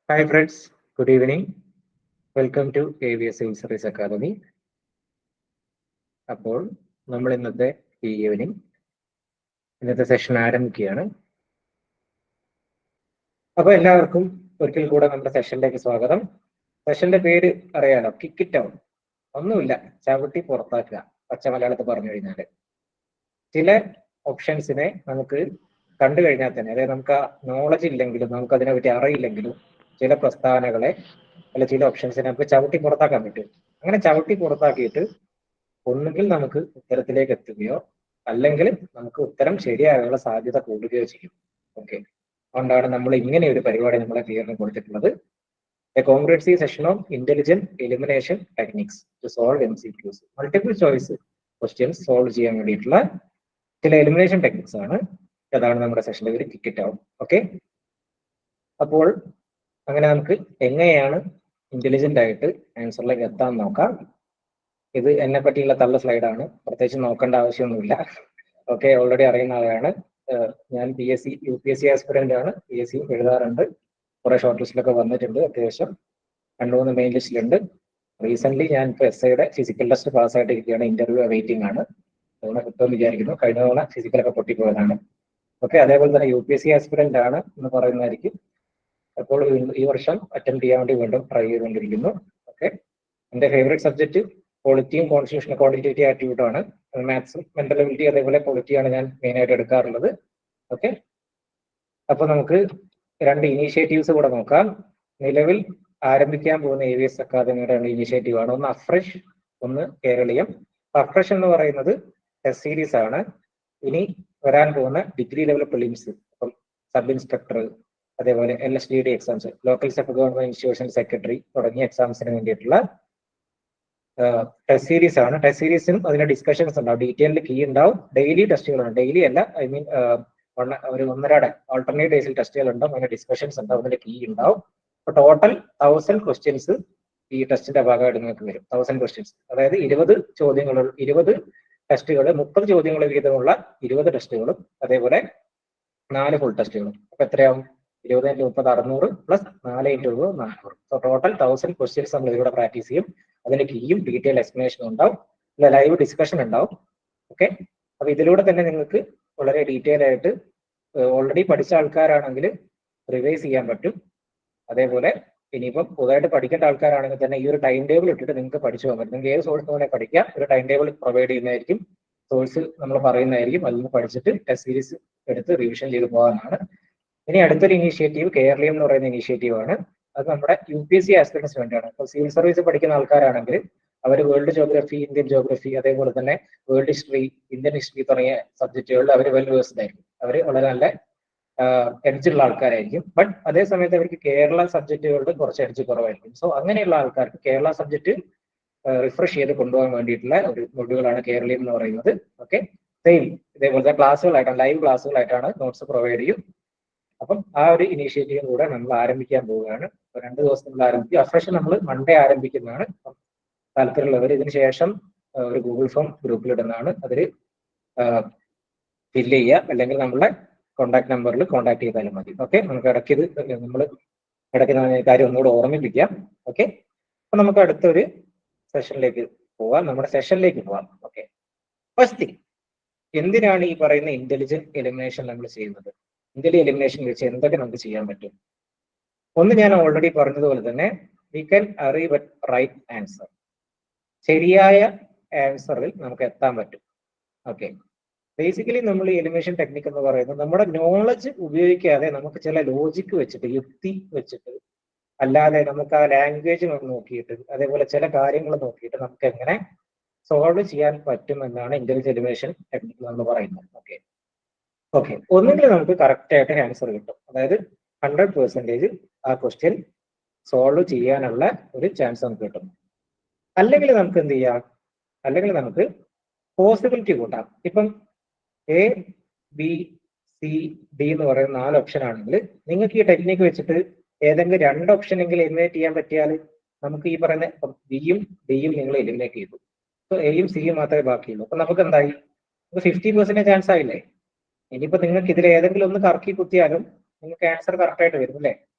Hi friends, good evening. Welcome to AVS Civil Service Academy. അപ്പോൾ നമ്മൾ ഇന്നത്തെ session ആരംഭിക്കുകയാണ്. അപ്പോൾ എല്ലാവർക്കും ഒരിക്കൽ കൂടെ നമ്മുടെ സെഷനിലേക്ക് സ്വാഗതം. സെഷന്റെ പേര് അറിയാലോ, കിക്ക് ഇറ്റ് ഔട്ട്. ഒന്നുമില്ല, ചവിട്ടി പുറത്താക്കുക. പച്ച മലയാളത്തിൽ പറഞ്ഞു കഴിഞ്ഞാൽ ചില ഓപ്ഷൻസിനെ നമുക്ക് കണ്ടു കഴിഞ്ഞാൽ തന്നെ, അതായത് നമുക്ക് ആ നോളജ് ഇല്ലെങ്കിലും നമുക്ക് അതിനെപ്പറ്റി അറിയില്ലെങ്കിലും ചില പ്രസ്താവനകളെ അല്ല ചില ഓപ്ഷൻസിനെ നമുക്ക് ചവിട്ടി പുറത്താക്കാൻ പറ്റും. അങ്ങനെ ചവിട്ടി പുറത്താക്കിയിട്ട് ഒന്നുകിൽ നമുക്ക് ഉത്തരത്തിലേക്ക് എത്തുകയോ അല്ലെങ്കിൽ നമുക്ക് ഉത്തരം ശരിയാകാനുള്ള സാധ്യത കൂടുകയോ ചെയ്യും. ഓക്കെ, അതുകൊണ്ടാണ് നമ്മൾ ഇങ്ങനെ ഒരു പരിപാടി നമ്മളെ ക്ലിയറിന് കൊടുത്തിട്ടുള്ളത്. A comprehensive session of intelligent elimination techniques to solve MCQs, multiple choice questions solve ചെയ്യാൻ വേണ്ടിയിട്ടുള്ള ചില എലിമിനേഷൻ ടെക്നിക്സ് ആണ്. അതാണ് നമ്മുടെ സെഷന്റെ ഒരു കിക്ക് ഇറ്റ് ഔട്ട്. ഓക്കെ, അപ്പോൾ അങ്ങനെ നമുക്ക് എങ്ങനെയാണ് ഇന്റലിജന്റ് ആയിട്ട് ആൻസറിലേക്ക് എത്താൻ നോക്കാം. ഇത് എന്നെ പറ്റിയുള്ള തള്ള സ്ലൈഡാണ്, പ്രത്യേകിച്ച് നോക്കേണ്ട ആവശ്യമൊന്നുമില്ല. ഓക്കെ, ഓൾറെഡി അറിയുന്ന ആളാണ് ഞാൻ. PSC UPSC ആസ്പിറന്റ് ആണ്. PSC എഴുതാറുണ്ട്. കുറെ ഷോർട്ട് ലിസ്റ്റിലൊക്കെ വന്നിട്ടുണ്ട്. അത്യാവശ്യം 2-3 മെയിൻ ലിസ്റ്റിലുണ്ട്. റീസെന്റ് ഞാൻ ഇപ്പോൾ SIയുടെ ഫിസിക്കൽ ടെസ്റ്റ് പാസ്സായിട്ടിരിക്കുകയാണ്. ഇന്റർവ്യൂ അവൈറ്റിംഗ് ആണ്. തവണ കിട്ടുമെന്ന് വിചാരിക്കുന്നു. കഴിഞ്ഞ തവണ ഫിസിക്കലൊക്കെ പൊട്ടിപ്പോയതാണ്. ഓക്കെ, അതേപോലെ തന്നെ UPSC ആസ്പിറന്റ് ആണ് എന്ന് പറയുന്നതായിരിക്കും. അപ്പോൾ ഈ വർഷം അറ്റംപ്റ്റ് ചെയ്യാൻ വേണ്ടി വീണ്ടും ട്രൈ ചെയ്തുകൊണ്ടിരിക്കുന്നു. ഓക്കെ, എൻ്റെ ഫേവറേറ്റ് സബ്ജക്ട് ക്വാളിറ്റിയും കോൺസ്റ്റിറ്റ്യൂഷനും ക്വാണ്ടിറ്റേറ്റീവ് ആപ്റ്റിറ്റ്യൂഡും ആണ്. മാത്സും മെന്റൽ എബിലിറ്റി അതേപോലെ ക്വാളിറ്റിയാണ് ഞാൻ മെയിനായിട്ട് എടുക്കാറുള്ളത്. ഓക്കെ, അപ്പോൾ നമുക്ക് 2 ഇനീഷ്യേറ്റീവ്സ് കൂടെ നോക്കാം. നിലവിൽ ആരംഭിക്കാൻ പോകുന്ന AVS അക്കാദമിയുടെ 2 ഇനീഷ്യേറ്റീവ് ആണ്. ഒന്ന് അഫ്രഷ്, ഒന്ന് കേരളീയം. അഫ്രഷ് എന്ന് പറയുന്നത് ടെസ്റ്റ് സീരീസ് ആണ്. ഇനി വരാൻ പോകുന്ന ഡിഗ്രി ലെവൽ പ്രിലിംസ്, അപ്പം സബ് ഇൻസ്പെക്ടർ അതേപോലെ LSDD exams, local self government institution secretary തുടങ്ങിയ എക്സാംസിന് വേണ്ടിയിട്ടുള്ള ടെസ്റ്റ് സീരീസ് ആണ്. ടെസ്റ്റ് സീരീസിനും അതിന്റെ ഡിസ്കഷൻസ് ഉണ്ടാവും. ഡീറ്റെയിൽഡ് കീ ഉണ്ടാവും. ഡെയിലി ടെസ്റ്റുകളാണ്. ഡെയിലി അല്ല, ഐ മീൻ ഒരു 1.5 ആൾട്ടർനേറ്റ് ഡേയ്സിൽ ടെസ്റ്റുകൾ ഉണ്ടാവും. അതിന്റെ ഡിസ്കഷൻസ് ഉണ്ടാവും. അതിന്റെ കീ ഉണ്ടാവും. അപ്പൊ ടോട്ടൽ 1000 ക്വസ്റ്റ്യൻസ് ഈ ടെസ്റ്റിന്റെ ഭാഗമായിട്ട് നിങ്ങൾക്ക് വരും. 1000 ക്വസ്റ്റ്യൻസ്, അതായത് 20 ചോദ്യങ്ങൾ, 20 ടെസ്റ്റുകൾ, 30 ചോദ്യങ്ങൾ വീതമുള്ള 20 ടെസ്റ്റുകളും അതേപോലെ 4 ഫുൾ ടെസ്റ്റുകളും. അപ്പൊ എത്രയാവും? 20 × 30 600 പ്ലസ് 4 × 20 400. സോ ടോട്ടൽ 1000 ക്വസ്റ്റ്യൻസ് നമ്മൾ ഇതിലൂടെ പ്രാക്ടീസ് ചെയ്യും. അതിന്റെ കീയും ഡീറ്റെയിൽ എക്സ്പ്ലനേഷനും ഉണ്ടാവും. ലൈവ് ഡിസ്കഷൻ ഉണ്ടാവും. ഓക്കെ, അപ്പൊ ഇതിലൂടെ തന്നെ നിങ്ങൾക്ക് വളരെ ഡീറ്റെയിൽ ആയിട്ട് ഓൾറെഡി പഠിച്ച ആൾക്കാരാണെങ്കിൽ റിവൈസ് ചെയ്യാൻ പറ്റും. അതേപോലെ ഇനിയിപ്പം പുതുതായിട്ട് പഠിക്കേണ്ട ആൾക്കാരാണെങ്കിൽ തന്നെ ഈ ഒരു ടൈം ടേബിൾ ഇട്ടിട്ട് നിങ്ങൾക്ക് പഠിച്ചു പോകാൻ പറ്റും. നിങ്ങൾക്ക് ഏത് സോഴ്സ് വേണേൽ പഠിക്കാം. ഒരു ടൈം ടേബിൾ പ്രൊവൈഡ് ചെയ്യുന്നതായിരിക്കും. സോഴ്സ് നമ്മൾ പറയുന്നതായിരിക്കും. അതിൽ നിന്ന് പഠിച്ചിട്ട് ടെസ്റ്റ് സീരീസ് എടുത്ത് റിവിഷൻ ചെയ്ത് പോകാനാണ്. ഇനി അടുത്തൊരു ഇനീഷ്യേറ്റീവ് കേരളീയം എന്ന് പറയുന്ന ഇനീഷ്യേറ്റീവ് ആണ്. അത് നമ്മുടെ UPSC ആസ്പിറൻസിന് വേണ്ടിയാണ്. ഇപ്പോൾ സിവിൽ സർവീസ് പഠിക്കുന്ന ആൾക്കാരാണെങ്കിൽ അവർ വേൾഡ് ജോഗ്രഫി, ഇന്ത്യൻ ജോഗ്രഫി, അതേപോലെ തന്നെ വേൾഡ് ഹിസ്റ്ററി, ഇന്ത്യൻ ഹിസ്റ്ററി തുടങ്ങിയ സബ്ജക്റ്റുകളിൽ അവർ വെൽ വേഴ്സ്ഡ് ആയിരിക്കും. അവർ വളരെ നല്ല എഡ്ജുള്ള ആൾക്കാരായിരിക്കും. ബട്ട് അതേ സമയത്ത് അവർക്ക് കേരള സബ്ജക്റ്റുകളുടെ കുറച്ച് എഡ്ജ് കുറവായിരിക്കും. സോ അങ്ങനെയുള്ള ആൾക്കാർക്ക് കേരള സബ്ജക്റ്റ് റിഫ്രഷ് ചെയ്ത് കൊണ്ടുപോകാൻ വേണ്ടിയിട്ടുള്ള ഒരു മൊഡ്യൂളാണ് കേരളീയം എന്ന് പറയുന്നത്. ഓക്കെ, സെയിം ഇതേപോലത്തെ ക്ലാസ്സുകളായിട്ടാണ്, ലൈവ് ക്ലാസ്സുകളായിട്ടാണ് നോട്ട്സ് പ്രൊവൈഡ് ചെയ്യും. അപ്പം ആ ഒരു ഇനീഷ്യേറ്റീവും കൂടെ നമ്മൾ ആരംഭിക്കാൻ പോവുകയാണ്. 2 ദിവസം നമ്മൾ ആരംഭിക്കും. അഫ്രഷ് നമ്മൾ മൺഡേ ആരംഭിക്കുന്നതാണ്. താല്പര്യമുള്ളവർ ഇതിന് ശേഷം ഒരു ഗൂഗിൾ ഫോം ഗ്രൂപ്പിൽ ഇടുന്നതാണ്. അതിൽ ഫില്ല് ചെയ്യുക, അല്ലെങ്കിൽ നമ്മളെ കോൺടാക്ട് നമ്പറിൽ കോൺടാക്ട് ചെയ്താലും മതി. ഓക്കെ, നമുക്ക് ഇടയ്ക്ക് കാര്യം ഒന്നുകൂടെ ഓർമ്മിപ്പിക്കാം. ഓക്കെ, അപ്പൊ നമുക്ക് അടുത്തൊരു സെഷനിലേക്ക് പോവാം. നമ്മുടെ സെഷനിലേക്ക് പോവാം. ഓക്കെ, ഫസ്റ്റ് തിങ്, എന്തിനാണ് ഈ പറയുന്ന ഇന്റലിജന്റ് എലിമിനേഷൻ നമ്മൾ ചെയ്യുന്നത്? ഇന്റലിജന്റ് എലിമിനേഷൻ വെച്ച് എന്തൊക്കെ നമുക്ക് ചെയ്യാൻ പറ്റും? ഒന്ന്, ഞാൻ ഓൾറെഡി പറഞ്ഞതുപോലെ തന്നെ we can arrive at right answer. ശരിയായ ആൻസറിൽ നമുക്ക് എത്താൻ പറ്റും. ഓക്കെ, ബേസിക്കലി നമ്മൾ ഈ എലിമിനേഷൻ ടെക്നിക് എന്ന് പറയുന്നത് നമ്മുടെ നോളജ് ഉപയോഗിക്കാതെ നമുക്ക് ചില ലോജിക്ക് വെച്ചിട്ട്, യുക്തി വെച്ചിട്ട്, അല്ലാതെ നമുക്ക് ആ ലാംഗ്വേജ് നോക്കിയിട്ട് അതേപോലെ ചില കാര്യങ്ങൾ നോക്കിയിട്ട് നമുക്ക് എങ്ങനെ സോൾവ് ചെയ്യാൻ പറ്റുമെന്നാണ് ഇന്റലിജന്റ് എലിമിനേഷൻ ടെക്നിക് എന്ന് പറയുന്നത്. ഓക്കെ ഓക്കെ ഒന്നുകിൽ നമുക്ക് കറക്റ്റ് ആയിട്ട് ആൻസർ കിട്ടും, അതായത് 100% ആ ക്വസ്റ്റ്യൻ സോൾവ് ചെയ്യാനുള്ള ഒരു ചാൻസ് നമുക്ക് കിട്ടും. അല്ലെങ്കിൽ നമുക്ക് എന്ത് ചെയ്യാം? അല്ലെങ്കിൽ നമുക്ക് പോസിബിലിറ്റി കൂട്ടാം. ഇപ്പം ABCD എന്ന് പറയുന്ന 4 ഓപ്ഷൻ ആണെങ്കിൽ നിങ്ങൾക്ക് ഈ ടെക്നിക്ക് വെച്ചിട്ട് ഏതെങ്കിലും 2 ഓപ്ഷൻ എങ്കിലും എലിമിനേറ്റ് ചെയ്യാൻ പറ്റിയാൽ നമുക്ക് ഈ പറയുന്ന ബിയും ഡിയും നിങ്ങൾ എലിമിനേറ്റ് ചെയ്തു. സോ എയും സിയും മാത്രമേ ബാക്കിയുള്ളൂ. അപ്പൊ നമുക്ക് എന്തായി? 50% ചാൻസ് ആയില്ലേ? ഇനിയിപ്പോ നിങ്ങൾക്ക് ഇതിൽ ഏതെങ്കിലും ഒന്ന് കറക്കി കുത്തിയാലും നിങ്ങൾക്ക് ആൻസർ കറക്റ്റ് ആയിട്ട് വരും അല്ലേ?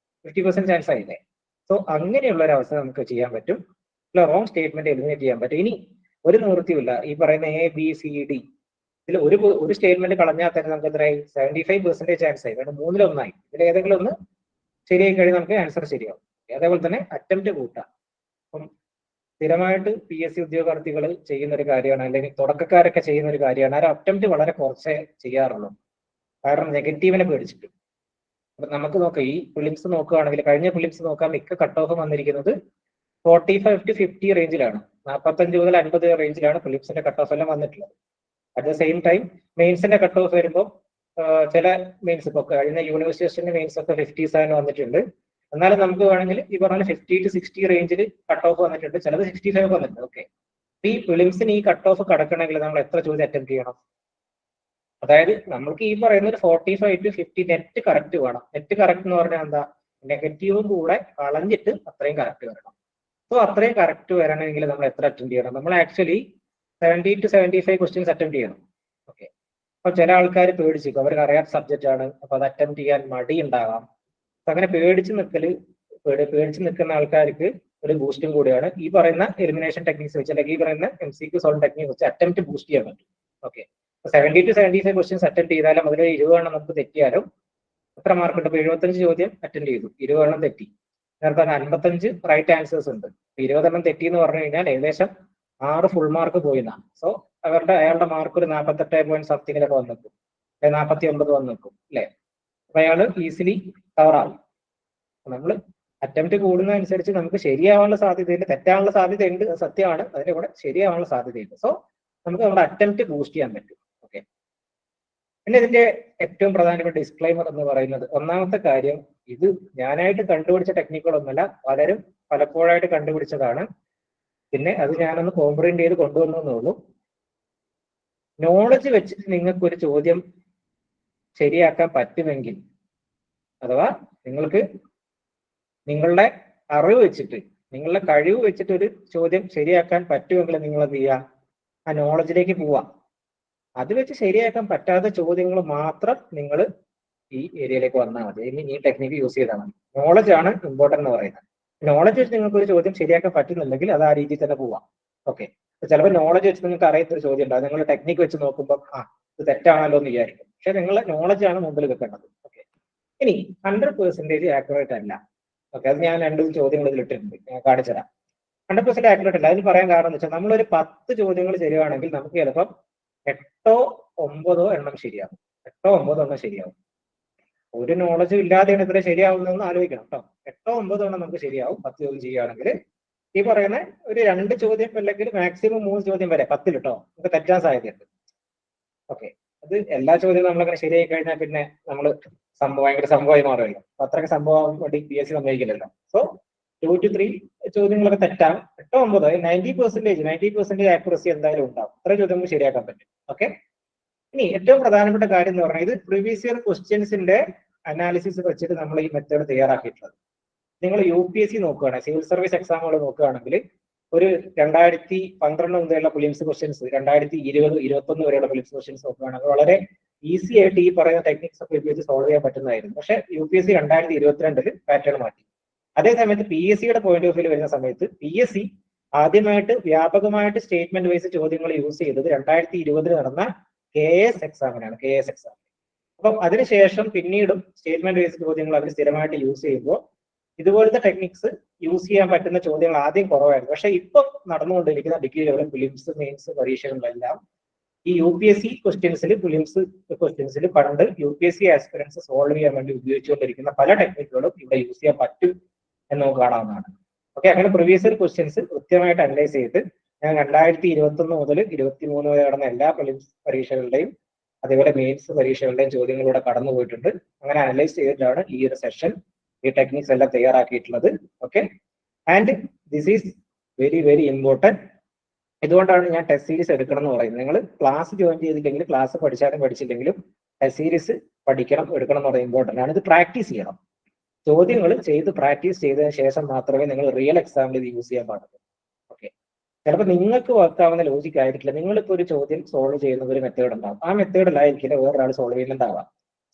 50% ചാൻസ് ആയില്ലേ? സോ അങ്ങനെയുള്ള ഒരു അവസ്ഥ നമുക്ക് ചെയ്യാൻ പറ്റും. റോങ് സ്റ്റേറ്റ്മെന്റ് എലിമിനേറ്റ് ചെയ്യാൻ പറ്റും. ഇനി ഒരു നിവൃത്തിയില്ല, ഈ പറയുന്ന ABCD ഇതിൽ ഒരു സ്റ്റേറ്റ്മെന്റ് കളഞ്ഞാൽ തന്നെ നമുക്ക് എത്രയായി? 75% ചാൻസ് ആയി. കാരണം 3-1 ഇതിൽ ഏതെങ്കിലും ഒന്ന് ശരിയായി കഴിഞ്ഞാൽ നമുക്ക് ആൻസർ ശരിയാവും. അതേപോലെ തന്നെ അറ്റംപ്റ്റ് കൂട്ടാം. അപ്പം സ്ഥിരമായിട്ട് PSC ഉദ്യോഗാർത്ഥികൾ ചെയ്യുന്ന ഒരു കാര്യമാണ്, അല്ലെങ്കിൽ തുടക്കക്കാരൊക്കെ ചെയ്യുന്ന ഒരു കാര്യമാണ്. ആ അറ്റംപ്റ്റ് വളരെ കുറച്ചേ ചെയ്യാറുള്ളൂ. കാരണം നെഗറ്റീവിനെ പേടിച്ചിട്ട്. അപ്പൊ നമുക്ക് നോക്കാം, ഈ പ്രിലിംസ് നോക്കുകയാണെങ്കിൽ കഴിഞ്ഞ പ്രിലിംസ് നോക്കാൻ മിക്ക കട്ട് ഓഫ് വന്നിരിക്കുന്നത് 45 to 50 റേഞ്ചിലാണ്. 45 മുതൽ 50 റേഞ്ചിലാണ് പ്രിലിംസിന്റെ കട്ട് ഓഫ് എല്ലാം വന്നിട്ടുള്ളത്. അറ്റ് ദ സെയിം ടൈം മെയിൻസിന്റെ കട്ട് ഓഫ് വരുമ്പോൾ ചില മെയിൻസ് ഇപ്പോൾ കഴിഞ്ഞ യൂണിവേഴ്സിറ്റി മെയിൻസ് ഒക്കെ 57 വന്നിട്ടുണ്ട്. എന്നാലും നമുക്ക് വേണമെങ്കിൽ ഈ പറഞ്ഞ 50 to 60 റേഞ്ചിൽ കട്ട് ഓഫ് വന്നിട്ടുണ്ട്, ചിലത് 65 വന്നിട്ടുണ്ട്. ഓക്കെ, ഈ പ്രിലിംസിന് ഈ കട്ട് ഓഫ് കടക്കണമെങ്കിൽ നമ്മൾ എത്ര ചോദ്യം അറ്റംപ്റ്റ് ചെയ്യണം? അതായത് നമുക്ക് ഈ പറയുന്ന ഒരു 45 to 50 നെറ്റ് കറക്റ്റ് വേണം. നെറ്റ് കറക്റ്റ് എന്ന് പറഞ്ഞാൽ എന്താ? നെഗറ്റീവും കൂടെ കളഞ്ഞിട്ട് അത്രയും കറക്റ്റ് വരണം. സോ അത്രയും കറക്റ്റ് വരണമെങ്കിൽ നമ്മൾ എത്ര അറ്റംപ്റ്റ് ചെയ്യണം? നമ്മൾ ആക്ച്വലി 70 to 75 ക്വസ്റ്റ്യൻസ് അറ്റംപ്റ്റ് ചെയ്യണം. ഓക്കെ, അപ്പൊ ചില ആൾക്കാർ പേടിച്ചിരിക്കും, അവർക്ക് അറിയാത്ത സബ്ജക്റ്റ് ആണ്, അപ്പൊ അത് അറ്റംപ്റ്റ് ചെയ്യാൻ മടി ഉണ്ടാകാം. അങ്ങനെ പേടിച്ച് നിൽക്കുന്ന ആൾക്കാർക്ക് ഒരു ബൂസ്റ്റും കൂടിയാണ് ഈ പറയുന്ന എലിമിനേഷൻ ടെക്നിക്സ് വെച്ച്, അല്ലെങ്കിൽ ഈ പറയുന്ന MCQ സോൾവിംഗ് ടെക്നിക്സ് വെച്ച് അറ്റംപ്റ്റ് ബൂസ്റ്റ് ചെയ്യാൻ പറ്റും. ഓക്കെ, 70 to 75 ക്വസ്റ്റ്യൻസ് അറ്റംപ്റ്റ് ചെയ്താലും അതിൽ 20 എണ്ണം നമുക്ക് തെറ്റിയാലും എത്ര മാർക്ക് ഉണ്ട്? 75 ചോദ്യം അറ്റൻഡ് ചെയ്തു, 20 എണ്ണം തെറ്റി. നേരത്തെ 55 റൈറ്റ് ആൻസേഴ്സ് ഉണ്ട്. 20 എണ്ണം തെറ്റി എന്ന് പറഞ്ഞു കഴിഞ്ഞാൽ ഏകദേശം 6 ഫുൾ മാർക്ക് പോയിന്നാണ്. സോ അയാളുടെ മാർക്ക് ഒരു 48 പോയിന്റ് സംതിങ്ങിലൊക്കെ വന്നു നിൽക്കും, 49 വന്നു നിൽക്കും അല്ലെ? അപ്പൊ അയാൾ ഈസിലി കവറാവും. നമ്മൾ അറ്റംപ്റ്റ് കൂടുന്നതനുസരിച്ച് നമുക്ക് ശരിയാവാനുള്ള സാധ്യതയുണ്ട്, തെറ്റാനുള്ള സാധ്യതയുണ്ട്, സത്യമാണ്. അതിന്റെ കൂടെ ശരിയാവാനുള്ള സാധ്യതയുണ്ട്. സോ നമുക്ക് നമ്മുടെ അറ്റംപ്റ്റ് ബൂസ്റ്റ് ചെയ്യാൻ പറ്റും. ഓക്കെ, പിന്നെ ഇതിന്റെ ഏറ്റവും പ്രധാനപ്പെട്ട ഡിസ്ക്ലൈമർ എന്ന് പറയുന്നത്, ഒന്നാമത്തെ കാര്യം, ഇത് ഞാനായിട്ട് കണ്ടുപിടിച്ച ടെക്നിക്കുകളൊന്നുമല്ല, പലരും പലപ്പോഴായിട്ട് കണ്ടുപിടിച്ചതാണ്. പിന്നെ അത് ഞാനൊന്ന് കോംപ്രിഹെൻഡ് ചെയ്ത് കൊണ്ടുവന്നേ ഉള്ളൂ. നോളജ് വെച്ചിട്ട് നിങ്ങൾക്ക് ഒരു ചോദ്യം ശരിയാക്കാൻ പറ്റുമെങ്കിൽ, അഥവാ നിങ്ങൾക്ക് നിങ്ങളുടെ അറിവ് വെച്ചിട്ട്, നിങ്ങളുടെ കഴിവ് വെച്ചിട്ട് ഒരു ചോദ്യം ശരിയാക്കാൻ പറ്റുമെങ്കിൽ നിങ്ങൾ എന്ത് ചെയ്യുക? ആ നോളജിലേക്ക് പോവാം. അത് വെച്ച് ശരിയാക്കാൻ പറ്റാത്ത ചോദ്യങ്ങൾ മാത്രം നിങ്ങൾ ഈ ഏരിയയിലേക്ക് വന്നാൽ മതി, ഈ ടെക്നിക്ക് യൂസ് ചെയ്താൽ മതി. നോളജ് ആണ് ഇമ്പോർട്ടന്റ് എന്ന് പറയുന്നത്. നോളജ് വെച്ച് നിങ്ങൾക്ക് ഒരു ചോദ്യം ശരിയാക്കാൻ പറ്റുന്നുണ്ടെങ്കിൽ അത് ആ രീതിയിൽ തന്നെ പോവാം. ഓക്കെ, ചിലപ്പോൾ നോളജ് വെച്ച് നിങ്ങൾക്ക് അറിയാത്തൊരു ചോദ്യം ഉണ്ടാവും, നിങ്ങൾ ടെക്നിക്ക് വെച്ച് നോക്കുമ്പോൾ ഇത് തെറ്റാണല്ലോ എന്ന് വിചാരിക്കും. പക്ഷെ നിങ്ങളെ നോളജ് ആണ് മുമ്പിൽ വെക്കേണ്ടത്. ഓക്കെ, ഇനി 100% ആക്യുറേറ്റ് അല്ല. ഓക്കെ, അത് ഞാൻ 2 ചോദ്യങ്ങൾ ഇതിൽ ഇട്ടിട്ടുണ്ട്, ഞാൻ കാണിച്ചുതരാം. 100% ആക്യുറേറ്റ് അല്ല. അതിന് പറയാൻ കാരണം എന്ന് വെച്ചാൽ നമ്മളൊരു 10 ചോദ്യങ്ങൾ ശരിയാണെങ്കിൽ നമുക്ക് ചിലപ്പം 8 or 9 എണ്ണം ശരിയാവും. 8 or 9 എണ്ണം ശരിയാവും. ഒരു നോളജും ഇല്ലാതെയാണ് ഇത്ര ശരിയാവുന്നതെന്ന് ആലോചിക്കണം കേട്ടോ. 8 or 9 എണ്ണം നമുക്ക് ശരിയാവും 10 ചോദ്യം ചെയ്യുകയാണെങ്കിൽ. ഈ പറയുന്ന ഒരു 2 ചോദ്യം അല്ലെങ്കിൽ മാക്സിമം 3 ചോദ്യം വരെ 10 കേട്ടോ നമുക്ക് തെറ്റാൻ സാധ്യതയുണ്ട്. ഓക്കെ, അത് എല്ലാ ചോദ്യവും നമ്മളങ്ങനെ ശരിയായി കഴിഞ്ഞാൽ പിന്നെ നമ്മൾ ഭയങ്കര സംഭവമായി മാറുമല്ലോ. അപ്പൊ അത്രയ്ക്ക് സംഭവം വേണ്ടി PSC സമ്മതിക്കില്ലല്ലോ. സോ 2 to 3 ചോദ്യങ്ങളൊക്കെ തെറ്റാണ്. 8 or 9 90% ആക്യുറസി എന്തായാലും ഉണ്ടാവും. അത്ര ചോദ്യങ്ങൾ ശരിയാക്കാൻ പറ്റും. ഓക്കെ, ഇനി ഏറ്റവും പ്രധാനപ്പെട്ട കാര്യം എന്ന് പറഞ്ഞാൽ, ഇത് പ്രീവിയസ് ഇയർ ക്വസ്റ്റ്യൻസിന്റെ അനാലിസിസ് വെച്ചിട്ട് നമ്മൾ ഈ മെത്തേഡ് തയ്യാറാക്കിയിട്ടുള്ളത്. നിങ്ങൾ UPSC നോക്കുകയാണ്, സിവിൽ സർവീസ് എക്സാമുകൾ നോക്കുകയാണെങ്കിൽ, ഒരു 2012 മുതലുള്ള പ്രിലിംസ് ക്വസ്റ്റ്യൻസ്, 2020, 2021 വരെയുള്ള പ്രിലിംസ് ക്വസ്റ്റ്യൻസ് നോക്കുകയാണെങ്കിൽ വളരെ ഈസി ആയിട്ട് ഈ പറയുന്ന ടെക്നിക്സ് ഒക്കെ ഉപയോഗിച്ച് സോൾവ് ചെയ്യാൻ പറ്റുന്നതായിരുന്നു. പക്ഷേ UPSC 2022 പാറ്റേൺ മാറ്റി. അതേസമയത്ത് PSCയുടെ പോയിന്റ് ഓഫ് വ്യൂ വരുന്ന സമയത്ത് PSC ആദ്യമായിട്ട് വ്യാപകമായിട്ട് സ്റ്റേറ്റ്മെന്റ് വൈസ് ചോദ്യങ്ങൾ യൂസ് ചെയ്തത് 2020 നടന്ന KS എക്സാമിനാണ്. KS exam. അപ്പം അതിനുശേഷം പിന്നീടും സ്റ്റേറ്റ്മെന്റ് വൈസ് ചോദ്യങ്ങൾ അവർ സ്ഥിരമായിട്ട് യൂസ് ചെയ്യുമ്പോൾ ഇതുപോലത്തെ ടെക്നിക്സ് യൂസ് ചെയ്യാൻ പറ്റുന്ന ചോദ്യങ്ങൾ ആദ്യം കുറവായിരുന്നു. പക്ഷെ ഇപ്പം നടന്നുകൊണ്ടിരിക്കുന്ന ഡിഗ്രി ലെവൽ പ്രിലിംസ്, മെയിൻസ് പരീക്ഷകളിലെല്ലാം ഈ UPSC ക്വസ്റ്റ്യൻസിൽ, പ്രിലിംസ് ക്വസ്റ്റ്യൻസിൽ പണ്ട് UPSC ആസ്പിറൻസ് സോൾവ് ചെയ്യാൻ വേണ്ടി ഉപയോഗിച്ചുകൊണ്ടിരിക്കുന്ന പല ടെക്നിക്കുകളും ഇവിടെ യൂസ് ചെയ്യാൻ പറ്റും എന്ന് നമുക്ക് കാണാവുന്നതാണ്. ഓക്കെ, അങ്ങനെ പ്രീവിയസ് ഇയർ ക്വസ്റ്റ്യൻസ് കൃത്യമായിട്ട് അനലൈസ് ചെയ്ത് ഞാൻ 2021 മുതൽ 2023 വരെ നടന്ന എല്ലാ പ്രിലിംസ് പരീക്ഷകളുടെയും അതേപോലെ മെയിൻസ് പരീക്ഷകളുടെയും ചോദ്യങ്ങളിലൂടെ കടന്നു പോയിട്ടുണ്ട്. അങ്ങനെ അനലൈസ് ചെയ്തിട്ടാണ് ഈ ഒരു സെഷൻ, ഈ ടെക്നിക്സ് എല്ലാം തയ്യാറാക്കിയിട്ടുള്ളത്. Okay, and this is very very important. ഇതുകൊണ്ടാണ് ഞാൻ ടെസ്റ്റ് സീരീസ് എടുക്കണം എന്ന് പറയുന്നത്. നിങ്ങൾ ക്ലാസ് ജോയിൻ ചെയ്തില്ലെങ്കിലും, ക്ലാസ് പഠിച്ചാലും പഠിച്ചില്ലെങ്കിലും ടെസ്റ്റ് സീരീസ് പഠിക്കണം, എടുക്കണം എന്ന് പറയുന്നത് ഇമ്പോർട്ടൻ്റ് ആണ്. ഇത് പ്രാക്ടീസ് ചെയ്യണം. ചോദ്യങ്ങൾ ചെയ്ത് പ്രാക്ടീസ് ചെയ്തതിനു ശേഷം മാത്രമേ നിങ്ങൾ റിയൽ എക്സാമിൽ ഇത് യൂസ് ചെയ്യാൻ പാടുള്ളൂ. ഓക്കെ, ചിലപ്പോൾ നിങ്ങൾക്ക് വർക്കാവുന്ന ലോജിക് ആയിരിക്കില്ല. നിങ്ങളിപ്പോൾ ഒരു ചോദ്യം സോൾവ് ചെയ്യുന്ന ഒരു മെത്തേഡ് ഉണ്ടാവും, ആ മെത്തേഡിലായിരിക്കില്ല വേറൊരാൾ സോൾവ് ചെയ്യുന്നുണ്ടാവാം.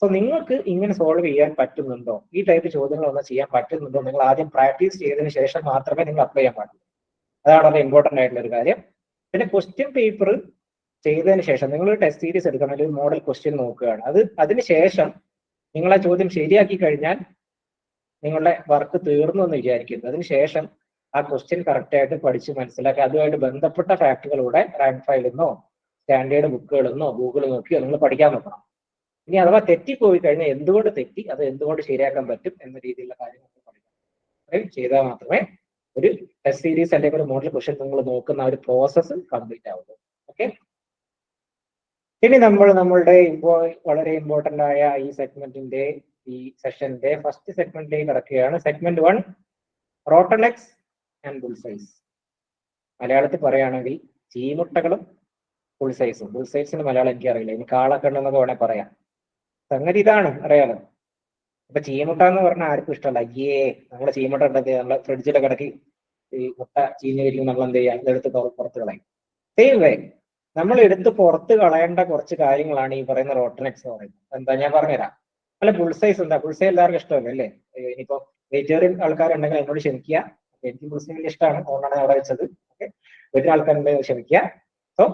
സോ നിങ്ങൾക്ക് ഇങ്ങനെ സോൾവ് ചെയ്യാൻ പറ്റുന്നുണ്ടോ, ഈ ടൈപ്പ് ചോദ്യങ്ങളൊന്നും ചെയ്യാൻ പറ്റുന്നുണ്ടോ, നിങ്ങൾ ആദ്യം പ്രാക്ടീസ് ചെയ്തതിന് ശേഷം മാത്രമേ നിങ്ങൾ അപ്ലൈ ചെയ്യാൻ പാടുള്ളൂ. അതാണ് വളരെ ഇമ്പോർട്ടന്റ് ആയിട്ടുള്ള ഒരു കാര്യം. പിന്നെ ക്വസ്റ്റ്യൻ പേപ്പർ ചെയ്തതിന് ശേഷം നിങ്ങൾ ടെസ്റ്റ് സീരീസ് എടുക്കണം, അല്ലെങ്കിൽ മോഡൽ ക്വസ്റ്റ്യൻ നോക്കുകയാണ്. അതിനുശേഷം നിങ്ങൾ ആ ചോദ്യം ശരിയാക്കി കഴിഞ്ഞാൽ നിങ്ങളുടെ വർക്ക് തീർന്നു എന്ന് വിചാരിക്കരുത്. അതിനുശേഷം ആ ക്വസ്റ്റ്യൻ കറക്റ്റ് ആയിട്ട് പഠിച്ച് മനസ്സിലാക്കി അതുമായിട്ട് ബന്ധപ്പെട്ട ഫാക്ടുകളുടെ റാങ്ക് ഫയലിൽ നിന്നോ സ്റ്റാൻഡേർഡ് ബുക്കുകളിൽ നിന്നോ ഗൂഗിൾ നോക്കിയോ നിങ്ങൾ പഠിക്കാൻ നോക്കണം. ഇനി അഥവാ തെറ്റിപ്പോയി കഴിഞ്ഞാൽ എന്തുകൊണ്ട് തെറ്റി, അത് എന്തുകൊണ്ട് ശരിയാക്കാൻ പറ്റും എന്ന രീതിയിലുള്ള കാര്യങ്ങൾ പഠിക്കണം. ചെയ്താൽ മാത്രമേ ഒരു ടെസ്റ്റ് സീരീസ് അല്ലെങ്കിൽ ഒരു മോഡൽ ക്വസ്റ്റ്യൻ നിങ്ങൾ നോക്കുന്ന ഒരു പ്രോസസ്സ് കംപ്ലീറ്റ് ആവുള്ളൂ. ഓക്കെ, ഇനി നമ്മളുടെ വളരെ ഇമ്പോർട്ടന്റ് ആയ ഈ സെഗ്മെന്റിന്റെ ഈ സെഷന്റെ ഫസ്റ്റ് സെഗ്മെന്റിലേക്ക് കിടക്കുകയാണ്. Segment 1, rotten eggs and bull's eyes. മലയാളത്തിൽ പറയുകയാണെങ്കിൽ ചീമുട്ടകളും ബുൾസൈസും. ബുൾസൈസിന് മലയാളം എനിക്കറിയില്ല, ഇനി കാളക്കണ്ണെന്നൊക്കെ വേണേൽ പറയാം. സംഗതി ഇതാണ്, അറിയാലോ. അപ്പൊ ചീമുട്ട എന്ന് പറഞ്ഞാൽ ആർക്കും ഇഷ്ടമല്ല. അയ്യേ, നമ്മുടെ ചീമുട്ട ഉണ്ടെങ്കിൽ നമ്മളെ ഫ്രിഡ്ജിലെ കിടക്കി ഈ മുട്ട ചീഞ്ഞ് കഴിക്കും, നമ്മൾ എന്ത് ചെയ്യാം, ഇതെടുത്ത് പുറത്ത് കളയും. സെയിം വേ നമ്മൾ എടുത്ത് പുറത്ത് കളയേണ്ട കുറച്ച് കാര്യങ്ങളാണ് ഈ പറയുന്ന റോട്ടനെക്സ് എന്ന് പറയുന്നത്. എന്താ ഞാൻ പറഞ്ഞുതരാം. അല്ല, ബുൾസൈസ് എന്താ? ബുൾസൈ എല്ലാവർക്കും ഇഷ്ടമല്ലേ അല്ലേ? ഇനിയിപ്പോ വെജിറ്റേറിയൻ ആൾക്കാരുണ്ടെങ്കിൽ എന്നോട് ക്ഷമിക്കുക, എനിക്ക് ബുൾസൈ വലിയ ഇഷ്ടമാണ്, അതുകൊണ്ടാണ് അവിടെ വെച്ചത്. ഓക്കെ, ഒരു ആൾക്കാരുണ്ടെങ്കിൽ ക്ഷമിക്കുക. സോ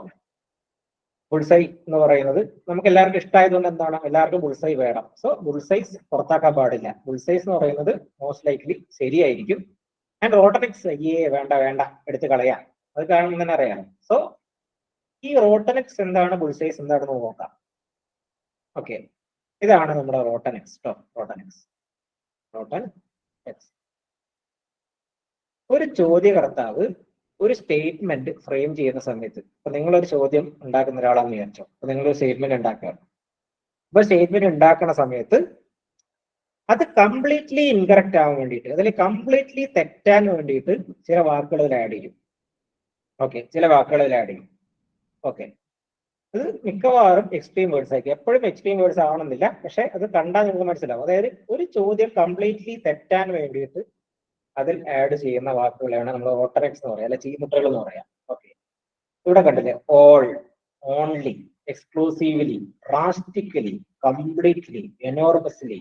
ബുൾസൈ എന്ന് പറയുന്നത് നമുക്ക് എല്ലാവർക്കും ഇഷ്ടമായതുകൊണ്ട് എന്താണ്, എല്ലാവർക്കും ബുൾസൈ വേണം. സോ ബുൾസൈസ് പുറത്താക്കാൻ പാടില്ല. ബുൾസൈസ് എന്ന് പറയുന്നത് മോസ്റ്റ് ലൈക്ലി ശരിയായിരിക്കും. ആൻഡ് റോട്ടനെക്സ് അയ്യേ വേണ്ട വേണ്ട എടുത്ത് കളയാം, അത് കാണുമ്പോൾ തന്നെ അറിയാം. സോ ഈ റോട്ടനെക്സ് എന്താണ്, ബുൾസൈസ് എന്താണെന്ന് നോക്കാം. ഓക്കെ, ഇതാണ് നമ്മുടെ റോട്ടനെക്സ്. റോട്ടനെക്സ്. ഒരു ചോദ്യകർത്താവ് ഒരു സ്റ്റേറ്റ്മെന്റ് ഫ്രെയിം ചെയ്യുന്ന സമയത്ത്, ഇപ്പൊ നിങ്ങളൊരു ചോദ്യം ഉണ്ടാക്കുന്ന ഒരാളാണെന്ന് വിചാരിച്ചോ, അപ്പൊ നിങ്ങളൊരു സ്റ്റേറ്റ്മെന്റ് ഉണ്ടാക്കുകയാണ്. അപ്പൊ സ്റ്റേറ്റ്മെന്റ് ഉണ്ടാക്കുന്ന സമയത്ത് അത് കംപ്ലീറ്റ്ലി ഇൻകറക്റ്റ് ആവാൻ വേണ്ടിയിട്ട്, അതിൽ കംപ്ലീറ്റ്ലി തെറ്റാൻ വേണ്ടിയിട്ട് ചില വാക്കുകൾ ആഡ് ചെയ്യും. ഓക്കെ, ചില വാക്കുകൾ ആഡ് ചെയ്യും. ഓക്കെ, അത് മിക്കവാറും എക്സ്ട്രീം വേർഡ്സ് ആയിരിക്കും. എപ്പോഴും എക്സ്ട്രീം വേർഡ്സ് ആവണമെന്നില്ല, പക്ഷെ അത് കണ്ടാൽ നിങ്ങൾക്ക് മനസ്സിലാവും. അതായത് ഒരു ചോദ്യം കംപ്ലീറ്റ്ലി തെറ്റാൻ വേണ്ടിയിട്ട് അതിൽ ആഡ് ചെയ്യുന്ന വാക്കുകളാണ് നമ്മൾ റോട്ടനെക്സ് എന്ന് പറയാം, അല്ലെ ചീമുട്ടകൾ എന്ന് പറയാം. ഓക്കെ, ഇവിടെ കണ്ടില്ലേ, all, only, exclusively, drastically, completely, enormously,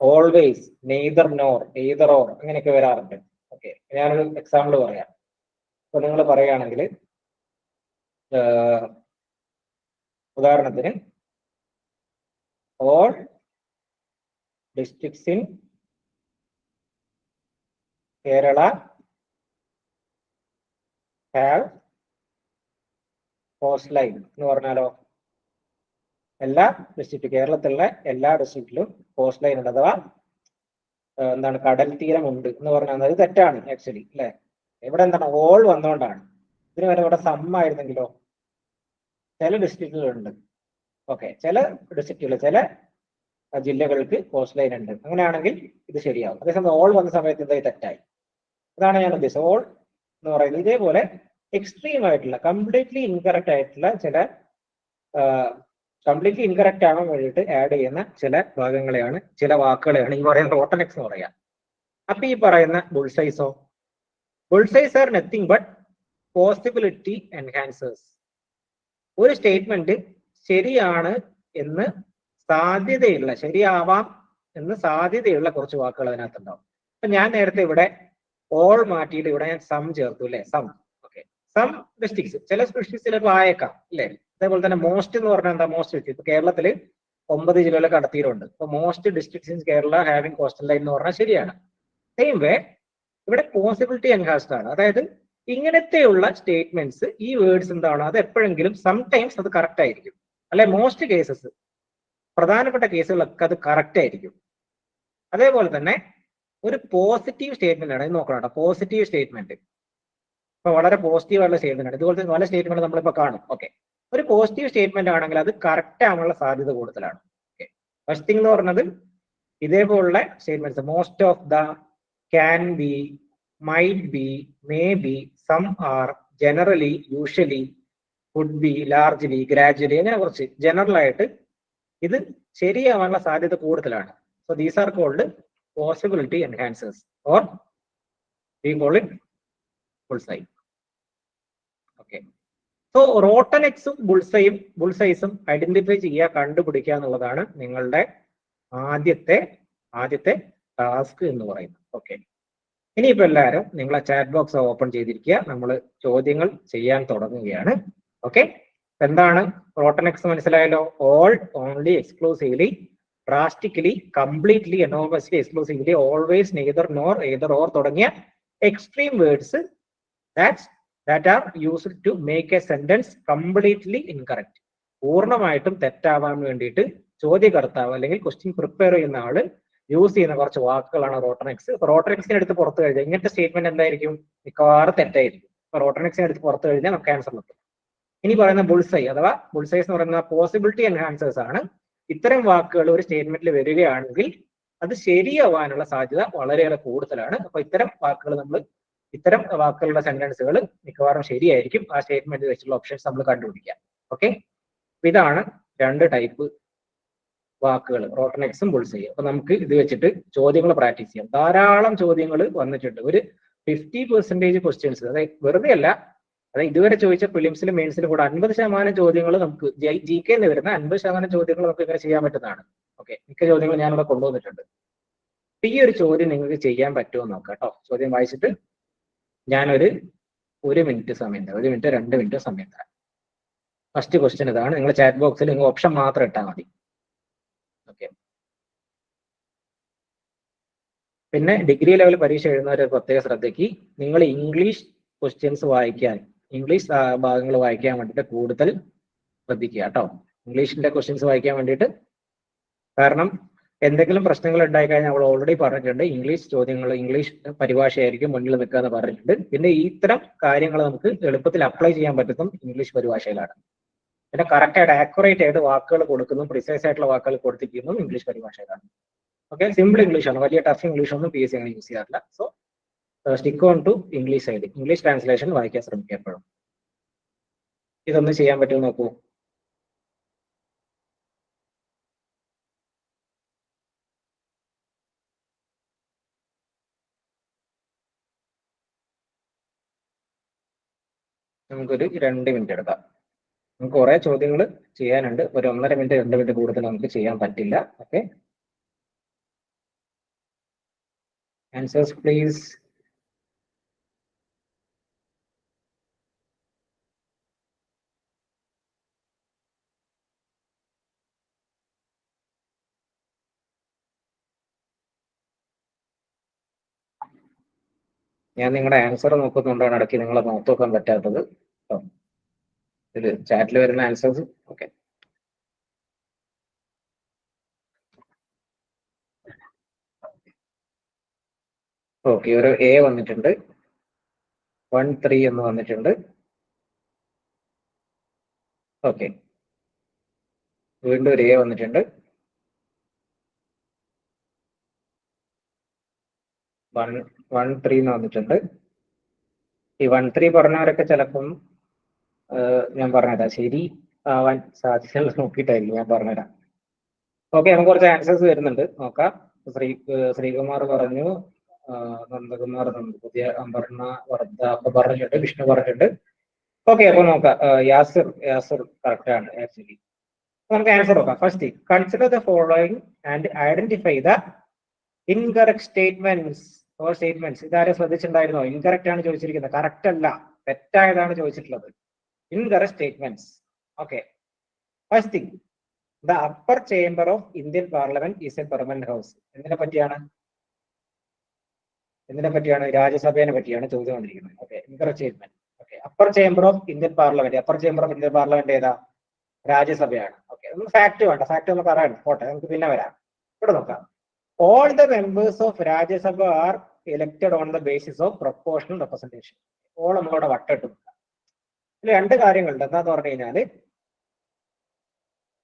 always, neither nor, either or, അങ്ങനെയൊക്കെ വരാറുണ്ട്. ഓക്കെ, ഞാനൊരു എക്സാമ്പിൾ പറയാം. ഇപ്പൊ നിങ്ങൾ പറയുകയാണെങ്കിൽ ഉദാഹരണത്തിന് all districts in Kerala have cost line എന്ന് പറഞ്ഞാലോ, എല്ലാ ഡിസ്ട്രിക്ട്, കേരളത്തിലുള്ള എല്ലാ ഡിസ്ട്രിക്റ്റിലും കോസ്റ്റ് ലൈൻ ഉണ്ട്, അഥവാ എന്താണ്, കടൽ തീരമുണ്ട് എന്ന് പറഞ്ഞാൽ അത് തെറ്റാണ് ആക്ച്വലി, അല്ലെ? ഇവിടെ എന്താണ്, ഓൾ വന്നുകൊണ്ടാണ്. ഇതിന് വരെ ഇവിടെ സം ആയിരുന്നെങ്കിലോ, ചില ഡിസ്ട്രിക്റ്റുകളുണ്ട്. ഓക്കെ, ചില ഡിസ്ട്രിക്റ്റുകൾ, ചില ജില്ലകൾക്ക് കോസ്റ്റ് ലൈൻ ഉണ്ട്. അങ്ങനെയാണെങ്കിൽ ഇത് ശരിയാവും. അതേസമയം ഓൾ വന്ന സമയത്ത് എന്തായി തെറ്റായി. അതാണ് ഞാൻ ഉദ്ദേശിച്ചത്. ഓൾ എന്ന് പറയുന്നത് ഇതേപോലെ എക്സ്ട്രീം ആയിട്ടുള്ള, കംപ്ലീറ്റ്ലി ഇൻകറക്റ്റ് ആയിട്ടുള്ള ചില, കംപ്ലീറ്റ്ലി ഇൻകറക്റ്റ് ആവാൻ വേണ്ടിയിട്ട് ആഡ് ചെയ്യുന്ന ചില ഭാഗങ്ങളെയാണ്, ചില വാക്കുകളെയാണ് ഈ പറയുന്ന റോട്ടനെക്സ് എന്ന് പറയാം. അപ്പൊ ഈ പറയുന്ന ബുൾസൈസോ, bull's eyes are nothing but possibility enhancers. ഒരു സ്റ്റേറ്റ്മെന്റ് ശരിയാണ് എന്ന് സാധ്യതയുള്ള, ശരിയാവാം എന്ന് സാധ്യതയുള്ള കുറച്ച് വാക്കുകൾ അതിനകത്തുണ്ടാവും. അപ്പൊ ഞാൻ നേരത്തെ ഇവിടെ ഓൾ മാറ്റിയിട്ട് ഇവിടെ ഞാൻ സം ചേർത്തു, അല്ലെ? സം. ഓക്കെ, സം ഡിസ്ട്രിക്ട്സ്, ചില ഡിസ്ട്രിക്ട്സിൽ ആയേക്കാം, അല്ലെ? അതേപോലെ തന്നെ മോസ്റ്റ് എന്ന് പറഞ്ഞാൽ എന്താ, മോസ്റ്റ് ഡിസ്ട്രിക്ട്. ഇപ്പൊ കേരളത്തില് 9 ജില്ലകളെ കടത്തിയിട്ടുണ്ട്. അപ്പൊ most districts in Kerala having coastal line എന്ന് പറഞ്ഞാൽ ശരിയാണ്. സെയിം വേ ഇവിടെ പോസിബിലിറ്റി എൻഹാൻസ്ഡ് ആണ്. അതായത് ഇങ്ങനത്തെയുള്ള സ്റ്റേറ്റ്മെന്റ്സ്, ഈ വേർഡ്സ് എന്താണ്, അത് എപ്പോഴെങ്കിലും സംടൈംസ് അത് കറക്റ്റ് ആയിരിക്കും, അല്ലെ? മോസ്റ്റ് കേസസ്, പ്രധാനപ്പെട്ട കേസുകളൊക്കെ അത് കറക്റ്റ് ആയിരിക്കും. അതേപോലെ തന്നെ ഒരു പോസിറ്റീവ് സ്റ്റേറ്റ്മെന്റ് ആണ്, ഇത് നോക്കണം കേട്ടോ. പോസിറ്റീവ് സ്റ്റേറ്റ്മെന്റ് ഇപ്പൊ വളരെ പോസിറ്റീവ് ആയിട്ടുള്ള സ്റ്റേറ്റ്മെന്റ് ആണ്. ഇതുപോലത്തെ പല സ്റ്റേറ്റ്മെന്റ് നമ്മളിപ്പോ കാണും. ഓക്കെ, ഒരു പോസിറ്റീവ് സ്റ്റേറ്റ്മെന്റ് ആണെങ്കിൽ അത് കറക്റ്റ് ആവാനുള്ള സാധ്യത കൂടുതലാണ്. ഓക്കെ, ഫസ്റ്റ് തിങ് എന്ന് പറഞ്ഞത് ഇതേപോലുള്ള statements, most of the, can be, might be, may be, some are, generally, usually, would be, largely, gradually, അങ്ങനെ കുറച്ച് ജനറൽ ആയിട്ട് ഇത് ശരിയാവാനുള്ള സാധ്യത കൂടുതലാണ്. So these are called possibility enhancers or we call it bullseye. Okay, so rotten എക്സും ബുൾസൈസും identify ചെയ്യുക, കണ്ടുപിടിക്കുക എന്നുള്ളതാണ് നിങ്ങളുടെ ആദ്യത്തെ ടാസ്ക് എന്ന് പറയുന്നത്. ഓക്കെ, ഇനിയിപ്പോ എല്ലാവരും നിങ്ങളെ ചാറ്റ് ബോക്സ് ഓപ്പൺ ചെയ്തിരിക്കുക, നമ്മൾ ചോദ്യങ്ങൾ ചെയ്യാൻ തുടങ്ങുകയാണ്. ഓക്കെ, എന്താണ് റോട്ടൺ എക്സ് മനസ്സിലായല്ലോ? All, only, exclusively, drastically, completely, enormously, exclusively, always, neither, nor, either, or തുടങ്ങിയ extreme words that are used to make a sentence completely incorrect. പൂർണ്ണമായിട്ടും തെറ്റാവാൻ വേണ്ടിയിട്ട് ചോദ്യകർത്താവ് അല്ലെങ്കിൽ ക്വസ്റ്റ്യൻ പ്രിപ്പയർ ചെയ്യുന്ന ആള് യൂസ് ചെയ്യുന്ന കുറച്ച് വാക്കുകളാണ് റോട്ടൺ എക്സ്. റോട്ടൺ എക്സിന് എടുത്ത് പുറത്തു കഴിഞ്ഞാൽ ഇങ്ങനത്തെ സ്റ്റേറ്റ്മെന്റ് എന്തായിരിക്കും? മിക്കവാറും തെറ്റായിരിക്കും. റോട്ടൺ എക്സിന് എടുത്ത് പുറത്തു കഴിഞ്ഞാൽ നമുക്ക് ആൻസർ കിട്ടും. ഇനി പറയുന്ന ബുൾസൈ അഥവാ ബുൾസൈസ് എന്ന് പറയുന്ന പോസിബിലിറ്റി എൻഹാൻസേഴ്സ് ആണ്. ഇത്തരം വാക്കുകൾ ഒരു സ്റ്റേറ്റ്മെന്റിൽ വരികയാണെങ്കിൽ അത് ശരിയാവാനുള്ള സാധ്യത വളരെയേറെ കൂടുതലാണ്. അപ്പൊ ഇത്തരം വാക്കുകളുടെ സെന്റൻസുകൾ മിക്കവാറും ശരിയായിരിക്കും. ആ സ്റ്റേറ്റ്മെന്റ് വെച്ചുള്ള ഓപ്ഷൻസ് നമ്മൾ കണ്ടുപിടിക്കാം. ഓക്കെ, ഇതാണ് രണ്ട് ടൈപ്പ് വാക്കുകൾ, റോട്ടൺ എക്സും ബുൾസൈയും. അപ്പൊ നമുക്ക് ഇത് വെച്ചിട്ട് ചോദ്യങ്ങൾ പ്രാക്ടീസ് ചെയ്യാം. ധാരാളം ചോദ്യങ്ങൾ വന്നിട്ടുണ്ട്. ഒരു 50% ക്വസ്റ്റ്യൻസ്, അതായത് വെറുതെ അല്ല, അതായത് ഇതുവരെ ചോദിച്ച പ്രിലിംസിലും മെയിൻസിലും കൂടെ 50% ചോദ്യങ്ങൾ നമുക്ക് GK വരുന്ന 50% ചോദ്യങ്ങൾ നമുക്ക് ഇങ്ങനെ ചെയ്യാൻ പറ്റുന്നതാണ്. ഓക്കെ, മിക്ക ചോദ്യങ്ങൾ ഞാനിവിടെ കൊണ്ടുവന്നിട്ടുണ്ട്. ഈ ഒരു ചോദ്യം നിങ്ങൾക്ക് ചെയ്യാൻ പറ്റുമോ നോക്കാം കേട്ടോ. ചോദ്യം വായിച്ചിട്ട് ഞാനൊരു 1 മിനിറ്റ് സമയം തരാം, 1 മിനിറ്റ് 2 മിനിറ്റ് സമയം തരാം. ഫസ്റ്റ് ക്വസ്റ്റ്യൻ ഇതാണ്. നിങ്ങൾ ചാറ്റ് ബോക്സിൽ നിങ്ങൾ ഓപ്ഷൻ മാത്രം ഇട്ടാൽ മതി. ഓക്കെ, പിന്നെ ഡിഗ്രി ലെവൽ പരീക്ഷ എഴുതുന്നവരെ പ്രത്യേക ശ്രദ്ധയ്ക്ക്, നിങ്ങൾ ഇംഗ്ലീഷ് ക്വസ്റ്റ്യൻസ് ഇംഗ്ലീഷ് ഭാഗങ്ങൾ വായിക്കാൻ വേണ്ടിയിട്ട് കൂടുതൽ ശ്രദ്ധിക്കുക കേട്ടോ. ഇംഗ്ലീഷിന്റെ ക്വസ്റ്റ്യൻസ് വായിക്കാൻ വേണ്ടിയിട്ട്, കാരണം എന്തെങ്കിലും പ്രശ്നങ്ങൾ ഉണ്ടായി കഴിഞ്ഞാൽ നമ്മൾ ഓൾറെഡി പറഞ്ഞിട്ടുണ്ട്, ഇംഗ്ലീഷ് ചോദ്യങ്ങൾ, ഇംഗ്ലീഷ് പരിഭാഷയായിരിക്കും മുന്നിൽ നിൽക്കുക എന്ന് പറഞ്ഞിട്ടുണ്ട്. പിന്നെ ഇത്തരം കാര്യങ്ങൾ നമുക്ക് എളുപ്പത്തിൽ അപ്ലൈ ചെയ്യാൻ പറ്റുന്നതും ഇംഗ്ലീഷ് പരിഭാഷയിലാണ്. പിന്നെ കറക്റ്റ് ആയിട്ട് ആക്യുറേറ്റ് ആയിട്ട് വാക്കുകൾ കൊടുക്കുന്നു, പ്രിസൈസ് ആയിട്ടുള്ള വാക്കുകൾ കൊടുത്തിരിക്കുന്നതും ഇംഗ്ലീഷ് പരിഭാഷയിലാണ്. ഓക്കെ, സിമ്പിൾ ഇംഗ്ലീഷ് ആണ്, വലിയ ടഫ് ഇംഗ്ലീഷ് ഒന്നും PSC അങ്ങനെ യൂസ് ചെയ്യാറില്ല. So stick on to English side, English translation വായിക്കാൻ ശ്രമിക്കുക എപ്പോഴും. ഇതൊന്നും ചെയ്യാൻ പറ്റുമോ നോക്കൂ. നമുക്കൊരു 2 മിനിറ്റ് എടുക്കാം. നമുക്ക് കുറെ ചോദ്യങ്ങൾ ചെയ്യാനുണ്ട്. ഒരു 1.5 മിനിറ്റ് 2 മിനിറ്റ് കൂടുതൽ നമുക്ക് ചെയ്യാൻ പറ്റില്ല. Okay, answers please. ഞാൻ നിങ്ങളുടെ ആൻസർ നോക്കുന്നുണ്ടാണ്, ഇടയ്ക്ക് നിങ്ങളെ നോക്കി നോക്കാൻ പറ്റാത്തത്. ഇത് ചാറ്റിൽ വരുന്ന ആൻസേഴ്സ്. ഓക്കെ, ഓക്കെ, ഒരു A വന്നിട്ടുണ്ട്, 1-3 എന്ന് വന്നിട്ടുണ്ട്. ഓക്കെ, വീണ്ടും ഒരു A വന്നിട്ടുണ്ട്, 1-3 എന്ന് വന്നിട്ടുണ്ട്. ഈ 1-3 പറഞ്ഞവരൊക്കെ ചിലപ്പം ഞാൻ പറഞ്ഞുതരാം, ശരി ആവാൻ സാധ്യതകൾ നോക്കിയിട്ടായിരിക്കും ഞാൻ പറഞ്ഞുതരാം. ഓക്കെ, നമുക്ക് കുറച്ച് ആൻസേഴ്സ് വരുന്നുണ്ട്, നോക്കാം. ശ്രീകുമാർ പറഞ്ഞു, നന്ദകുമാർ, പുതിയ അമ്പർണ, വർദ്ധ അപ്പൊ പറഞ്ഞിട്ടുണ്ട്, വിഷ്ണു പറഞ്ഞിട്ടുണ്ട്. ഓക്കെ, അപ്പൊ നോക്കാം. യാസിർ കറക്റ്റ് ആണ് ആക്ച്വലി. നമുക്ക് ആൻസർ നോക്കാം. First, consider the following and identify the incorrect statements or statements. ഇതാരും ശ്രദ്ധിച്ചിട്ടുണ്ടായിരുന്നോ? ഇൻകറക്റ്റ് ആണ് ചോദിച്ചിരിക്കുന്നത്, കറക്റ്റ് അല്ല, തെറ്റായതാണ് ചോദിച്ചിട്ടുള്ളത്. Incorrect statements. Okay, first thing, the upper chamber of Indian parliament is A permanent house. എന്തിനെ പറ്റിയാണ്? രാജ്യസഭയെ പറ്റിയാണ് ചോദ്യം വന്നിരിക്കുന്നത്. Okay, incorrect statement. Okay, upper chamber of Indian parliament ഏതാ? രാജ്യസഭയാണ്. ഓക്കെ, നമുക്ക് ഫാക്ട് വേണ്ട, ഫാക്ട് നമുക്ക് അറിയാം, പോട്ടെ, നമുക്ക് പിന്നെ വരാം. ഇവിടെ നോക്കാം. All the members of Rajya Sabha are elected on the basis of proportional representation. All നമ്മളോട് വട്ടിട്ട് നോക്കാം. ഇതിൽ 2 കാര്യങ്ങളുണ്ട്. എന്താന്ന് പറഞ്ഞു കഴിഞ്ഞാല്,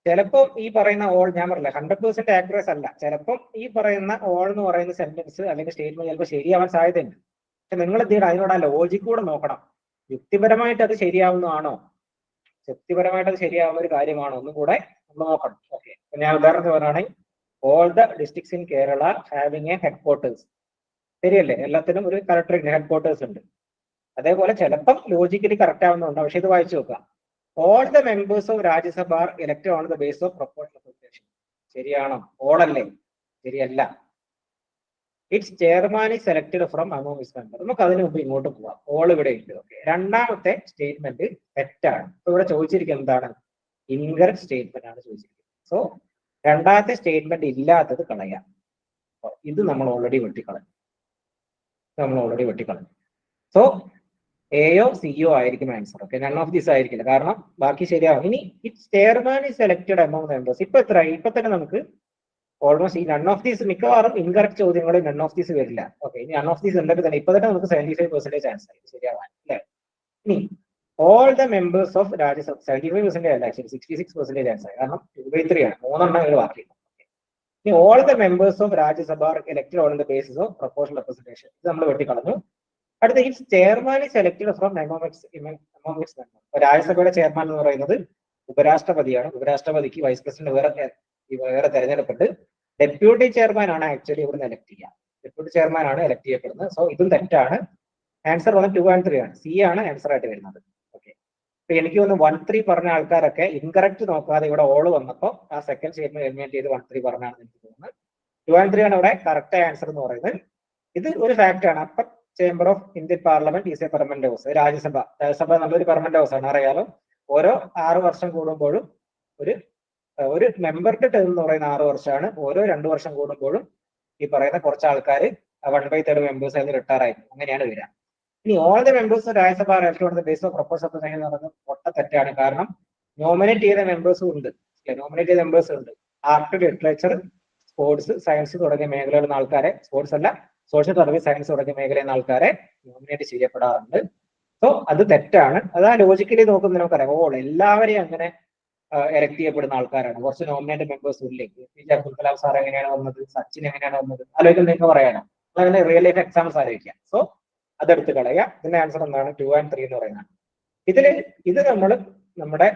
ചിലപ്പോൾ ഈ പറയുന്ന ഓൾ, ഞാൻ പറഞ്ഞില്ല 100% ആക്യുറേറ്റ് അല്ല, ചിലപ്പോൾ ഈ പറയുന്ന ഓൾ എന്ന് പറയുന്ന സെന്റൻസ് അല്ലെങ്കിൽ സ്റ്റേറ്റ്മെന്റ് ചിലപ്പോൾ ശരിയാവാൻ സാധ്യതയുണ്ട്. പക്ഷെ നിങ്ങൾ എന്ത് ചെയ്യണം, അതിനോട് ആ ലോജിക് കൂടെ നോക്കണം. യുക്തിപരമായിട്ട് അത് ശരിയാവുന്നതാണോ, യുക്തിപരമായിട്ട് അത് ശരിയാവുന്ന ഒരു കാര്യമാണോ ഒന്നും കൂടെ നമ്മൾ നോക്കണം. ഓക്കെ, ഞാൻ ഉദാഹരണത്തിന് പറയുകയാണെങ്കിൽ, all the districts in Kerala having a headquarters. ശരിയല്ലേ? എല്ലാത്തിനും ഒരു കളക്ടറേറ്റ് ഹെഡ്ക്വാർട്ടേഴ്സ് ഉണ്ട്. അതേപോലെ ചിലപ്പം ലോജിക്കലി കറക്റ്റ് ആവുന്നുണ്ട്. പക്ഷെ ഇത് വായിച്ചു നോക്കുക. All the members of Rajya Sabha are elected on the base of proportional representation. ശരിയാണോ? ഓൾ അല്ലേ? ശരിയല്ല. It's chairman is selected from among his member. നമുക്ക് അതിന് മുമ്പ് ഇങ്ങോട്ട് പോവാം. ഓൾ ഇവിടെ ഉണ്ട്. ഓക്കെ, രണ്ടാമത്തെ സ്റ്റേറ്റ്മെന്റ് തെറ്റാണ്. ഇപ്പൊ ഇവിടെ ചോദിച്ചിരിക്കുന്നത് എന്താണ്? ഇൻകറക്റ്റ് സ്റ്റേറ്റ്മെന്റ് ആണ് ചോദിച്ചിരിക്കുന്നത്. സോ രണ്ടാമത്തെ സ്റ്റേറ്റ്മെന്റ് ഇല്ലാത്തത് കളയാം. ഇത് നമ്മൾ ഓൾറെഡി വെട്ടിക്കളഞ്ഞു. സോ എയോ സിയോ ആയിരിക്കും answer. Okay, none of this ആയിരിക്കില്ല, കാരണം ബാക്കി ശരിയാവും. ഇനി it's chairman is selected among members. ഇപ്പൊ എത്ര? ഇപ്പൊ തന്നെ നമുക്ക് ഓൾമോസ്റ്റ് ഈ നൺ ഓഫ് ദീസ് മിക്കവാറും ഇൻകറക്റ്റ് ചോദ്യങ്ങളിൽ നൺ ഓഫ് ദീസ് വരില്ല. ഓക്കെ, ഇനി നൺ ഓഫ് ദീസ് ഉണ്ടെങ്കിൽ തന്നെ ഇപ്പൊ തന്നെ നമുക്ക് 75% ആൻസർ ശരിയാവാൻ അല്ലേ? ഇനി all the members of Rajya Sabha 75% അല്ല, ആക്ച്വലി 66% ആൻസർ, കാരണം 2/3 ആണ്, 3 ബാക്കിയുണ്ട്. ഇനി all the members of Rajya Sabha elected on the basis of proportional representation. ഇത് നമ്മൾ വെട്ടിക്കളഞ്ഞു. അടുത്ത ഈ chairman selected from among its member. രാജ്യസഭയുടെ ചെയർമാൻ എന്ന് പറയുന്നത് ഉപരാഷ്ട്രപതിയാണ്. ഉപരാഷ്ട്രപതിക്ക് വൈസ് പ്രസിഡന്റ് വേറെ തെരഞ്ഞെടുപ്പിട്ട് ഡെപ്യൂട്ടി ചെയർമാൻ ആണ് ആക്ച്വലി ഇവിടുന്ന് എലക്ട് ചെയ്യുക. ഡെപ്യൂട്ടി ചെയർമാൻ ആണ് എലക്ട് ചെയ്യപ്പെടുന്നത്. സോ ഇതും തെറ്റാണ്. ആൻസർ വന്ന് 2 and 3 ആണ്. സി ആണ് ആൻസർ ആയിട്ട് വരുന്നത്. ഓക്കെ, അപ്പൊ എനിക്ക് ഒന്ന് 1, 3 പറഞ്ഞ ആൾക്കാരൊക്കെ ഇൻകറക്റ്റ് നോക്കാതെ ഇവിടെ ഓൾ വന്നപ്പോൾ ആ സെക്കൻഡ് സ്റ്റേറ്റ്മെന്റ് എലിമിനേറ്റ് ചെയ്ത് 1, 3 പറഞ്ഞാണ് എനിക്ക് തോന്നുന്നത്. 2 and 3 ആണ് ഇവിടെ കറക്റ്റ് ആൻസർ എന്ന് പറയുന്നത്. ഇത് ഒരു ഫാക്ട് ആണ്. Upper chamber of Indian parliament is A permanent house. Rajya Sabha നല്ലൊരു പെർമനന്റ് ഹൗസ് ആണ്. അറിയാലോ, ഓരോ 6 വർഷം കൂടുമ്പോഴും ഒരു മെമ്പറുടെ ടേം എന്ന് പറയുന്ന 6 വർഷമാണ്. ഓരോ 2 വർഷം കൂടുമ്പോഴും ഈ പറയുന്ന കുറച്ച് ആൾക്കാർ 1/3 മെമ്പേഴ്സ് ആയിരുന്നു റിട്ടയർ ആയിരുന്നു. അങ്ങനെയാണ് വരിക. ഇനി all the members Rajya Sabha base of proposal എന്ന് പറയുന്നത് ഒട്ട തെറ്റാണ്. കാരണം നോമിനേറ്റ് ചെയ്ത മെമ്പേഴ്സും ഉണ്ട്. ആർട്ട്, ലിറ്ററേച്ചർ, സ്പോർട്സ്, സയൻസ് തുടങ്ങിയ മേഖലകളിൽ നിന്ന് ആൾക്കാരെ, സ്പോർട്സ് അല്ല, സോഷ്യൽ സർവീസ്, സയൻസ് തുടങ്ങിയ മേഖലയിൽ നിന്ന് ആൾക്കാരെ നോമിനേറ്റ് ചെയ്യപ്പെടാറുണ്ട്. സോ അത് തെറ്റാണ്. അത് ആ ലോജിക്കലി നോക്കുന്ന നമുക്കറിയാം. എല്ലാവരെയും അങ്ങനെ എലക്ട് ചെയ്യപ്പെടുന്ന ആൾക്കാരാണ്. കുറച്ച് നോമിനേറ്റഡ് മെമ്പേഴ്സ് ഇല്ലേ? APJ അബ്ദുൽ കലാം സാർ എങ്ങനെയാണ് വന്നത്? സച്ചിൻ എങ്ങനെയാണ് വന്നത്? ആലോചിക്കുന്നത് നിങ്ങൾക്ക് പറയാനോ? അങ്ങനെ റിയൽ ലൈഫ് എക്സാംസ് ആലോചിക്കാം. സോ അതെടുത്ത് കളയാം. ഇതിന്റെ ആൻസർ എന്താണ്? 2 and 3 എന്ന് പറയുന്നത്. ഇത് നമ്മൾ നമ്മുടെ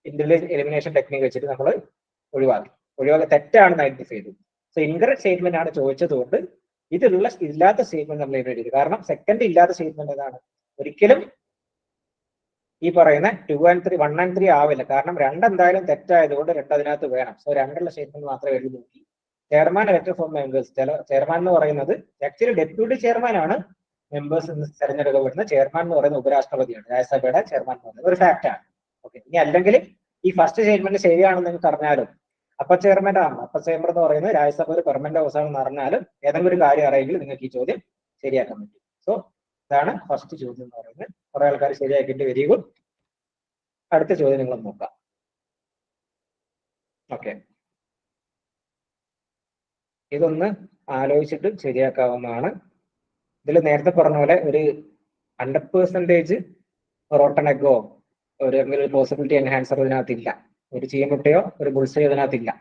ഇന്റലിജന്റ് എലിമിനേഷൻ ടെക്നിക് വെച്ചിട്ട് നമ്മൾ ഒഴിവാക്കി തെറ്റാണെന്ന് ഐഡന്റിഫൈ ചെയ്തു. സോ ഇൻകറക്റ്റ് സ്റ്റേറ്റ്മെന്റ് ആണ് ചോദിച്ചത് കൊണ്ട് ഇല്ലാത്ത സ്റ്റേറ്റ്മെന്റ് നമ്മൾ എഴുതി. കാരണം സെക്കൻഡ് ഇല്ലാത്ത സ്റ്റേറ്റ്മെന്റ് ഏതാണ്? ഒരിക്കലും ഈ പറയുന്ന 2 and 3 1 and 3 ആവില്ല. കാരണം 2 എന്തായാലും തെറ്റായതുകൊണ്ട് 2 അതിനകത്ത് വേണം. സോ 2 സ്റ്റേറ്റ്മെന്റ് മാത്രമേ എഴുതി നോക്കി. Chairman elected from members. Chairman എന്ന് പറയുന്നത് ആക്ച്വലി ഡെപ്യൂട്ടി ചെയർമാൻ ആണ് മെമ്പേഴ്സ് തെരഞ്ഞെടുക്കപ്പെടുന്ന. ചെയർമാൻ എന്ന് പറയുന്നത് ഉപരാഷ്ട്രപതിയാണ്. രാജ്യസഭയുടെ ചെയർമാൻ എന്ന് പറയുന്നത് ഒരു ഫാക്ട് ആണ്. ഓക്കെ, ഇനി അല്ലെങ്കിൽ ഈ ഫസ്റ്റ് സ്റ്റേറ്റ്മെന്റ് ശരിയാണെന്ന് നിങ്ങൾക്ക് അറിഞ്ഞാലും അപ്പർ ചെയർമാൻ ആണ്. അപ്പർ ചേംബർ എന്ന് പറയുന്നത് രാജ്യസഭ ഒരു പെർമനന്റ് ഹൗസ് ആണെന്ന് അറിഞ്ഞാലും ഏതെങ്കിലും ഒരു കാര്യം അറിയെങ്കിൽ നിങ്ങൾക്ക് ഈ ചോദ്യം ശരിയാക്കാൻ പറ്റും. സോ ഇതാണ് ഫസ്റ്റ് ചോദ്യം എന്ന് പറയുന്നത്. കുറെ ആൾക്കാർ ശരിയാക്കിയിട്ട് വെരി ഗുഡ്. അടുത്ത ചോദ്യം നിങ്ങൾ നോക്കാം. ഓക്കെ, ഇതൊന്ന് ആലോചിച്ചിട്ട് ശരിയാക്കാവുന്നതാണ്. ഇതിൽ നേരത്തെ പറഞ്ഞ പോലെ ഒരു 100% റോട്ടൺ എഗോ ഒരു പോസിബിലിറ്റി എൻഹാൻസർ ഇതിനകത്തില്ല. ഒരു ചീമുട്ടയോ ഒരു ബുൾസയോ ഇതിനകത്തില്ല.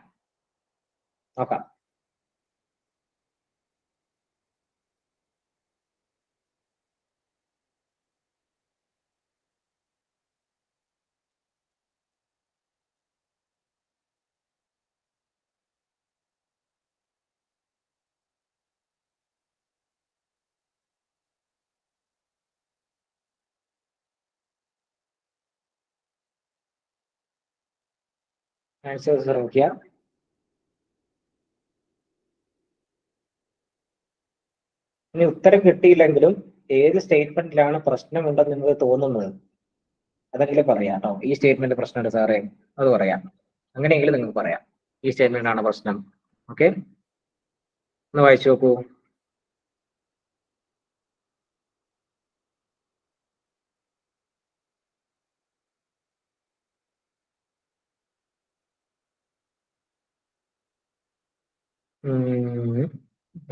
നോക്കാം. ആൻസേഴ്സ് നോക്കിയാ ഇനി ഉത്തരം കിട്ടിയില്ലെങ്കിലും ഏത് സ്റ്റേറ്റ്മെന്റിലാണ് പ്രശ്നമുണ്ടെന്ന് നിങ്ങൾക്ക് തോന്നുന്നത് അതെങ്കിലും പറയാം കേട്ടോ. ഈ സ്റ്റേറ്റ്മെന്റ് പ്രശ്നമുണ്ട് സാറേ, അത് പറയാം. അങ്ങനെയെങ്കിലും നിങ്ങൾക്ക് പറയാം ഈ സ്റ്റേറ്റ്മെന്റ് ആണ് പ്രശ്നം. ഓക്കെ, ഒന്ന് വായിച്ചു നോക്കൂ.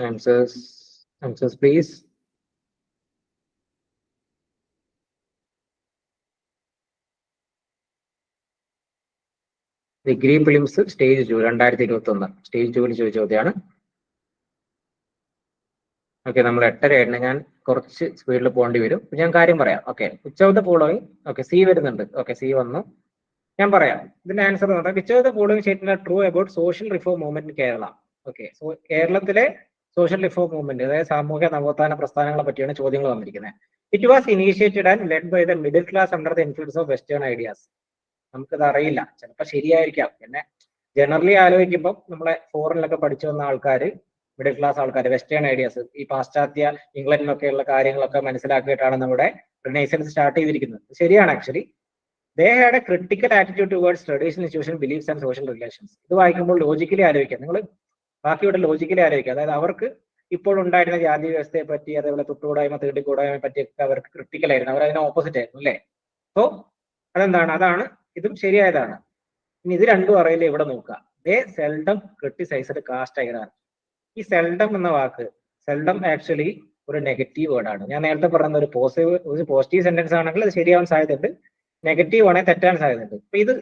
Answers please. Degree prelims stage 2 2021 stage 2 ചോദിച്ച ചോദ്യമാണ്. ഓക്കെ, നമ്മൾ 8:30 ഞാൻ കുറച്ച് സ്പീഡിൽ പോകേണ്ടി വരും. ഞാൻ കാര്യം പറയാം. Okay, which of the following. Okay, C വരുന്നുണ്ട്. ഓക്കെ, സി വന്നു. ഞാൻ പറയാം ഇതിന്റെ ആൻസർ എന്ന് പറഞ്ഞാൽ which of the following statement true about social reform movement in Kerala. Okay, so കേരളത്തിലെ സോഷ്യൽ റിഫോം മൂവ്മെന്റ്, അതായത് സാമൂഹ്യ നവോത്ഥാന പ്രസ്ഥാനങ്ങളെ പറ്റിയാണ് ചോദ്യങ്ങൾ വന്നിരിക്കുന്നത്. It was initiated and led by the middle class under the influence of western ideas. നമുക്കത് അറിയില്ല, ചിലപ്പോൾ ശരിയായിരിക്കാം. പിന്നെ ജനറലി ആലോചിക്കുമ്പോൾ നമ്മളെ ഫോറിനിലൊക്കെ പഠിച്ചു വന്ന ആൾക്കാർ, മിഡിൽ ക്ലാസ് ആൾക്കാർ, വെസ്റ്റേൺ ഐഡിയാസ്, ഈ പാശ്ചാത്യ ഇംഗ്ലണ്ടിലൊക്കെയുള്ള കാര്യങ്ങളൊക്കെ മനസ്സിലാക്കിയിട്ടാണ് നമ്മുടെ റിനൈസൻസ് സ്റ്റാർട്ട് ചെയ്തിരിക്കുന്നത്. ശരിയാണ്. Actually they had A critical attitude towards traditional institution, beliefs and social relations. ഇത് വായിക്കുമ്പോൾ ലോജിക്കലി ആലോചിക്കാം, നിങ്ങൾ ബാക്കിയുടെ ലോജിക്കലി ആലോചിക്കുക. അതായത് അവർക്ക് ഇപ്പോൾ ഉണ്ടായിരുന്ന ജാതി വ്യവസ്ഥയെ പറ്റി, അതേപോലെ തൊട്ടുകൂടായ്മ തീണ്ടിക്കൂടായ്മയെ പറ്റിയൊക്കെ അവർക്ക് ക്രിട്ടിക്കലായിരുന്നു, അവർ അതിന് ഓപ്പോസിറ്റ് ആയിരുന്നു അല്ലേ. സോ അതെന്താണ്, അതാണ് ഇതും ശരിയായതാണ്. ഇനി ഇത് രണ്ടും അറിയില്ല. ഇവിടെ നോക്കുക, ദേ സെൽഡം ക്രിട്ടിസൈസ്ഡ് കാസ്റ്റ് ഹൈറാർക്കി. ഈ സെൽഡം എന്ന വാക്ക്, സെൽഡം ആക്ച്വലി ഒരു നെഗറ്റീവ് വേർഡാണ്. ഞാൻ നേരത്തെ പറഞ്ഞ ഒരു പോസിറ്റീവ് സെന്റൻസ് ആണെങ്കിൽ അത് ശരിയാവാൻ സാധ്യതയുണ്ട്, നെഗറ്റീവ് ആണെങ്കിൽ തെറ്റാൻ സാധ്യതയുണ്ട്. അപ്പൊ ഇത്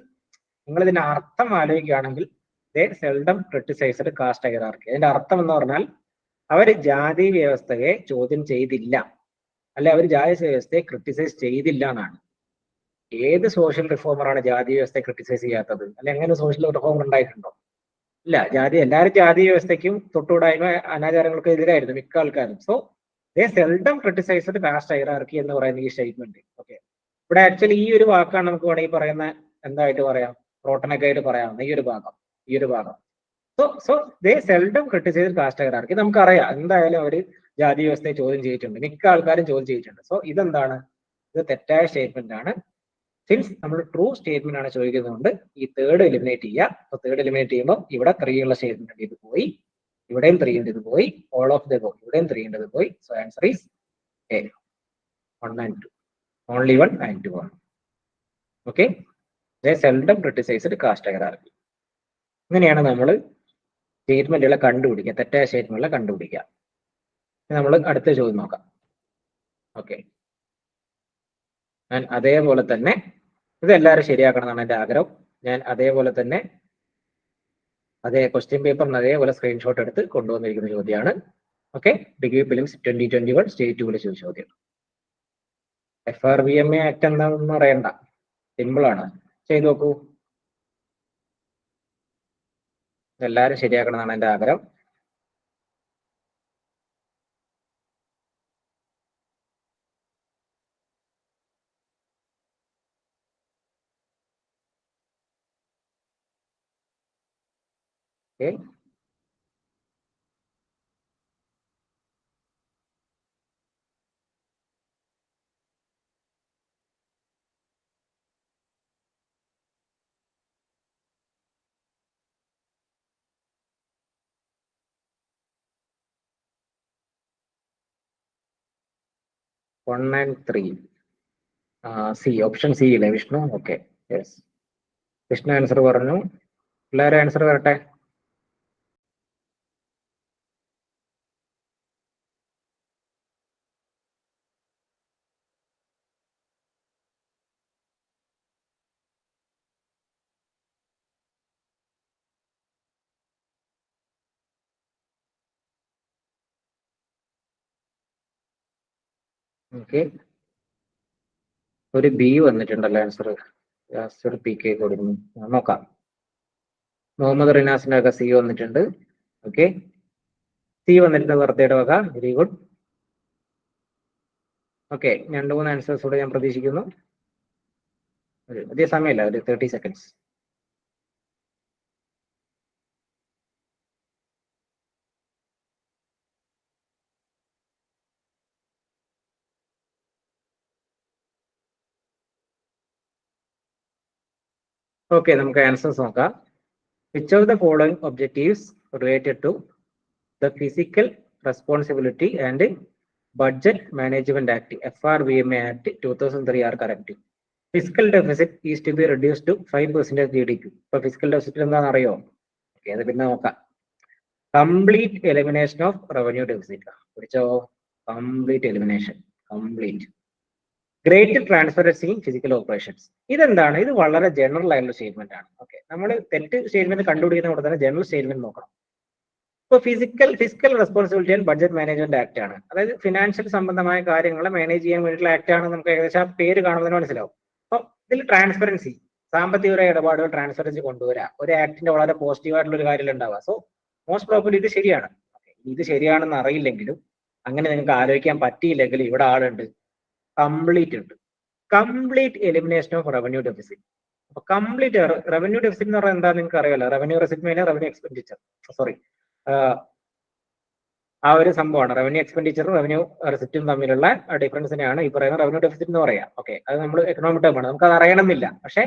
നിങ്ങൾ ഇതിന്റെ അർത്ഥം ആലോചിക്കുകയാണെങ്കിൽ ദേ സെൽഡം ക്രിട്ടിസൈസ്ഡ് കാസ്റ്റ് ഹൈറാർക്കി, അതിന്റെ അർത്ഥം എന്ന് പറഞ്ഞാൽ അവർ ജാതി വ്യവസ്ഥയെ ചോദ്യം ചെയ്തില്ല, അല്ലെ അവർ ജാതി വ്യവസ്ഥയെ ക്രിട്ടിസൈസ് ചെയ്തില്ല എന്നാണ്. ഏത് സോഷ്യൽ റിഫോമറാണ് ജാതി വ്യവസ്ഥയെ ക്രിട്ടിസൈസ് ചെയ്യാത്തത്? അല്ലെ എങ്ങനെ സോഷ്യൽ റിഫോമർ ഉണ്ടായിട്ടുണ്ടോ? ഇല്ല. എല്ലാവരും ജാതി വ്യവസ്ഥയ്ക്കും തൊട്ടുകൂടായ്മ അനാചാരങ്ങൾക്കും എതിരായിരുന്നു മിക്ക ആൾക്കാരും. So they seldom criticised caste hierarchy എന്ന് പറയുന്ന ഈ സ്റ്റേറ്റ്മെന്റ്. ഓക്കെ, ഇവിടെ ആക്ച്വലി ഈ ഒരു വാക്കാണ് നമുക്ക് വേണമെങ്കിൽ പറയുന്ന എന്തായിട്ട് പറയാം, പ്രോട്ടനൊക്കെ ആയിട്ട് പറയാവുന്ന ഈ ഒരു ഭാഗം. So they seldom criticised caste hierarchy. നമുക്കറിയാം എന്തായാലും അവർ ജാതി വ്യവസ്ഥയെ ചോദ്യം ചെയ്തിട്ടുണ്ട്, മിക്ക ആൾക്കാരും ചോദ്യം ചെയ്തിട്ടുണ്ട്. സോ ഇതെന്താണ്, ഇത് തെറ്റായ സ്റ്റേറ്റ്മെന്റ് ആണ്. സിൻസ് നമ്മൾ ട്രൂ സ്റ്റേറ്റ്മെന്റ് ആണ് ചോദിക്കുന്നതുകൊണ്ട് ഈ തേർഡ് എലിമിനേറ്റ് ചെയ്യുക. അപ്പൊ തേർഡ് എലിമിനേറ്റ് ചെയ്യുമ്പോൾ ഇവിടെ 3 ഉള്ള സ്റ്റേറ്റ്മെന്റ് ഇത് പോയി, ഇവിടെയും 3 ഇത് പോയി, ഓൾ ഓഫ് ദ പോയി, ഇവിടെയും 3 പോയി. So answer is A, 1 and 2. Only 1 and 2 ആണ്. ഓക്കെ, ദേ സെൽഡം ക്രിട്ടിസൈസ്ഡ് കാസ്റ്റ് ഹൈറാർക്കി. ഇങ്ങനെയാണ് നമ്മൾ സ്റ്റേറ്റ്മെന്റുകളെ കണ്ടുപിടിക്കുക, തെറ്റായ സ്റ്റേറ്റ്മെന്റുകളെ കണ്ടുപിടിക്കുക. നമ്മൾ അടുത്ത ചോദ്യം നോക്കാം. ഓക്കെ, ഞാൻ അതേപോലെ തന്നെ ഇതെല്ലാവരും ശരിയാക്കണം എന്നാണ് എൻ്റെ ആഗ്രഹം. ഞാൻ അതേപോലെ തന്നെ അതേ ക്വസ്റ്റ്യൻ പേപ്പറിന് അതേപോലെ സ്ക്രീൻഷോട്ട് എടുത്ത് കൊണ്ടുവന്നിരിക്കുന്ന ചോദ്യമാണ്. ഓക്കെ, ഡിഗ്രി ഫിലിംസ് 2021 സ്റ്റേറ്റ് വിളിച്ച ചോദ്യം. FRBMA ആക്ട് എന്താണെന്ന് അറിയണ്ട, സിമ്പിൾ ആണ്, ചെയ്തു നോക്കൂ. എല്ലാവരും ശരിയാക്കണം എന്നാണ് എൻ്റെ ആഗ്രഹം. Okay, one and 3 C, option C ഇല്ലേ Vishnu? Okay, yes, Vishnu answer പറഞ്ഞു. എല്ലാവരും ആൻസർ വരട്ടെ. ഓക്കെ, ഒരു ബി വന്നിട്ടുണ്ടല്ലോ ആൻസർ. യാസിർ PK കൊടുക്കുന്നു, നോക്കാം. മുഹമ്മദ് റിനാസിന്റെ വക സി വന്നിട്ടുണ്ട്. ഓക്കെ, സി വന്നിട്ടുണ്ട് വെറുതെയുടെ വക, വെരി ഗുഡ്. ഓക്കെ, 2-3 ആൻസേഴ്സ് കൂടെ ഞാൻ പ്രതീക്ഷിക്കുന്നു. അതേ സമയമല്ല, ഒരു 30 seconds. ഓക്കെ, നമുക്ക് ആൻസേഴ്സ് നോക്കാം. Which of the following objectives related to the fiscal responsibility and budget management act FRBMA Act 2003 are correct? Fiscal deficit is to be reduce to 5% GDP. ഇപ്പൊ fiscal deficit എന്താണെന്ന് അറിയോ? Okay, അത് പിന്നെ നോക്കാം. Complete elimination of revenue deficit, പിടിച്ചോ, complete elimination, complete. Great transparency in fiscal operations. ഇതെന്താണ്? ഇത് വളരെ ജനറൽ ആയിട്ടുള്ള സ്റ്റേറ്റ്മെന്റ് ആണ്. ഓക്കെ, നമ്മൾ തെറ്റ് സ്റ്റേറ്റ്മെന്റ് കണ്ടുപിടിക്കുന്ന കൂടെ തന്നെ ജനറൽ സ്റ്റേറ്റ്മെന്റ് നോക്കണം. ഇപ്പൊ physical responsibility and budget management act ആണ്, അതായത് ഫിനാൻഷ്യൽ സംബന്ധമായ കാര്യങ്ങളെ മാനേജ് ചെയ്യാൻ വേണ്ടിയിട്ടുള്ള ആക്ട് ആണ്. നമുക്ക് ഏകദേശം ആ പേര് കാണുന്നതിന് മനസ്സിലാവും. അപ്പൊ ഇതിൽ ട്രാൻസ്പെറൻസി, സാമ്പത്തിക ഇടപാടുകൾ ട്രാൻസ്പെറൻസി കൊണ്ടുവരാ ഒരു ആക്ടിന്റെ വളരെ പോസിറ്റീവ് ആയിട്ടുള്ള ഒരു കാര്യം ഉണ്ടാവുക. സോ മോസ്റ്റ് പ്രോബബ്ലി ഇത് ശരിയാണ്. ഇത് ശരിയാണെന്ന് അറിയില്ലെങ്കിലും, അങ്ങനെ നിങ്ങൾക്ക് ആലോചിക്കാൻ പറ്റിയില്ലെങ്കിലും ഇവിടെ ആളുണ്ട്, കംപ്ലീറ്റ് ഉണ്ട്. Complete elimination of revenue deficit. അപ്പൊ കംപ്ലീറ്റ് റവന്യൂ ഡെഫിസിറ്റ് എന്ന് പറഞ്ഞാൽ എന്താ നിങ്ങൾക്ക് അറിയാലോ, revenue receipt minus revenue expenditure, sorry ആ ഒരു സംഭവമാണ്. റവന്യൂ എക്സ്പെൻഡിച്ചറും റവന്യൂ റെസിപ്റ്റും തമ്മിലുള്ള ഡിഫറൻസിനെയാണ് ഈ പറയുന്ന റവന്യൂ ഡെഫിസിറ്റ് എന്ന് പറയാം. ഓക്കെ, അത് നമ്മൾ എക്കണോമിക് ടേമാണ്, നമുക്ക് അത് അറിയണമെന്നില്ല. പക്ഷേ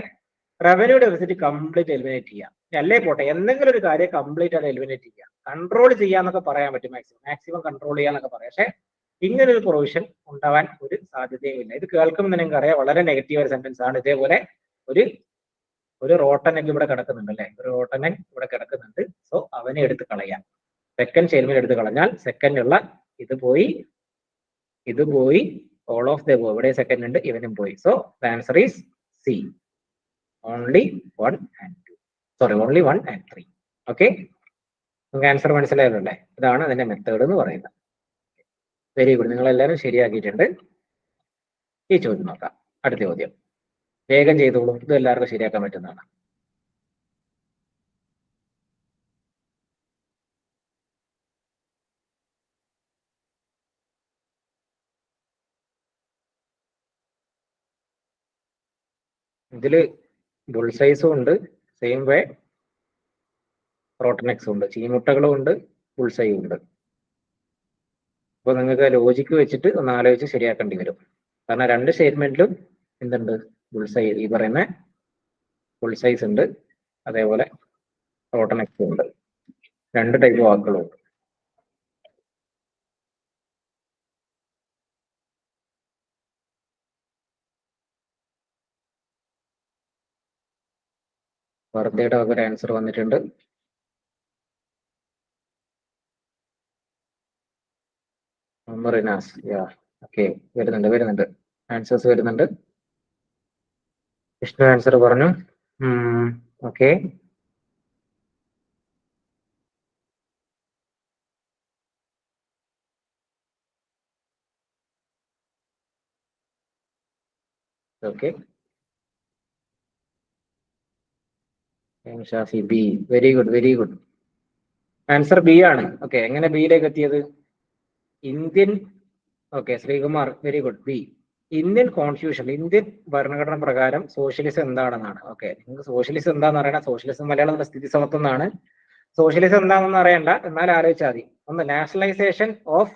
റവന്യൂ ഡെഫിസിറ്റ് കംപ്ലീറ്റ് എലിമിനേറ്റ് ചെയ്യാം. അല്ലേ പോട്ടെ, എന്തെങ്കിലും ഒരു കാര്യം കംപ്ലീറ്റ് അത് എലിമിനേറ്റ് ചെയ്യാം. കൺട്രോൾ ചെയ്യാന്നൊക്കെ പറയാൻ പറ്റും, മാക്സിമം കൺട്രോൾ ചെയ്യാന്നൊക്കെ പറയാം. പക്ഷേ ഇങ്ങനെ ഒരു പ്രൊവിഷൻ ഉണ്ടാവാൻ ഒരു സാധ്യതയും ഇല്ല. ഇത് കേൾക്കുമ്പോൾ നിങ്ങൾക്ക് അറിയാം വളരെ നെഗറ്റീവ് ഒരു സെന്റൻസ് ആണ്. ഇതേപോലെ ഒരു റോട്ടൻ എഗ് ഇവിടെ കിടക്കുന്നുണ്ട് അല്ലെ, ഒരു റോട്ടൻ എഗ് ഇവിടെ കിടക്കുന്നുണ്ട്. സോ അവനെ എടുത്ത് കളയാം. സെക്കൻഡ് സ്റ്റേറ്റ്മെന്റ് എടുത്ത് കളഞ്ഞാൽ സെക്കൻഡ് ഉള്ള ഇത് പോയി ഓൾ ഓഫ് ദ ഇവിടെ സെക്കൻഡ് ഉണ്ട്, ഇവനും പോയി. So the answer is C, only 1 and 2. Sorry, only 1 and 3. Okay, നിങ്ങൾക്ക് ആൻസർ മനസ്സിലായല്ലോ അല്ലേ? ഇതാണ് അതിന്റെ മെത്തേഡ് എന്ന് പറയുന്നത്. വെരി ഗുഡ്, നിങ്ങൾ എല്ലാവരും ശരിയാക്കിയിട്ടുണ്ട്. ഈ ചോദ്യം നോക്കാം. അടുത്ത ചോദ്യം വേഗം ചെയ്തോളൂ, ഇത് എല്ലാവർക്കും ശരിയാക്കാൻ പറ്റുന്നതാണ്. ഇതില് ബുൾസൈസും ഉണ്ട്, സെയിം വേ റോട്ടനെക്സും ഉണ്ട്, ചീമുട്ടകളും ഉണ്ട്, ബുൾസൈയും ഉണ്ട്. അപ്പൊ നിങ്ങൾക്ക് ലോജിക്ക് വെച്ചിട്ട് ഒന്ന് ആലോചിച്ച് ശരിയാക്കേണ്ടി വരും. കാരണം രണ്ട് സ്റ്റേറ്റ്മെന്റിലും എന്തുണ്ട്, ബുൾസൈ, ഈ പറയുന്ന ബുൾസൈസ് ഉണ്ട്, അതേപോലെ റോട്ടനെക്സും ഉണ്ട്. രണ്ട് ടൈപ്പ് വാക്കുകളും ഉണ്ട്. വർദ്ധയുടെ ഒരു ആൻസർ വന്നിട്ടുണ്ട്. റിനാസ്, ഓക്കെ, വരുന്നുണ്ട് ആൻസേഴ്സ് വരുന്നുണ്ട്. വിഷ്ണു ആൻസർ പറഞ്ഞു. Okay, okay, Shafi B, very good. Answer B ആണ്. ഓക്കെ, എങ്ങനെ ബിയിലേക്ക് എത്തിയത്? Indian, okay, Sreekumar, very good, B. Indian constitution, Indian ഭരണഘടന പ്രകാരം സോഷ്യലിസം എന്താണെന്നാണ്. ഓക്കെ, നിങ്ങൾക്ക് സോഷ്യലിസം എന്താണെന്ന് അറിയണം. സോഷ്യലിസം മലയാളത്തിലെ സ്ഥിതി സമത്വം എന്നാണ്. സോഷ്യലിസം എന്താണെന്ന് അറിയണ്ട, എന്നാൽ ആലോചിച്ചാൽ മതി. ഒന്ന്, nationalisation of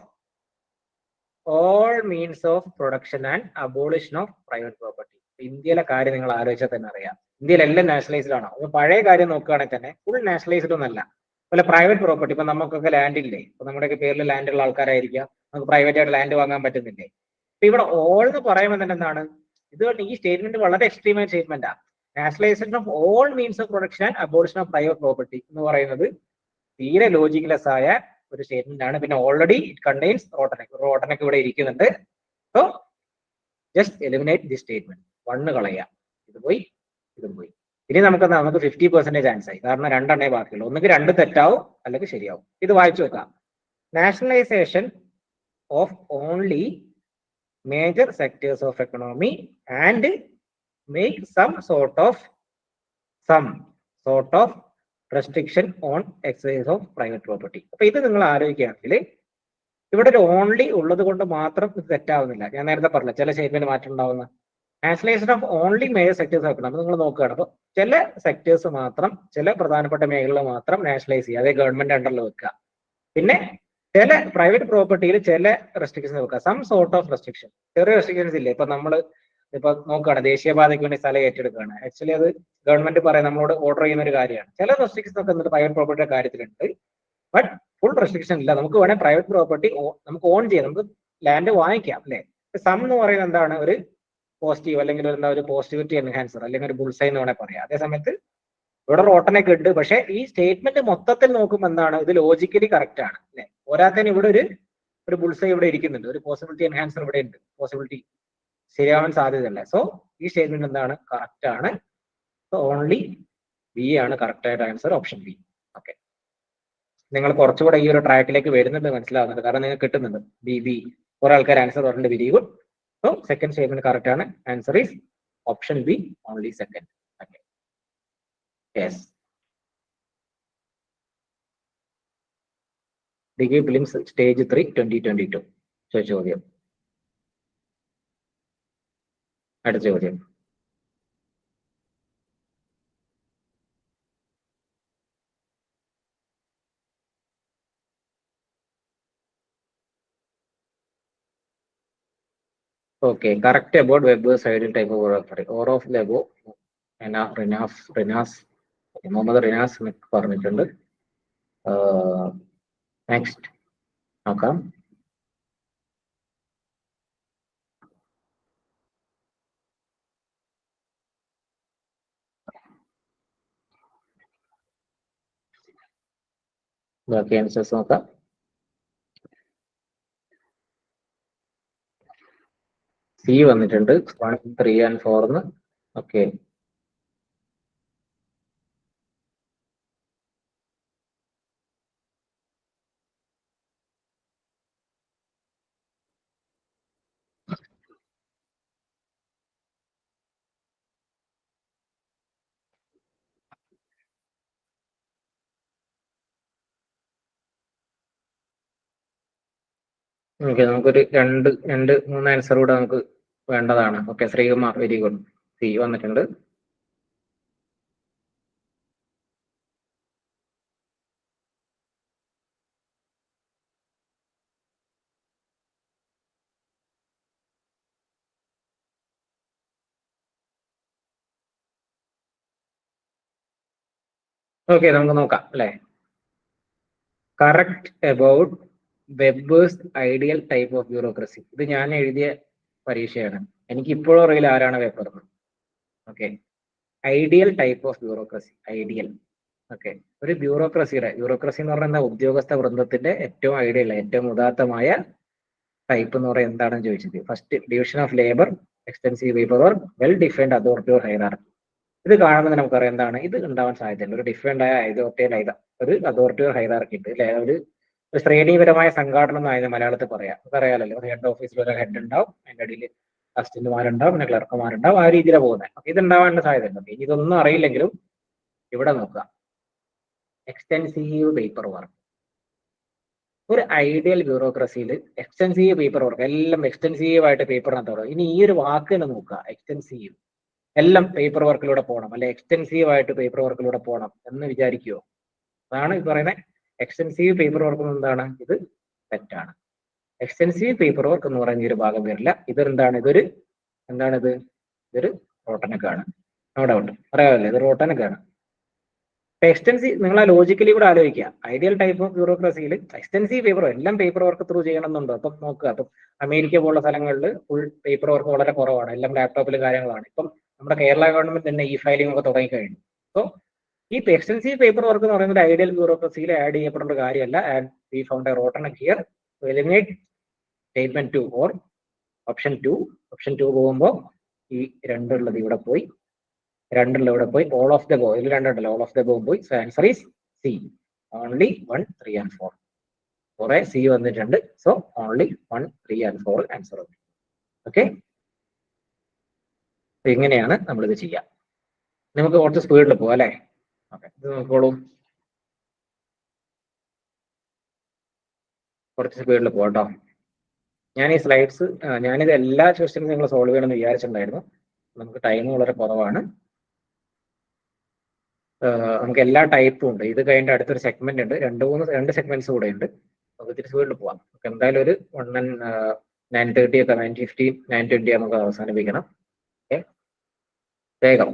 all means of production and abolition of private property. ഇന്ത്യയിലെ കാര്യം നിങ്ങൾ ആലോചിച്ചാൽ തന്നെ അറിയാം, ഇന്ത്യയിലെല്ലാം നാഷണലൈസ്ഡ് ആണോ? ഒന്ന് പഴയ കാര്യം നോക്കുകയാണെങ്കിൽ തന്നെ ഫുൾ നാഷണലൈസ്ഡ് ഒന്നല്ല. അതുപോലെ പ്രൈവറ്റ് പ്രോപ്പർട്ടി, ഇപ്പൊ നമുക്കൊക്കെ ലാൻഡ് ഇല്ലേ, ഇപ്പൊ നമ്മുടെയൊക്കെ പേരിൽ ലാൻഡ് ഉള്ള ആൾക്കാരായിരിക്കാം, നമുക്ക് പ്രൈവറ്റ് ആയിട്ട് ലാൻഡ് വാങ്ങാൻ പറ്റുന്നില്ലേ? അപ്പൊ ഇവിടെ ഓൾ എന്ന് പറയുമ്പോൾ തന്നെ എന്താണ്, ഇത് ഈ സ്റ്റേറ്റ്മെന്റ് വളരെ എക്സ്ട്രീം ആയ സ്റ്റേറ്റ്മെന്റാ. Nationalisation of all means of production and abolition of private property എന്ന് പറയുന്നത് തീരെ ലോജിക്കലെസ് ആയ ഒരു സ്റ്റേറ്റ്മെന്റ് ആണ്. പിന്നെ ഓൾറെഡി ഇറ്റ് കണ്ടെയ്ൻസ് റോട്ടനൊക്കെ ഇവിടെ ഇരിക്കുന്നുണ്ട്. So just eliminate the statement. 1 കളയാം, ഇതും പോയി. ഇനി നമുക്ക് 50% ചാൻസ് ആയി, കാരണം രണ്ടെണ്ണേ ബാക്കിയുള്ളൂ. ഒന്നുകിൽ 2 തെറ്റാവും അല്ലെങ്കിൽ ശരിയാവും. ഇത് വായിച്ചു വെക്കാം. Nationalisation of only major sectors of economy and make some sort of restriction on excise of private property. അപ്പൊ ഇത് നിങ്ങൾ ആലോചിക്കുകയാണെങ്കിൽ ഇവിടെ ഒരു ഓൺലി ഉള്ളത് കൊണ്ട് മാത്രം ഇത് തെറ്റാവുന്നില്ല. ഞാൻ നേരത്തെ പറഞ്ഞ ചില സ്റ്റേറ്റ്മെന്റ് മാറ്റം ഉണ്ടാവുന്ന nationalisation of only major sectors of economy. നിങ്ങൾ നോക്കുകയാണ്, അപ്പോൾ ചില സെക്ടേഴ്സ് മാത്രം, ചില പ്രധാനപ്പെട്ട മേഖലകൾ മാത്രം നാഷണലൈസ് ചെയ്യുക, അതേ ഗവൺമെന്റ് അണ്ടറിൽ വെക്കുക. പിന്നെ ചില പ്രൈവറ്റ് പ്രോപ്പർട്ടിയിൽ ചില റെസ്ട്രിക്ഷൻസ് വെക്കുക, സം സോർട്ട് ഓഫ് റെസ്ട്രിക്ഷൻ. ചെറിയ റെസ്ട്രിക്ഷൻസ് ഇല്ലേ, ഇപ്പൊ നമ്മൾ ഇപ്പൊ നോക്കുകയാണ്, ദേശീയപാതയ്ക്ക് വേണ്ടി സ്ഥലം ഏറ്റെടുക്കുകയാണ്. ആക്ച്വലി അത് ഗവൺമെന്റ് പറയാം, നമ്മളോട് ഓർഡർ ചെയ്യുന്ന ഒരു കാര്യമാണ്. ചില റെസ്ട്രിക്ഷൻസ് ഒക്കെ എന്നിട്ട് പ്രൈവറ്റ് പ്രോപ്പർട്ടിയുടെ കാര്യത്തിലുണ്ട്, ബട്ട് ഫുൾ റെസ്ട്രിക്ഷൻ ഇല്ല. നമുക്ക് വേണേൽ പ്രൈവറ്റ് പ്രോപ്പർട്ടി നമുക്ക് ഓൺ ചെയ്യാം, നമുക്ക് ലാൻഡ് വാങ്ങിക്കാം അല്ലെ. സം എന്ന് പറയുന്നത് എന്താണ്, ഒരു പോസിറ്റീവ് അല്ലെങ്കിൽ എന്താ ഒരു പോസിറ്റിവിറ്റി എൻഹാൻസർ അല്ലെങ്കിൽ ഒരു ബുൾസൈ എന്ന് വേണേൽ പറയാം. അതേസമയത്ത് ഇവിടെ റോട്ടനൊക്കെ ഉണ്ട്. പക്ഷെ ഈ സ്റ്റേറ്റ്മെന്റ് മൊത്തത്തിൽ നോക്കുമ്പോൾ എന്താണ്, ഇത് ലോജിക്കലി കറക്റ്റ് ആണ് അല്ലെ. പോരാത്തതിന് ഇവിടെ ഒരു ബുൾസൈ ഇവിടെ ഇരിക്കുന്നുണ്ട്, ഒരു പോസിബിലിറ്റി എൻഹാൻസർ ഇവിടെ ഉണ്ട്, പോസിബിലിറ്റി ശരിയാവാൻ സാധ്യതയല്ല. സോ ഈ സ്റ്റേറ്റ്മെന്റ് എന്താണ്, കറക്റ്റ് ആണ്. സോ ഓൺലി ബി ആണ് കറക്റ്റ് ആയിട്ട് ആൻസർ, ഓപ്ഷൻ ബി. ഓക്കെ, നിങ്ങൾ കുറച്ചുകൂടെ ഈ ഒരു ട്രാക്കിലേക്ക് വരുന്നുണ്ട് മനസ്സിലാവുന്നുണ്ട്, കാരണം നിങ്ങൾക്ക് കിട്ടുന്നുണ്ട് ബി. കുറെ ആൾക്കാർ ആൻസർ പറഞ്ഞിട്ട്, very good. So second statement correct ആണ്. Answer is option B, only second. Okay, yes. Degree prelims stage 3 2022 ചോദ്യം. അടുത്ത ചോദ്യം. Okay, correct about Weber's ideal type of order. Or of the above, Renas, Muhammad Renas പറഞ്ഞിട്ടുണ്ട്. Next നോക്കാം. ബാക്കി answers നോക്കാം. C വന്നിട്ടുണ്ട് 1, 3 and 4. Okay, നമുക്കൊരു രണ്ട് മൂന്ന് ആൻസർ കൂടെ നമുക്ക് വേണ്ടതാണ്. Okay, Sreekumar, very good. C വന്നിട്ടുണ്ട്. ഓക്കെ, നമുക്ക് നോക്കാം അല്ലെ. Correct about വെബേഴ്സ് ideal type of bureaucracy. ഇത് ഞാൻ എഴുതിയ പരീക്ഷയാണ്. എനിക്ക് ഇപ്പോഴും അറിയില്ല ആരാണ് paper. Okay, ideal type of bureaucracy. Ideal. Okay, ഒരു ബ്യൂറോക്രസി എന്ന് പറഞ്ഞാൽ ഉദ്യോഗസ്ഥ വൃന്ദത്തിന്റെ ഏറ്റവും ഐഡിയൽ, ഏറ്റവും ഉദാത്തമായ ടൈപ്പ് എന്ന് പറയുന്നത് എന്താണെന്ന് ചോദിച്ചത്. First, division of labour, extensive paper work, well defined authority or hierarchy. ഇത് കാണുമ്പോൾ നമുക്കറിയാം എന്താണ് ഇത് ഉണ്ടാവാൻ സാധ്യതയുണ്ട്. ഒരു ഡിഫറെന്റ് ആയ ഒരു അതോറിറ്റി ഓർ ഹൈറാർക്കി ഉണ്ട് അല്ലെ. ഒരു ശ്രേണീപരമായ സംഘാടനം എന്ന് അതിന് മലയാളത്തിൽ പറയാം. നമുക്കറിയാമല്ലോ, ഒരു ഹെഡ് ഓഫീസിൽ ഒരു ഹെഡ് ഉണ്ടാവും, അതിന്റെ അടിയിൽ അസിസ്റ്റന്റുമാരുണ്ടാവും, പിന്നെ ക്ലർക്കുമാരുണ്ടാവും. ആ രീതിയിലാണ് പോകുന്നത്. ഇത് ഉണ്ടാവാനുള്ള സാധ്യതയുണ്ട്. ഇതൊന്നും അറിയില്ലെങ്കിലും ഇവിടെ നോക്കുക, എക്സ്റ്റൻസീവ് പേപ്പർ വർക്ക്. ഒരു ഐഡിയൽ ബ്യൂറോക്രസിയിൽ എക്സ്റ്റൻസീവ് പേപ്പർ വർക്ക്, എല്ലാം എക്സ്റ്റൻസീവ് ആയിട്ട് പേപ്പറിനകത്ത് തുടങ്ങും. ഇനി ഈ ഒരു വാക്കിനെ നോക്കുക, എക്സ്റ്റൻസീവ്, എല്ലാം പേപ്പർ വർക്കിലൂടെ പോകണം, അല്ലെ എക്സ്റ്റൻസീവ് ആയിട്ട് പേപ്പർ വർക്കിലൂടെ പോകണം എന്ന് വിചാരിക്കുമോ? അതാണ് ഈ പറയുന്നത് എക്സ്റ്റൻസീവ് പേപ്പർ വർക്ക്. എന്താണ് ഇത്? തെറ്റാണ്. എക്സ്റ്റൻസീവ് പേപ്പർ വർക്ക് എന്ന് പറയുന്ന ഒരു ഭാഗം വരില്ല. ഇതൊരു ഇതൊരു റോട്ടനക്കാണ്. നോ ഡൗട്ട്, പറയാമല്ലേ, ഇത് റോട്ടനക്കാണ്. എക്സ്റ്റൻസീവ്, നിങ്ങൾ ആ ലോജിക്കലി കൂടെ ആലോചിക്കുക. ഐഡിയൽ ടൈപ്പ് ഓഫ് ബ്യൂറോക്രസിയിൽ എക്സ്റ്റൻസീവ് പേപ്പർ, എല്ലാം പേപ്പർ വർക്ക് ത്രൂ ചെയ്യണമെന്നുണ്ടോ? അപ്പം നോക്കുക, അപ്പം അമേരിക്ക പോലുള്ള സ്ഥലങ്ങളിൽ ഫുൾ പേപ്പർ വർക്ക് വളരെ കുറവാണ്, എല്ലാം ലാപ്ടോപ്പിൽ കാര്യങ്ങളാണ്. ഇപ്പം നമ്മുടെ കേരള ഗവൺമെന്റ് തന്നെ ഇ ഫയലിംഗ് ഒക്കെ തുടങ്ങി കഴിഞ്ഞു. സോ ഈ എക്സ്റ്റൻസീവ് പേപ്പർ വർക്ക് എന്ന് പറയുന്നത് ഐഡിയൽ ബ്യൂറോക്രസിയിൽ ആഡ് ചെയ്യപ്പെടേണ്ട ഒരു കാര്യമല്ല. And we found a rotten egg here. Eliminate statement 2 or option 2. Option 2 പോകുമ്പോൾ ഈ രണ്ടുള്ളത് ഇവിടെ പോയി, ഓൾ ഓഫ് ദ ബോ, ഇതിൽ രണ്ടുണ്ടല്ലോ, ഓൾ ഓഫ് ദ ബോ പോയി. So answer is C, only 1, 3 and 4. കുറെ സി വന്നിട്ടുണ്ട്. So only 1, 3 and 4 answer. Okay, ഇങ്ങനെയാണ് നമ്മളിത് ചെയ്യാം. നമുക്ക് കുറച്ച് സ്പീഡിൽ പോവാം അല്ലെ. ഓക്കെ, ഇത് നോക്കോളൂ, കുറച്ച് സ്പീഡിൽ പോകട്ടോ. ഞാൻ ഈ സ്ലൈഡ്സ്, ഞാനിത് എല്ലാ ക്വസ്റ്റ്യനും നിങ്ങൾ സോൾവ് ചെയ്യണമെന്ന് വിചാരിച്ചിട്ടുണ്ടായിരുന്നു. നമുക്ക് ടൈം വളരെ കുറവാണ്. നമുക്ക് എല്ലാ ടൈപ്പും ഉണ്ട്. ഇത് കഴിഞ്ഞ അടുത്തൊരു സെഗ്മെന്റ് ഉണ്ട്, രണ്ട് സെഗ്മെന്റ്സ് കൂടെ ഉണ്ട്. നമുക്ക് തിരിച്ച് വീട്ടിൽ പോവാം. നമുക്ക് എന്തായാലും ഒരു 9:30 ഒക്കെ 9:15, 9:20 നമുക്ക് അവസാനിപ്പിക്കണം. ഓക്കെ, വേഗം.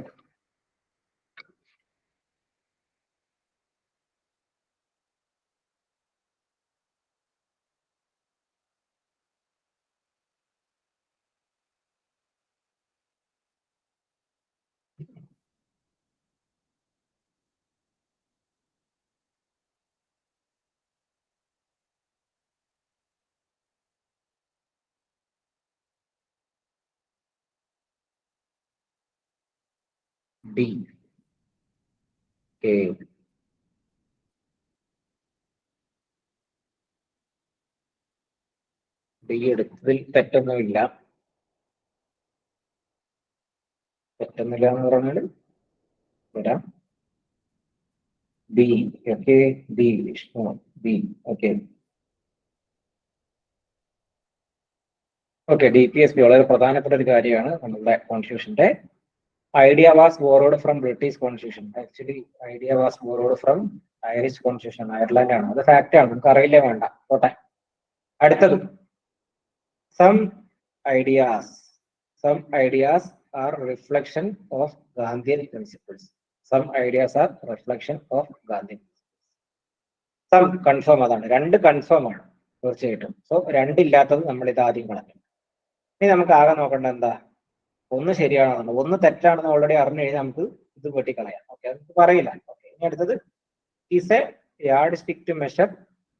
ഡി. ഡി എടുത്തതിൽ തെറ്റൊന്നുമില്ല എന്ന് പറഞ്ഞാൽ വരാം. B. Okay, B Vishnu, B. Okay, okay, DPSP വളരെ പ്രധാനപ്പെട്ട ഒരു കാര്യമാണ് നമ്മുടെ കോൺസ്റ്റിറ്റ്യൂഷന്റെ. Idea was borrowed from British constitution. Actually idea was borrowed from Irish constitution. Ireland ആണ്. അത് ഫാക്റ്റ് ആണ്, നമുക്ക് അറിയില്ലേ വേണ്ട. പോട്ടെ. അടുത്തത് some ideas are reflection of Gandhian principles. Some ideas are reflection of Gandhian. Some confirm, അതാണ്. രണ്ട് കൺഫേം ആണ് തീർച്ചയായിട്ടും. സോ രണ്ടില്ലാത്തത് നമ്മൾ ഇത് ആദ്യം കളഞ്ഞു. ഇനി നമുക്ക് ആകെ നോക്കേണ്ട എന്താ, ഒന്ന് ശരിയാണെന്നുണ്ട്, ഒന്ന് തെറ്റാണെന്ന് ഓൾറെഡി അറിഞ്ഞു കഴിഞ്ഞാൽ നമുക്ക് ഇത് വെട്ടിക്കളയാം. ഓക്കെ, അത് പറയില്ല. ഓക്കെ, ഇനി അടുത്തത് is a yard stick to measure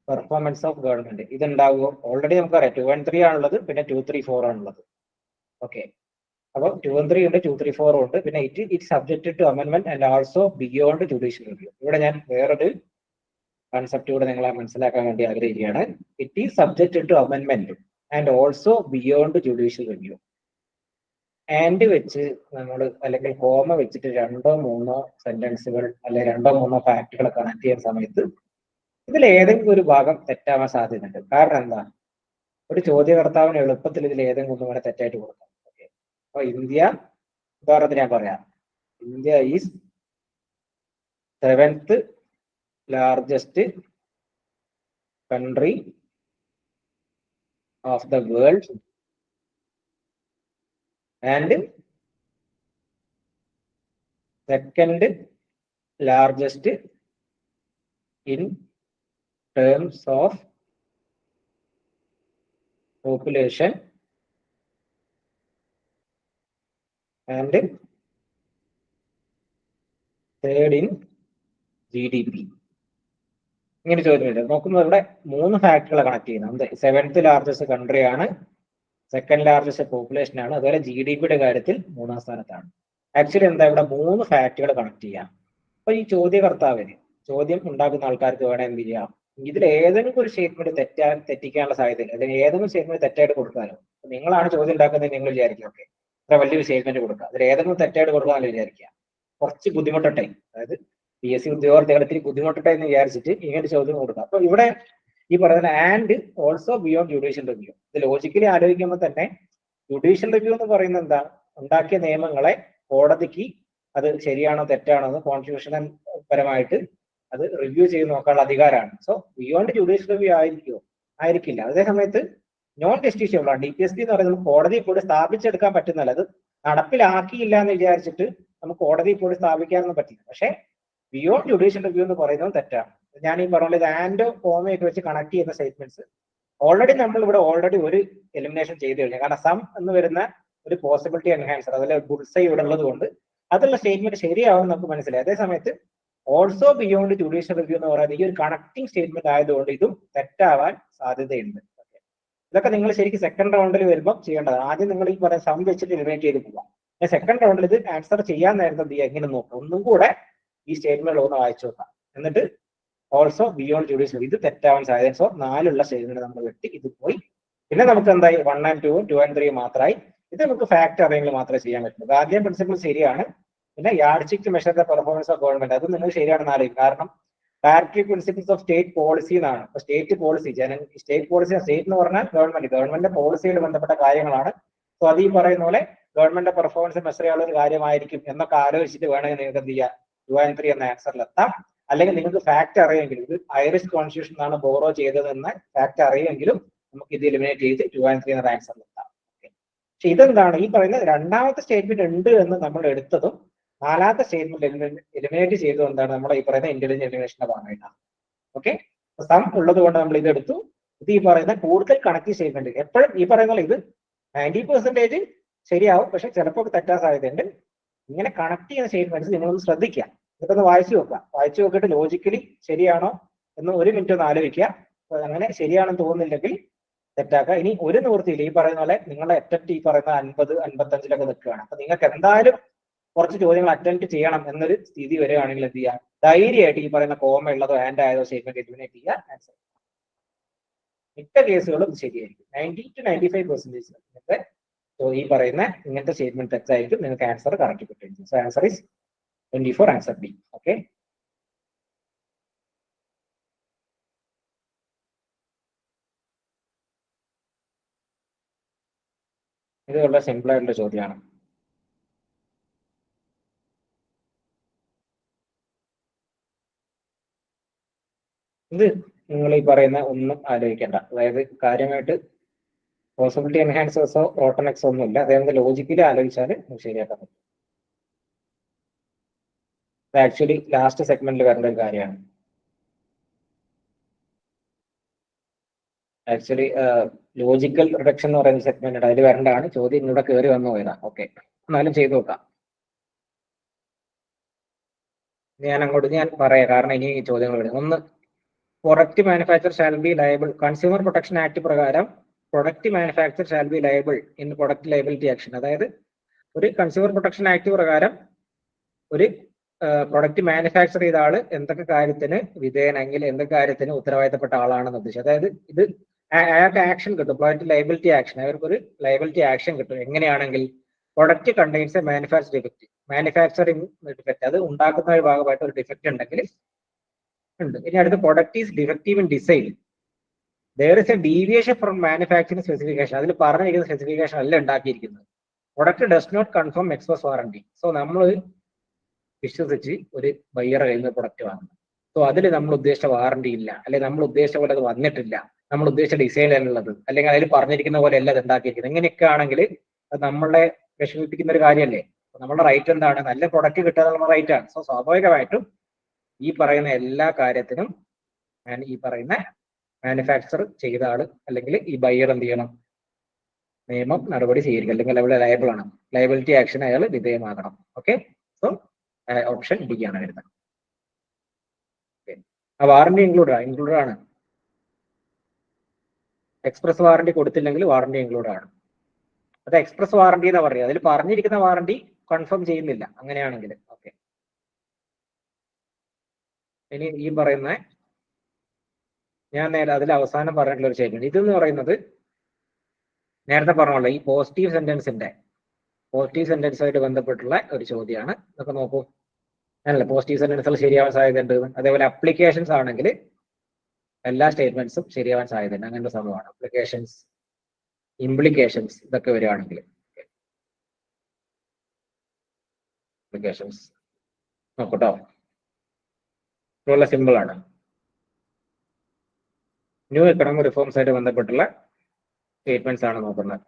performance of government. ഇത് ഉണ്ടാവുമോ? ഓൾറെഡി നമുക്കറിയാം 2 and 3 ആണുള്ളത്, പിന്നെ 2, 3, 4 ആണുള്ളത്. ഓക്കെ, അപ്പോൾ 2 and 3 ഉണ്ട്, 2, 3, 4 ഉണ്ട്. പിന്നെ ഇറ്റ് സബ്ജക്റ്റഡ് ടു അമെൻമെന്റ് and also beyond judicial review. ഇവിടെ ഞാൻ വേറൊരു കൺസെപ്റ്റ് കൂടെ നിങ്ങളെ മനസ്സിലാക്കാൻ വേണ്ടി ആഗ്രഹിക്കുകയാണ്. ഇറ്റ് ഈസ് സബ്ജക്റ്റഡ് ടു അമെൻമെന്റ് and also beyond judicial review. And വെച്ച് നമ്മൾ അല്ലെങ്കിൽ കോമ വെച്ചിട്ട് 2 or 3 സെന്റൻസുകൾ അല്ലെങ്കിൽ 2 or 3 ഫാക്ടുകൾ കണക്ട് ചെയ്യുന്ന സമയത്ത് ഇതിൽ ഏതെങ്കിലും ഒരു ഭാഗം തെറ്റാവാൻ സാധ്യതയുണ്ട്. കാരണം എന്താ, ഒരു ചോദ്യകർത്താവിന് എളുപ്പത്തിൽ ഇതിൽ ഏതെങ്കിലും ഒന്നും കൂടെ തെറ്റായിട്ട് കൊടുക്കാം. ഓക്കെ, അപ്പൊ ഇന്ത്യ, ഉദാഹരണത്തിന് ഞാൻ പറയാം, India is 7th largest country of the world and 2nd largest in terms of population and 3rd in GDP. ഇങ്ങനെ ചോദ്യമില്ല. നോക്കുമ്പോൾ ഇവിടെ 3 ഫാക്ടുകളെ കണക്ട് ചെയ്യുന്നത്. 7th ലാർജസ്റ്റ് കൺട്രി ആണ്, 2nd ലാർജസ്റ്റ് പോപ്പുലേഷൻ ആണ്, അതുപോലെ GDPയുടെ കാര്യത്തിൽ 3ാം സ്ഥാനത്താണ്. ആക്ച്വലി എന്താ, ഇവിടെ 3 ഫാക്ടുകൾ കണക്ട് ചെയ്യാം. അപ്പൊ ഈ ചോദ്യകർത്താവിന്, ചോദ്യം ഉണ്ടാക്കുന്ന ആൾക്കാർക്ക് വേണം എന്ത് ചെയ്യാം, ഇതിൽ ഏതെങ്കിലും ഒരു സ്റ്റേറ്റ്മെന്റ് തെറ്റിക്കാനുള്ള സാധ്യത, അല്ലെങ്കിൽ ഏതെങ്കിലും സ്റ്റേറ്റ്മെന്റ് തെറ്റായിട്ട് കൊടുക്കാനോ. നിങ്ങളാണ് ചോദ്യം ഉണ്ടാക്കുന്നത്, നിങ്ങൾ വിചാരിക്കും ഓക്കെ ഇത്ര വലിയൊരു സ്റ്റേറ്റ്മെന്റ് കൊടുക്കുക, അതിൽ ഏതെങ്കിലും തെറ്റായിട്ട് കൊടുക്കാമെന്ന് വിചാരിക്കുക. കുറച്ച് ബുദ്ധിമുട്ടട്ടെ, അതായത് PSC ഉദ്യോഗാർത്ഥികൾ ഇത്തിരി ബുദ്ധിമുട്ടട്ടെ എന്ന് വിചാരിച്ചിട്ട് ഇങ്ങനെ ചോദ്യം കൊടുക്കുക. അപ്പൊ ഇവിടെ ഈ പറയുന്ന and also beyond judicial review, ഇത് ലോജിക്കലി ആലോചിക്കുമ്പോൾ തന്നെ ജുഡീഷ്യൽ റിവ്യൂ എന്ന് പറയുന്നത് എന്താ, ഉണ്ടാക്കിയ നിയമങ്ങളെ കോടതിക്ക് അത് ശരിയാണോ തെറ്റാണോ എന്ന് കോൺസ്റ്റിറ്റ്യൂഷണൽ പരമായിട്ട് അത് റിവ്യൂ ചെയ്ത് നോക്കാനുള്ള അധികാരമാണ്. സോ ബിയോണ്ട് ജുഡീഷ്യൽ റിവ്യൂ ആയിരിക്കില്ല. അതേ സമയത്ത് നോൺ ജസ്റ്റിഷ്യബിൾ ആണ്. DPSP എന്ന് പറയുന്നത് കോടതിയിൽ കൂടി സ്ഥാപിച്ചെടുക്കാൻ പറ്റുന്നല്ല, അത് നടപ്പിലാക്കിയില്ല എന്ന് വിചാരിച്ചിട്ട് നമുക്ക് കോടതിയിൽ കൂടി സ്ഥാപിക്കാനൊന്നും പറ്റില്ല. പക്ഷെ ബിയോണ്ട് ജുഡീഷ്യൽ റിവ്യൂ എന്ന് പറയുന്നത് തെറ്റാണ്. ഞാൻ ഈ പറഞ്ഞ ഇത് ആൻഡോ കോമയൊക്കെ വെച്ച് കണക്ട് ചെയ്യുന്ന സ്റ്റേറ്റ്മെന്റ്സ് ഓൾറെഡി നമ്മൾ ഇവിടെ ഒരു എലിമിനേഷൻ ചെയ്തു കഴിഞ്ഞു. കാരണം സം എന്ന് വരുന്ന ഒരു പോസിബിലിറ്റി എൻഹാൻസർ, അതിലെ ബുൾസൈ ഇവിടെ ഉള്ളത് കൊണ്ട് അതുള്ള സ്റ്റേറ്റ്മെന്റ് ശരിയാവും നമുക്ക് മനസ്സിലായി. അതേ സമയത്ത് ഓൾസോ ബിയോണ്ട് ജുഡീഷ്യൽ റിവ്യൂ എന്ന് പറയുന്നത് ഈ ഒരു കണക്ടിങ് സ്റ്റേറ്റ്മെന്റ് ആയതുകൊണ്ട് ഇതും തെറ്റാവാൻ സാധ്യതയുണ്ട്. ഇതൊക്കെ നിങ്ങൾ ശരിക്കും സെക്കൻഡ് റൗണ്ടിൽ വരുമ്പോൾ ചെയ്യേണ്ടതാണ്. ആദ്യം നിങ്ങൾ ഈ പറയുന്ന സം വെച്ചിട്ട് എലിമിനേറ്റ് ചെയ്ത് പോകാം. സെക്കൻഡ് റൗണ്ടിൽ ഇത് ആൻസർ ചെയ്യാൻ നേരത്തെ എന്ത് ചെയ്യുക, എങ്ങനെ നോക്കാം, ഒന്നും കൂടെ ഈ സ്റ്റേറ്റ്മെന്റ് ഒന്ന് വായിച്ചു നോക്കാം. എന്നിട്ട് ഓൾസോ ബിയോണ്ട് ജുഡീഷ്യൽ, ഇത് തെറ്റാവാൻ സാധ്യത. സോ 4 സ്റ്റേറ്റ്മെന്റ് നമ്മൾ വെട്ടി ഇത് പോയി. പിന്നെ നമുക്ക് എന്തായി, 1 and 2, 2 and 3 മാത്രമായി. ഇത് നമുക്ക് ഫാക്ട് അറിയെങ്കിൽ മാത്രമേ ചെയ്യാൻ പറ്റുള്ളൂ. ഗാന്ധിയൻ പ്രിൻസിപ്പിൾ ശരിയാണ്. പിന്നെ yard stick to measure the performance of government, അത് നിങ്ങൾ ശരിയാണെന്ന് അറിയും. കാരണം directory principles of state policy എന്നാണ്. അപ്പൊ state policy, state policy, state എന്ന് പറഞ്ഞാൽ ഗവൺമെന്റ് പോളിസിയായിട്ട് ബന്ധപ്പെട്ട കാര്യങ്ങളാണ്. സോ അത് ഈ പറയുന്ന പോലെ ഗവൺമെന്റ് പെർഫോമൻസ് മെഷർ ചെയ്യാനുള്ള ഒരു കാര്യമായിരിക്കും എന്നൊക്കെ ആലോചിച്ചിട്ട് വേണമെങ്കിൽ നിങ്ങൾക്ക് എന്ത് ചെയ്യാം, 2 and 3 എന്ന ആൻസറിലെത്താം. അല്ലെങ്കിൽ നിങ്ങൾക്ക് ഫാക്ട് അറിയുമെങ്കിലും ഇത് ഐറിഷ് കോൺസ്റ്റിറ്റ്യൂഷൻ ആണ് ബോറോ ചെയ്തതെന്ന് ഫാക്ട് അറിയുമെങ്കിലും നമുക്ക് ഇത് എലിമിനേറ്റ് ചെയ്ത് 2 and 3 എന്ന ആൻസറിലെത്താം. പക്ഷെ ഇതെന്താണ്, ഈ പറയുന്നത് രണ്ടാമത്തെ സ്റ്റേറ്റ്മെന്റ് ഉണ്ട് എന്ന് നമ്മൾ എടുത്തതും 4ാമത്തെ സ്റ്റേറ്റ്മെന്റ് എലിമിനേറ്റ് ചെയ്തതും എന്താണ്, നമ്മുടെ ഈ പറയുന്ന ഇന്റലിജന്റ് എലിമിനേഷന്റെ ഭാഗമായിട്ടാണ്. ഓക്കെ, സം ഉള്ളത് കൊണ്ട് നമ്മൾ ഇത് എടുത്തു. ഇത് ഈ പറയുന്ന കൂടുതൽ കണക്റ്റീവ് സ്റ്റേറ്റ്മെന്റ് എപ്പോഴും ഈ പറയുന്ന ഇത് 90% ശരിയാവും, പക്ഷെ ചിലപ്പോൾ തെറ്റാൻ സാധ്യതയുണ്ട്. ഇങ്ങനെ കണക്ട് ചെയ്യുന്ന സ്റ്റേറ്റ്മെന്റ്സ് നിങ്ങളൊന്ന് ശ്രദ്ധിക്കുക. ഇതൊന്ന് വായിച്ചു നോക്കുക. വായിച്ചു നോക്കിയിട്ട് ലോജിക്കലി ശരിയാണോ എന്ന് 1 minute ഒന്ന് ആലോചിക്കുക. അങ്ങനെ ശരിയാണെന്ന് തോന്നുന്നില്ലെങ്കിൽ തെറ്റാക്കുക. ഇനി ഒരു നിവൃത്തിയില്ല, ഈ പറയുന്ന പോലെ നിങ്ങളുടെ അറ്റംപ്റ്റ് ഈ പറയുന്ന 50, 55 നിൽക്കുകയാണ്. അപ്പൊ നിങ്ങൾക്ക് എന്തായാലും കുറച്ച് ചോദ്യങ്ങൾ അറ്റംപ്റ്റ് ചെയ്യണം എന്നൊരു സ്ഥിതി വരികയാണെങ്കിൽ എന്ത് ചെയ്യുക, ധൈര്യമായിട്ട് ഈ പറയുന്ന കോമ ഉള്ളതോ ആൻഡ് ആയതോ സ്റ്റേറ്റ്മെന്റ് എലിമിനേറ്റ് ചെയ്യുക. ആൻസർ മിക്ക കേസുകളും ശരിയായിരിക്കും. 90 to 95% ഈ പറയുന്ന ഇങ്ങനത്തെ സ്റ്റേറ്റ്മെന്റ് തെറ്റായിരിക്കും. നിങ്ങൾക്ക് ആൻസർ കറക്റ്റ് കിട്ടും. So answer is 24, answer B. Okay, ഇത് വളരെ സിമ്പിൾ ആയിട്ടുള്ള ചോദ്യമാണ്. ഇത് നിങ്ങൾ ഈ പറയുന്ന ഒന്നും ആലോചിക്കേണ്ട, അതായത് കാര്യമായിട്ട് പോസിബിലിറ്റി എൻഹാൻസേഴ്സോ ഓട്ടോനെക്സോ ഒന്നും ഇല്ല. അതേപോലെ ലോജിക്കലി ആലോചിച്ചാൽ ശരിയാക്കാൻ പറ്റും. ഇത് ആക്ച്വലി ലാസ്റ്റ് സെഗ്മെന്റിൽ വരേണ്ട ഒരു കാര്യമാണ്. ആക്ച്വലി ലോജിക്കൽ റിഡക്ഷൻ എന്ന് പറയുന്ന സെഗ്മെന്റ് ഉണ്ട്, അതിൽ വരേണ്ടതാണ്. ചോദ്യം ഇന്നിവിടെ കയറി വന്നു പോയതാ. ഓക്കെ, എന്നാലും ചെയ്തു നോക്കാം. ഞാൻ പറയാം, കാരണം ഇനി ചോദ്യങ്ങൾ വരും. ഒന്ന്, product manufacture shall be liable. Consumer protection act പ്രകാരം product manufacture shall be liable in product liability action. അതായത് ഒരു കൺസ്യൂമർ പ്രൊട്ടക്ഷൻ ആക്ട് പ്രകാരം ഒരു പ്രൊഡക്റ്റ് മാനുഫാക്ചർ ചെയ്ത ആള് എന്തൊക്കെ കാര്യത്തിന് വിധേയനെങ്കിൽ എന്തൊക്കെ കാര്യത്തിന് ഉത്തരവാദിത്തപ്പെട്ട ആളാണെന്ന് ഉദ്ദേശിച്ചത്. അതായത് ഇത് അയാൾക്ക് ആക്ഷൻ കിട്ടും, പ്രൊഡക്റ്റ് ലയബിലിറ്റി ആക്ഷൻ. അവർക്കൊരു ലയബിലിറ്റി ആക്ഷൻ കിട്ടും. എങ്ങനെയാണെങ്കിൽ product contains a manufacture defect, manufacturing defect, അത് ഉണ്ടാക്കുന്ന ഒരു ഭാഗമായിട്ട് ഒരു ഡിഫക്റ്റ് ഉണ്ടെങ്കിൽ ഉണ്ട്. ഇനി അടുത്ത, product is defective in design, there is a deviation from manufacturing specification. അതിൽ പറഞ്ഞിരിക്കുന്ന സ്പെസിഫിക്കേഷൻ അല്ല ഉണ്ടാക്കിയിരിക്കുന്നത്. Product does not confirm express warranty. So നമ്മൾ വിശ്വസിച്ച് ഒരു ബയ്യറെ കയ്യിൽ നിന്ന് പ്രൊഡക്റ്റ് വാങ്ങുന്നു. സോ അതിൽ നമ്മൾ ഉദ്ദേശിച്ച വാറണ്ടി ഇല്ല, അല്ലെങ്കിൽ നമ്മൾ ഉദ്ദേശിച്ച പോലെ അത് വന്നിട്ടില്ല, നമ്മൾ ഉദ്ദേശിച്ച ഡിസൈനിലുള്ളത്, അല്ലെങ്കിൽ അതിൽ പറഞ്ഞിരിക്കുന്ന പോലെ അല്ല അത് ഉണ്ടാക്കിയിരിക്കുന്നത്. ഇങ്ങനെയൊക്കെ ആണെങ്കിൽ അത് നമ്മളെ വിഷമിപ്പിക്കുന്ന ഒരു കാര്യമല്ലേ. നമ്മുടെ റൈറ്റ് എന്താണ്? നല്ല പ്രൊഡക്റ്റ് കിട്ടുക എന്നുള്ള റൈറ്റ് ആണ്. സോ സ്വാഭാവികമായിട്ടും ഈ പറയുന്ന എല്ലാ കാര്യത്തിനും ഞാൻ ഈ പറയുന്ന മാനുഫാക്ചർ ചെയ്ത ആള് അല്ലെങ്കിൽ ഈ ബയ്യർ എന്ത് ചെയ്യണം? നിയമം നടപടി സ്വീകരിക്കും, അല്ലെങ്കിൽ അവിടെ ലയബിൾ ആണ്, ലയബിലിറ്റി ആക്ഷൻ അയാൾ വിധേയമാകണം. ഓക്കെ, സോ ഓപ്ഷൻ ഡി ആണ് വരുന്നത്. ആ വാറണ്ടി ഇൻക്ലൂഡ് ആണ്. എക്സ്പ്രസ് വാറണ്ടി കൊടുത്തില്ലെങ്കിൽ വാറണ്ടി ഇൻക്ലൂഡ് ആണ്. അത് എക്സ്പ്രസ് വാറണ്ടി എന്നാ പറയുക, അതിൽ പറഞ്ഞിരിക്കുന്ന വാറണ്ടി കൺഫേം ചെയ്യുന്നില്ല അങ്ങനെയാണെങ്കിൽ. ഓക്കെ, ഇനി ഈ പറയുന്ന ഞാൻ നേരെ അതിൽ അവസാനം പറഞ്ഞിട്ടുള്ള ഒരു സ്റ്റേറ്റ്മെന്റ്, ഇതെന്ന് പറയുന്നത് നേരത്തെ പറഞ്ഞോളൂ, ഈ പോസിറ്റീവ് സെന്റൻസുമായിട്ട് ബന്ധപ്പെട്ടുള്ള ഒരു ചോദ്യമാണ്. ഇതൊക്കെ നോക്കൂ, അല്ല പോസിറ്റീവ് സെന്റൻസുകൾ ശരിയാവാൻ സാധ്യതയുണ്ട്. അതേപോലെ അപ്ലിക്കേഷൻസ് ആണെങ്കിൽ എല്ലാ സ്റ്റേറ്റ്മെന്റ്സും ശരിയാവാൻ സാധ്യതയുണ്ട്. അങ്ങനത്തെ സംഭവമാണ് അപ്ലിക്കേഷൻസ്, ഇംപ്ലിക്കേഷൻസ് ഇതൊക്കെ വരികയാണെങ്കിൽ. അപ്ലിക്കേഷൻസ് നോക്കൂട്ടോ, വളരെ സിമ്പിൾ ആണ്. ന്യൂ എക്കണോമിക് റിഫോംസ് ആയിട്ട് ബന്ധപ്പെട്ടുള്ള സ്റ്റേറ്റ്മെന്റ്സ് ആണ് നോക്കുന്നത്.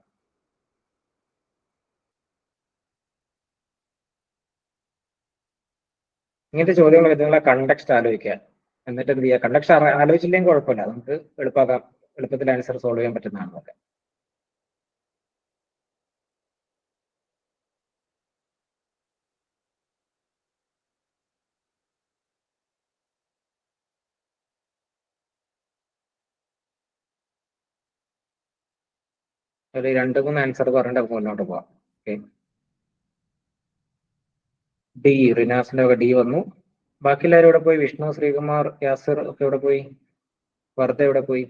ഇങ്ങനത്തെ ചോദ്യങ്ങൾ നിങ്ങളെ കണ്ടക്സ്റ്റ് ആലോചിക്കുക, എന്നിട്ട് എന്ത് ചെയ്യുക? കണ്ടക്സ്റ്റ് ആലോചിച്ചില്ലെങ്കിൽ കുഴപ്പമില്ല, നമുക്ക് എളുപ്പത്തിൽ ആൻസർ സോൾവ് ചെയ്യാൻ പറ്റുന്നതാണ്. നോക്കാം. ഒരു 2-3 ആൻസർ പറഞ്ഞിട്ട് മുന്നോട്ട് പോവാം. ഓക്കെ, ഡി, റിനാസിന്റെ ഒക്കെ ഡി വന്നു. ബാക്കി എല്ലാവരും ഇവിടെ പോയി? വിഷ്ണു, ശ്രീകുമാർ, യാസിർ ഒക്കെ ഇവിടെ പോയി? വർദ്ധ എവിടെ പോയി?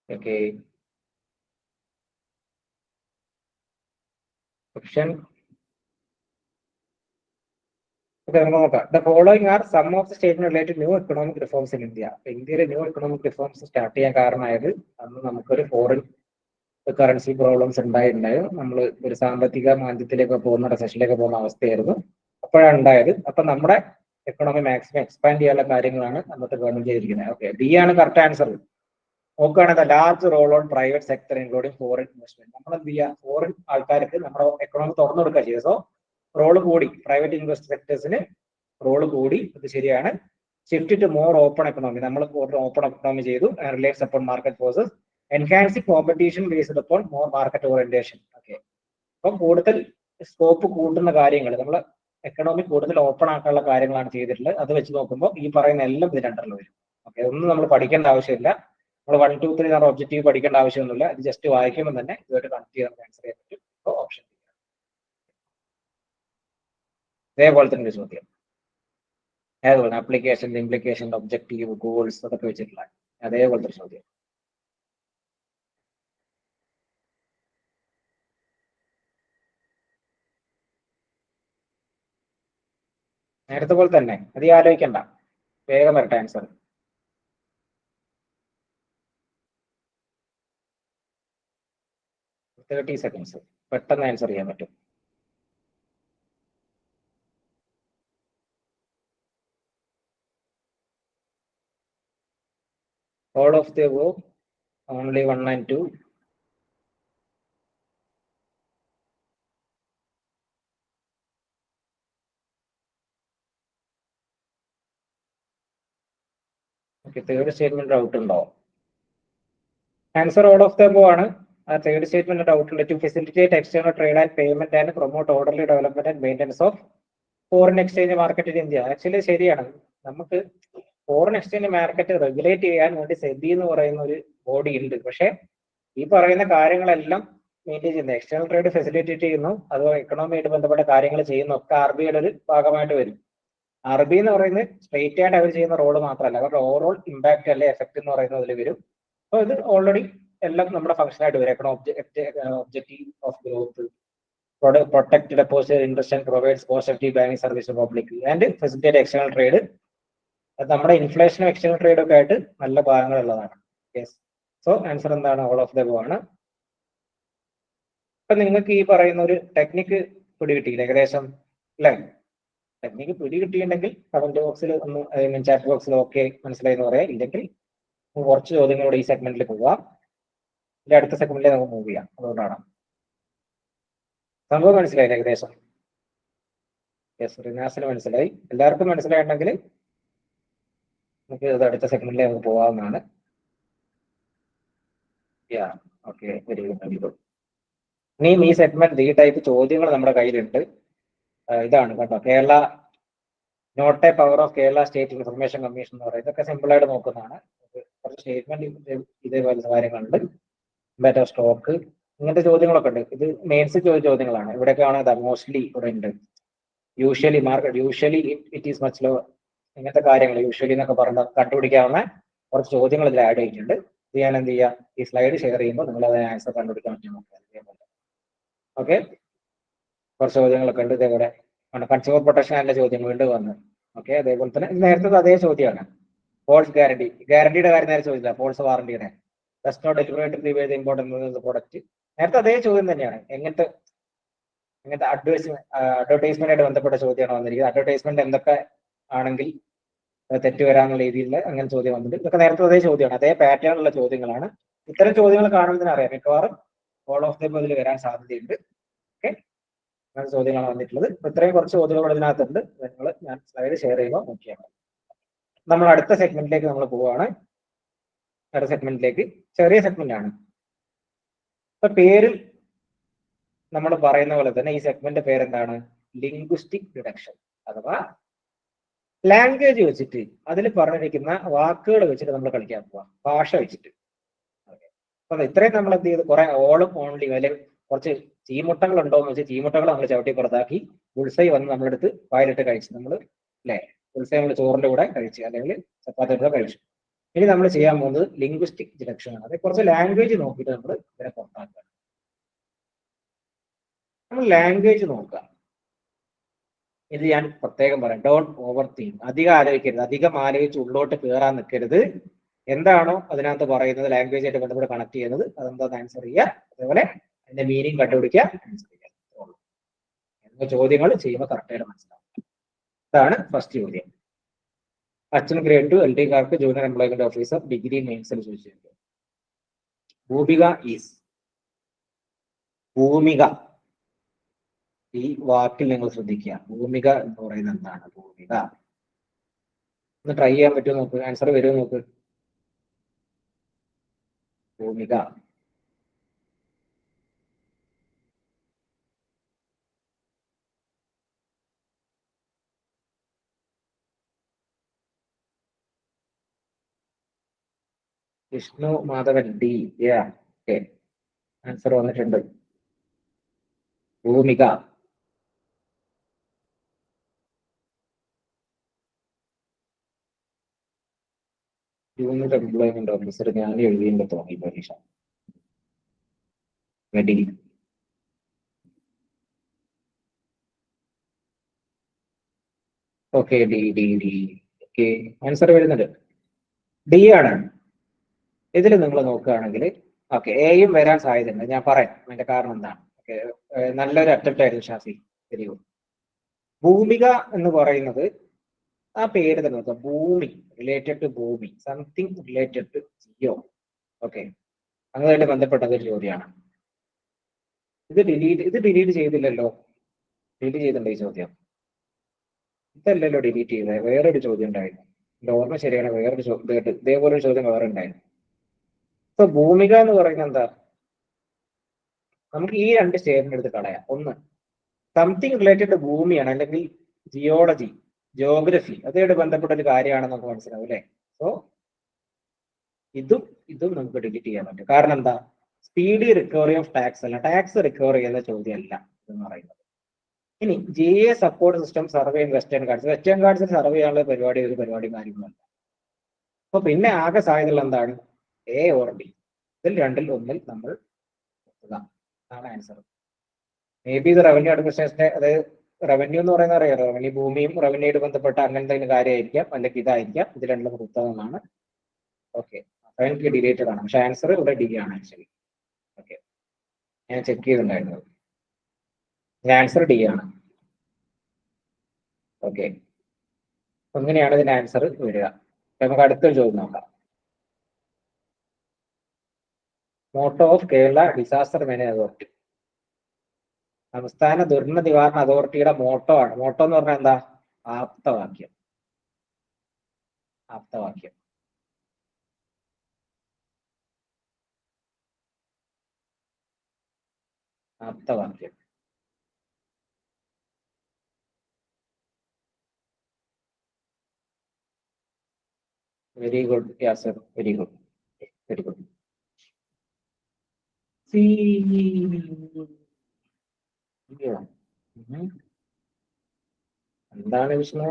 ഓക്കെ, ഓപ്ഷൻ നമുക്ക് നോക്കാം. The following are some of the statement related new economic reforms in India. ഇന്ത്യയിലെ ന്യൂ എക്കണോമിക് റിഫോംസ് സ്റ്റാർട്ട് ചെയ്യാൻ കാരണമായത് അന്ന് നമുക്കൊരു ഫോറിൻ കറൻസി പ്രോബ്ലംസ് ഉണ്ടായിട്ടുണ്ടായിരുന്നു. നമ്മൾ ഒരു സാമ്പത്തിക മാന്ദ്യത്തിലേക്ക് പോകുന്ന, റെസഷനിലേക്ക് പോകുന്ന അവസ്ഥയായിരുന്നു അപ്പോഴാണ് ഉണ്ടായത്. അപ്പൊ നമ്മുടെ എക്കണോമി മാക്സിമം എക്സ്പാൻഡ് ചെയ്യാനുള്ള കാര്യങ്ങളാണ് അന്നത്തെ ഗവൺമെന്റ് ചെയ്തിരിക്കുന്നത്. ഓക്കെ, ബി ആണ് കറക്റ്റ് ആൻസർ. നോക്കുകയാണെങ്കിൽ large roll on private sector including foreign investment. നമ്മൾ എന്ത് ചെയ്യുക? ഫോറിൻ ആൾക്കാർക്ക് നമ്മുടെ എക്കണോമി തുറന്നു കൊടുക്കുക ചെയ്യും. സോ റോള് കൂടി, പ്രൈവറ്റ് ഇൻവെസ്റ്റ് സെക്ടേഴ്സിന് റോള് കൂടി. അത് ശരിയാണ്. Shift to more open economy, നമ്മൾ ഓപ്പൺ എക്കണോമി ചെയ്തു. Relates upon market forces, enhancing competition based upon more market orientation. Okay, അപ്പം കൂടുതൽ സ്കോപ്പ് കൂട്ടുന്ന കാര്യങ്ങൾ, നമ്മൾ എക്കണോമി കൂടുതൽ ഓപ്പൺ ആക്കാനുള്ള കാര്യങ്ങളാണ് ചെയ്തിട്ടുള്ളത്. അത് വെച്ച് നോക്കുമ്പോൾ ഈ പറയുന്ന എല്ലാം ഇതിന്റെ അണ്ടറിൽ വരും. ഓക്കെ, ഒന്നും നമ്മൾ പഠിക്കേണ്ട ആവശ്യമില്ല. നമ്മൾ 1, 2, 3 എന്ന ഒബ്ജക്റ്റീവ് പഠിക്കേണ്ട ആവശ്യമൊന്നുമില്ല. ഇത് ജസ്റ്റ് വായിക്കുമ്പോൾ തന്നെ ഇതുമായിട്ട് കണക്ട് ചെയ്ത് ആൻസർ ചെയ്യാൻ പറ്റും. അപ്പോൾ ഓപ്ഷൻ അതേപോലെ തന്നെ ഒരു ചോദ്യം, അതേപോലെ ആപ്ലിക്കേഷൻ, ഇംപ്ലിക്കേഷൻ, ഒബ്ജക്റ്റീവ്, ഗോൾസ് അതൊക്കെ വെച്ചിട്ടുള്ള അതേപോലത്തെ ചോദ്യം. നേരത്തെ പോലെ തന്നെ, അധികം ആലോചിക്കണ്ട, വേഗം വരട്ടെ ആൻസർ. തേർട്ടി സെക്കൻഡ്സ് പെട്ടെന്ന് ആൻസർ ചെയ്യാൻ പറ്റും. All of the above, only 1 and 2. Okay, third statement doubt ഉണ്ടോ? Answer all of the above ആണ്. ആ തേർഡ് സ്റ്റേറ്റ്മെന്റ് ഡൗട്ട് ഉണ്ട്. To facilitate external trade and payment and promote orderly development and maintenance of foreign exchange market in India. Actually ശരിയാണ്. നമുക്ക് foreign exchange market regulate ചെയ്യാൻ വേണ്ടി സെബി എന്ന് പറയുന്ന ഒരു ബോഡി ഉണ്ട്. പക്ഷെ ഈ പറയുന്ന കാര്യങ്ങളെല്ലാം മെയിൻറ്റെയിൻ ചെയ്യുന്നത് എക്സ്റ്റേണൽ ട്രേഡ് ഫെസിലിറ്റേറ്റ് ചെയ്യുന്നു, അതുപോലെ എക്കണോമിയായിട്ട് ബന്ധപ്പെട്ട കാര്യങ്ങൾ ചെയ്യുന്നു, ഒക്കെ ആർ ബിയുടെ ഒരു ഭാഗമായിട്ട് വരും. ആർ ബി എന്ന് പറയുന്നത് സ്ട്രേറ്റ് ആയിട്ട് അവർ ചെയ്യുന്ന റോള് മാത്രമല്ല, അവരുടെ ഓവറോൾ ഇമ്പാക്ട് അല്ലെ എഫക്ട് എന്ന് പറയുന്നത് അതിൽ വരും. അപ്പോൾ ഇത് ഓൾറെഡി എല്ലാം നമ്മുടെ ഫംഗ്ഷൻ ആയിട്ട് വരും. Objective of growth, protect deposit interest and provides cost-effective banking service to public and facilitate external trade. അത് നമ്മുടെ ഇൻഫ്ലേഷനും എക്സ്റ്റേണൽ ട്രേഡും ഒക്കെ ആയിട്ട് നല്ല ഭാഗങ്ങളുള്ളതാണ്. യെസ്, സോ ആൻസർ എന്താണ്? ഓൾ ഓഫ് ദ അബോവ് ആണ്. ഇപ്പൊ നിങ്ങൾക്ക് ഈ പറയുന്ന ഒരു ടെക്നിക്ക് പിടികിട്ടിയില്ല ഏകദേശം അല്ലേ? ടെക്നിക്ക് പിടികിട്ടിയിട്ടുണ്ടെങ്കിൽ കമന്റ് ബോക്സിൽ ഒന്ന്, ചാറ്റ് ബോക്സിൽ ഓക്കെ മനസ്സിലായി എന്ന് പറയാം. ഇല്ലെങ്കിൽ കുറച്ച് ചോദ്യങ്ങളോട് ഈ സെഗ്മെന്റിൽ പോവാം. ഇതിന്റെ അടുത്ത സെഗ്മെന്റിൽ നമുക്ക് മൂവ് ചെയ്യാം. അതുകൊണ്ടാണ് സംഭവം മനസ്സിലായില്ല ഏകദേശം. യെസ്, റിനാസിന് മനസ്സിലായി. എല്ലാവർക്കും മനസ്സിലായിട്ടുണ്ടെങ്കിൽ നമുക്ക് ഇത് അടുത്ത സെഗ്മെന്റിൽ നമുക്ക് പോകാവുന്നതാണ്. Yeah, okay, very good, very good. ഇനിയും ഈ സെഗ്മെന്റ് ഈ ടൈപ്പ് ചോദ്യങ്ങൾ നമ്മുടെ കയ്യിലുണ്ട്. ഇതാണ് കേട്ടോ, Kerala not a power of Kerala state information commission എന്ന് പറയുന്നത്. ഇതൊക്കെ സിമ്പിൾ ആയിട്ട് നോക്കുന്നതാണ്. കുറച്ച് സ്റ്റേറ്റ്മെന്റ് ഇതേപോലെ കാര്യങ്ങളുണ്ട്. ബെറ്റർ സ്റ്റോക്ക്, ഇങ്ങനത്തെ ചോദ്യങ്ങളൊക്കെ ഉണ്ട്. ഇത് മെയിൻസ് ചോദ്യങ്ങളാണ്. ഇവിടെയൊക്കെ ആണ് മോസ്റ്റ്ലി ഇവിടെ ഉണ്ട്. Usually market, usually it is much low, ഇങ്ങനത്തെ കാര്യങ്ങൾ യൂഷ്വലി എന്നൊക്കെ പറഞ്ഞാൽ കണ്ടുപിടിക്കാവുന്ന കുറച്ച് ചോദ്യങ്ങൾ ഇതിൽ ആഡ് ചെയ്തിട്ടുണ്ട്. ഇത് ഞാൻ എന്ത് ചെയ്യാം, ഈ സ്ലൈഡ് ഷെയർ ചെയ്യുമ്പോൾ നിങ്ങൾ അതിന് ആൻസർ കണ്ടുപിടിക്കാൻ പറ്റും. ഓക്കെ, കുറച്ച് ചോദ്യങ്ങളൊക്കെ ഉണ്ട്. ഇതേപോലെ കൺസ്യൂമർ പ്രൊട്ടക്ഷൻ ആൻഡ് ചോദ്യം വീണ്ടും വന്ന്. ഓക്കെ, അതേപോലെ തന്നെ നേരത്തെ അതേ ചോദ്യമാണ്. ഫോൾസ് ഗ്യാരണ്ടി, ഗ്യാരണ്ടിയുടെ കാര്യം നേരെ ചോദിച്ചില്ല. ഫോൾസ് വാറണ്ടിയുടെ does not delivery the important product, നേരത്തെ അതേ ചോദ്യം തന്നെയാണ്. ഇങ്ങനത്തെ അഡ്വർടൈസ്മെന്റ് ആയിട്ട് ബന്ധപ്പെട്ട ചോദ്യമാണ് വന്നിരിക്കുന്നത്. അഡ്വർടൈസ്മെന്റ് എന്തൊക്കെ ആണെങ്കിൽ തെറ്റ് വരാനുള്ള രീതിയിൽ അങ്ങനെ ചോദ്യം വന്നിട്ട്, ഇതൊക്കെ നേരത്തെ അതേ ചോദ്യമാണ്, അതേ പാറ്റേണിലുള്ള ചോദ്യങ്ങളാണ്. ഇത്തരം ചോദ്യങ്ങൾ കാണുന്നതിന് അറിയാം മിക്കവാറും ഓൾ ഓഫ് ദ അബോവ് വരാൻ സാധ്യതയുണ്ട്. ഓക്കെ, അങ്ങനെ ചോദ്യങ്ങളാണ് വന്നിട്ടുള്ളത്. ഇത്രയും കുറച്ച് ചോദ്യങ്ങൾ ഇതിനകത്തുണ്ട്. ഞാൻ സ്ലൈഡ് ഷെയർ ചെയ്യുമ്പോൾ നോക്കിയാണ്. നമ്മൾ അടുത്ത സെഗ്മെന്റിലേക്ക് നമ്മൾ പോവുകയാണ്. അടുത്ത സെഗ്മെന്റിലേക്ക് ചെറിയ സെഗ്മെന്റ് ആണ്. ഇപ്പൊ പേരിൽ നമ്മൾ പറയുന്ന പോലെ തന്നെ ഈ സെഗ്മെന്റ് പേരെന്താണ്? ലിംഗ്വിസ്റ്റിക് ഡിഡക്ഷൻ, അഥവാ ലാംഗ്വേജ് വെച്ചിട്ട് അതിൽ പറഞ്ഞിരിക്കുന്ന വാക്കുകൾ വെച്ചിട്ട് നമ്മൾ കളിക്കാൻ പോവാം, ഭാഷ വെച്ചിട്ട്. അപ്പൊ ഇത്രയും നമ്മൾ എന്ത് ചെയ്ത് കുറെ ഓളും ഓൺലി അല്ലെങ്കിൽ കുറച്ച് ചീമുട്ടകൾ ഉണ്ടോ എന്ന് വെച്ചാൽ ചീമുട്ടകൾ നമ്മൾ ചവിട്ടി പുറത്താക്കി ബുൾസൈ വന്ന് നമ്മളെടുത്ത് വായിലിട്ട് കഴിച്ചു. നമ്മൾ അല്ലെ, ബുൾസൈ നമ്മൾ ചോറിന്റെ കൂടെ കഴിച്ചു, അല്ലെങ്കിൽ ചപ്പാത്തിയുടെ കൂടെ കഴിച്ചു. ഇനി നമ്മൾ ചെയ്യാൻ പോകുന്നത് ലിംഗ്വിസ്റ്റിക് ഡിഡക്ഷൻ ആണ്. അതായത് കുറച്ച് ലാംഗ്വേജ് നോക്കിയിട്ട് നമ്മൾ ഇതിനെ പുറത്താക്കുക. നമ്മൾ ലാംഗ്വേജ് നോക്കുക. ഇത് ഞാൻ പ്രത്യേകം പറയാം, ഡോണ്ട് ഓവർ തിങ്ക്, അധികം ആലോചിക്കരുത്, അധികം ആലോചിച്ച് ഉള്ളോട്ട് കയറാൻ നിൽക്കരുത്. എന്താണോ അതിനകത്ത് പറയുന്നത് ലാംഗ്വേജ് ആയിട്ട് ബന്ധപ്പെട്ട് കണക്ട് ചെയ്യുന്നത് അതെന്താന്ന് ആൻസർ ചെയ്യുക. അതേപോലെ അതിന്റെ മീനിങ് കണ്ടുപിടിക്കുക, ആൻസർ ചെയ്യുക. ചോദ്യങ്ങൾ ചെയ്യുമ്പോൾ കറക്റ്റായിട്ട് മനസ്സിലാവും. ഇതാണ് ഫസ്റ്റ് ചോദ്യം. അച്ഛൻ ഗ്രേഡ് 2 LD കാർക്ക് ജൂനിയർ എംപ്ലോയ്മെന്റ് ഓഫീസർ ഡിഗ്രി മെയിൻസിൽ ചോദിച്ചിട്ടുണ്ട്. ഭൂമിക ഈസ്, ഭൂമിക, ഈ വാക്കിൽ നിങ്ങൾ ശ്രദ്ധിക്കുക. ഭൂമിക എന്ന് പറയുന്നത് എന്താണ്? ഭൂമിക ഒന്ന് ട്രൈ ചെയ്യാൻ പറ്റുമോ നോക്ക്, ആൻസർ വരുമോ നോക്ക്. Bhoomika, Vishnu Madhavan D. Okay, answer വന്നിട്ടുണ്ട്. ഭൂമിക. ജൂനിയർ എംപ്ലോയ്മെന്റ് ഓഫീസർ ഞാൻ എഴുതിയുമ്പോൾ തോന്നി പരീക്ഷ. Ready, okay, D D D. Okay, answer വരുന്നുണ്ട്, ഡി ആണ്. ഇതിൽ നിങ്ങൾ നോക്കുകയാണെങ്കിൽ ഓക്കെ, എയും വരാൻ സാധ്യതയുണ്ട്. ഞാൻ പറയാം അതിന്റെ കാരണം എന്താണ്. ഓക്കെ, നല്ലൊരു അറ്റംപ്റ്റ് ആയിരുന്നു ഷാഫി, വെരി ഗുഡ്. ഭൂമിക എന്ന് പറയുന്നത് ആ പേര് തന്നെ നോക്കാം, bhumi related to bhumi, something related to geo. Okay, അതുമായിട്ട് ബന്ധപ്പെട്ട ഒരു ചോദ്യമാണ്. ഇത് ഡിലീറ്റ് ചെയ്തില്ലല്ലോ. ഡിലീറ്റ് ചെയ്തിട്ടുണ്ടോ ഈ ചോദ്യം? ഇതല്ലല്ലോ ഡിലീറ്റ് ചെയ്തത്, വേറൊരു ചോദ്യം ഉണ്ടായിരുന്നു. എന്റെ ഓർമ്മ ശരിയാണ്, വേറൊരു ചോദ്യം, ഇതേപോലെ ഒരു ചോദ്യം വേറെ ഉണ്ടായിരുന്നു. ഇപ്പൊ ഭൂമിക എന്ന് പറയുന്നത് എന്താ? നമുക്ക് ഈ രണ്ട് സ്റ്റേറ്റ്മെന്റ് എടുത്ത് കളയാം. ഒന്ന്, സംതിങ് റിലേറ്റഡ് ടു ഭൂമിയാണ്, അല്ലെങ്കിൽ ജിയോളജി, ജോഗ്രഫി, അതുമായിട്ട് ബന്ധപ്പെട്ട ഒരു കാര്യമാണെന്ന് നമുക്ക് മനസ്സിലാവും അല്ലേ. സോ ഇതും നമുക്ക് ഡിലീറ്റ് ചെയ്യാൻ പറ്റും. കാരണം എന്താ? സ്പീഡി റിക്കവറി ഓഫ് ടാക്സ് അല്ല, ടാക്സ് റിക്കവർ ചെയ്യുന്ന ചോദ്യമല്ല എന്ന് പറയുന്നത്. ഇനി GA support system survey in western ഗാർഡ്സിൽ സർവേ ചെയ്യാനുള്ള ഒരു പരിപാടി കാര്യങ്ങളല്ല. അപ്പൊ പിന്നെ ആകെ സാധ്യതകൾ എന്താണ്? എ ഓർ ബി, ഇതിൽ രണ്ടിൽ ഒന്നിൽ നമ്മൾ അതാണ് ആൻസർ. മേ ബി ഇത് റവന്യൂ അഡ്മിനിസ്ട്രേഷന്റെ, അതായത് റവന്യൂ എന്ന് പറയുന്നത് അറിയാം, റവന്യൂ ഭൂമിയും റവന്യൂയിട്ട് ബന്ധപ്പെട്ട അങ്ങനത്തെ കാര്യമായിരിക്കാം, അല്ലെങ്കിൽ ഇതായിരിക്കാം, ഇത് രണ്ടും ഉത്തമമാണ്. ഓക്കെ, അപ്പൊ എനിക്ക് ഡിലേറ്റഡ് ആണ്, പക്ഷെ ആൻസർ ഇവിടെ ഡി ആണ് ആക്ച്വലി. ഓക്കെ, ഞാൻ ചെക്ക് ചെയ്തിട്ടുണ്ടായിരുന്നത്, ആൻസർ ഡി ആണ്. ഓക്കെ, അങ്ങനെയാണ് ഇതിന്റെ ആൻസർ വരിക. നമുക്ക് അടുത്തൊരു ചോദ്യം നോക്കാം. Motto of Kerala disaster management authority, സംസ്ഥാന ദുരന്ത നിവാരണ അതോറിറ്റിയുടെ മോട്ടോ ആണ്. മോട്ടോ എന്ന് പറഞ്ഞാൽ എന്താ? ആപ്തവാക്യം. ആപ്തവാക്യം. ആപ്തവാക്യം. Very good Yasar, very good, very good. എന്താണ് വിഷ്ണു?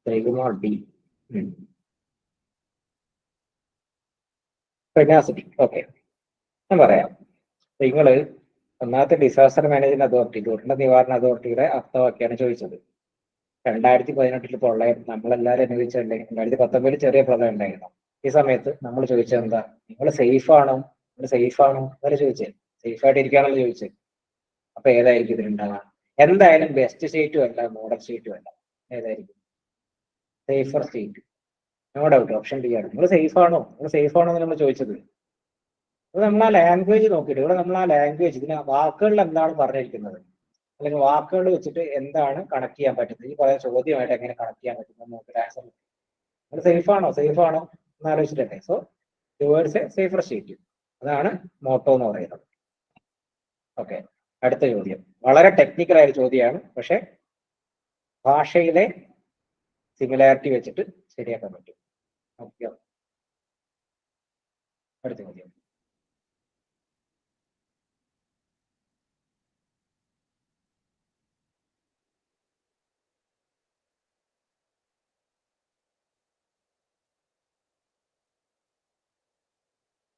ഡി. പ്രഗ്നാസിറ്റി. ഓക്കെ, ഞാൻ പറയാം. നിങ്ങള് ഒന്നാമത്തെ ഡിസാസ്റ്റർ മാനേജ്മെന്റ് അതോറിറ്റി, ദുരന്ത നിവാരണ അതോറിറ്റിയുടെ അർത്ഥവാക്യാണ് ചോദിച്ചത്. 2018 പ്രളയം നമ്മളെല്ലാവരും അനുഭവിച്ചല്ലേ. 2019 ചെറിയ പ്രളയം ഉണ്ടായിരുന്നു. ഈ സമയത്ത് നമ്മൾ ചോദിച്ചത് എന്താ? നിങ്ങൾ സേഫ് ആണോ? നിങ്ങൾ സേഫ് ആണോ എന്നല്ലേ ചോദിച്ചത്. സേഫ് ആയിട്ട് ഇരിക്കുകയാണല്ലോ ചോദിച്ചത്. അപ്പൊ ഏതായിരിക്കും ഇതിലുണ്ടാവുക? എന്തായാലും ബെസ്റ്റ് സ്റ്റേറ്റും അല്ല, മോഡൽ സ്റ്റേറ്റും അല്ല. ഏതായിരിക്കും? Safer state, no doubt, option D ആണ്. നിങ്ങൾ സേഫ് ആണോ, നിങ്ങൾ സേഫ് ആണോ എന്ന് നമ്മൾ ചോദിച്ചത്. അപ്പൊ നമ്മൾ ആ ലാംഗ്വേജ് നോക്കിയിട്ട്, ഇവിടെ നമ്മൾ ആ ലാംഗ്വേജ്, ഇതിന് വാക്കുകളിൽ എന്താണ് പറഞ്ഞിരിക്കുന്നത്, അല്ലെങ്കിൽ വാക്കുകൾ വെച്ചിട്ട് എന്താണ് കണക്ട് ചെയ്യാൻ പറ്റുന്നത്, ഈ പറയുന്ന ചോദ്യമായിട്ട് എങ്ങനെ കണക്ട് ചെയ്യാൻ പറ്റുന്നത് നമുക്ക് ആൻസർ. നിങ്ങൾ സേഫ് ആണോ എന്ന് ആലോചിച്ചിട്ടല്ലേ. So towards a safer state, അതാണ് മോട്ടോ എന്ന് പറയുന്നത്. ഓക്കെ, അടുത്ത ചോദ്യം വളരെ ടെക്നിക്കൽ ആയ ചോദ്യമാണ്, പക്ഷെ ഭാഷയിലെ സിമിലാരിറ്റി വെച്ചിട്ട് ശരിയാക്കാൻ പറ്റും. ഓക്കെ, അടുത്ത ചോദ്യം.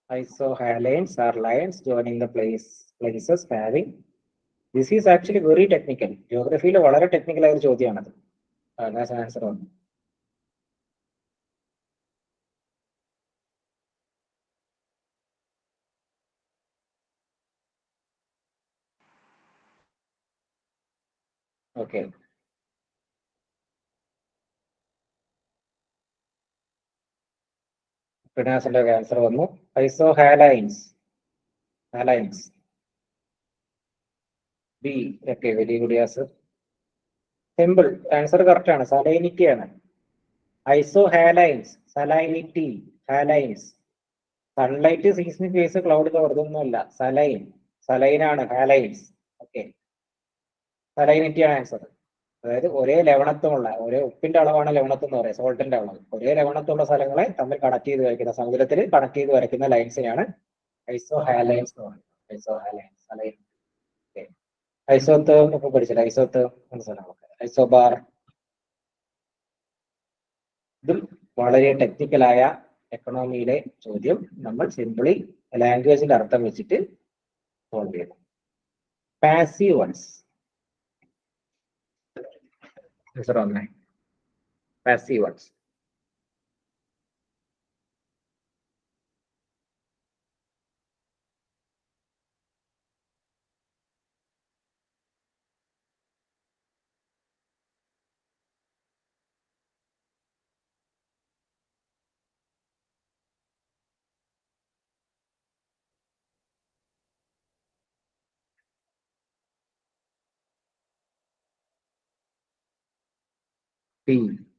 Isohalones are lines joining the places having. This is actually very technical. Geography വളരെ ടെക്നിക്കൽ ആയ ഒരു ചോദ്യമാണത്. ആൻസർ വന്നു. ഓക്കെ, ഫിനാസിന്റെ ആൻസർ വന്നു. Isohalines, halines B. Okay, very good Yasar. Simple, answer correct ആണ്, സലൈനിറ്റി ആണ്. Isohalines, salinity, halines. Sunlight seismic phase cloud കവർന്നൊന്നുമല്ല, സലൈനാണ് ഹാലൈൻസ്. ഓക്കെ, സലൈനിറ്റി ആണ് ആൻസർ. അതായത് ഒരേ ലവണത്വമുള്ള, ഒരേ ഉപ്പിന്റെ അളവാണ് ലവണത്വം എന്ന് പറയുന്നത്, സോൾട്ടിന്റെ അളവ്. ഒരേ ലവണത്വമുള്ള സ്ഥലങ്ങളെ തമ്മിൽ കണക്ട് ചെയ്ത് വരയ്ക്കുന്ന, സമുദ്രത്തിൽ കണക്ട് ചെയ്ത് വരയ്ക്കുന്ന ലൈൻസിനെയാണ് ഐസോഹാലൈൻസ് എന്ന് പറയുന്നത്. ഐസോഹാലൈൻസ്, സലൈൻ. ഐസോത്തേം ഒക്കെ പഠിച്ചില്ല, ഐസോത്തേം ഐസോബാർ. ഇതും വളരെ ടെക്നിക്കലായ എക്കണോമിയിലെ ചോദ്യം നമ്മൾ സിംപിളി ലാംഗ്വേജിന്റെ അർത്ഥം വെച്ചിട്ട് സോൾവ് ചെയ്യണം. പാസീവ് വൺസ്, ആൻസർ വന്നേ passive ones.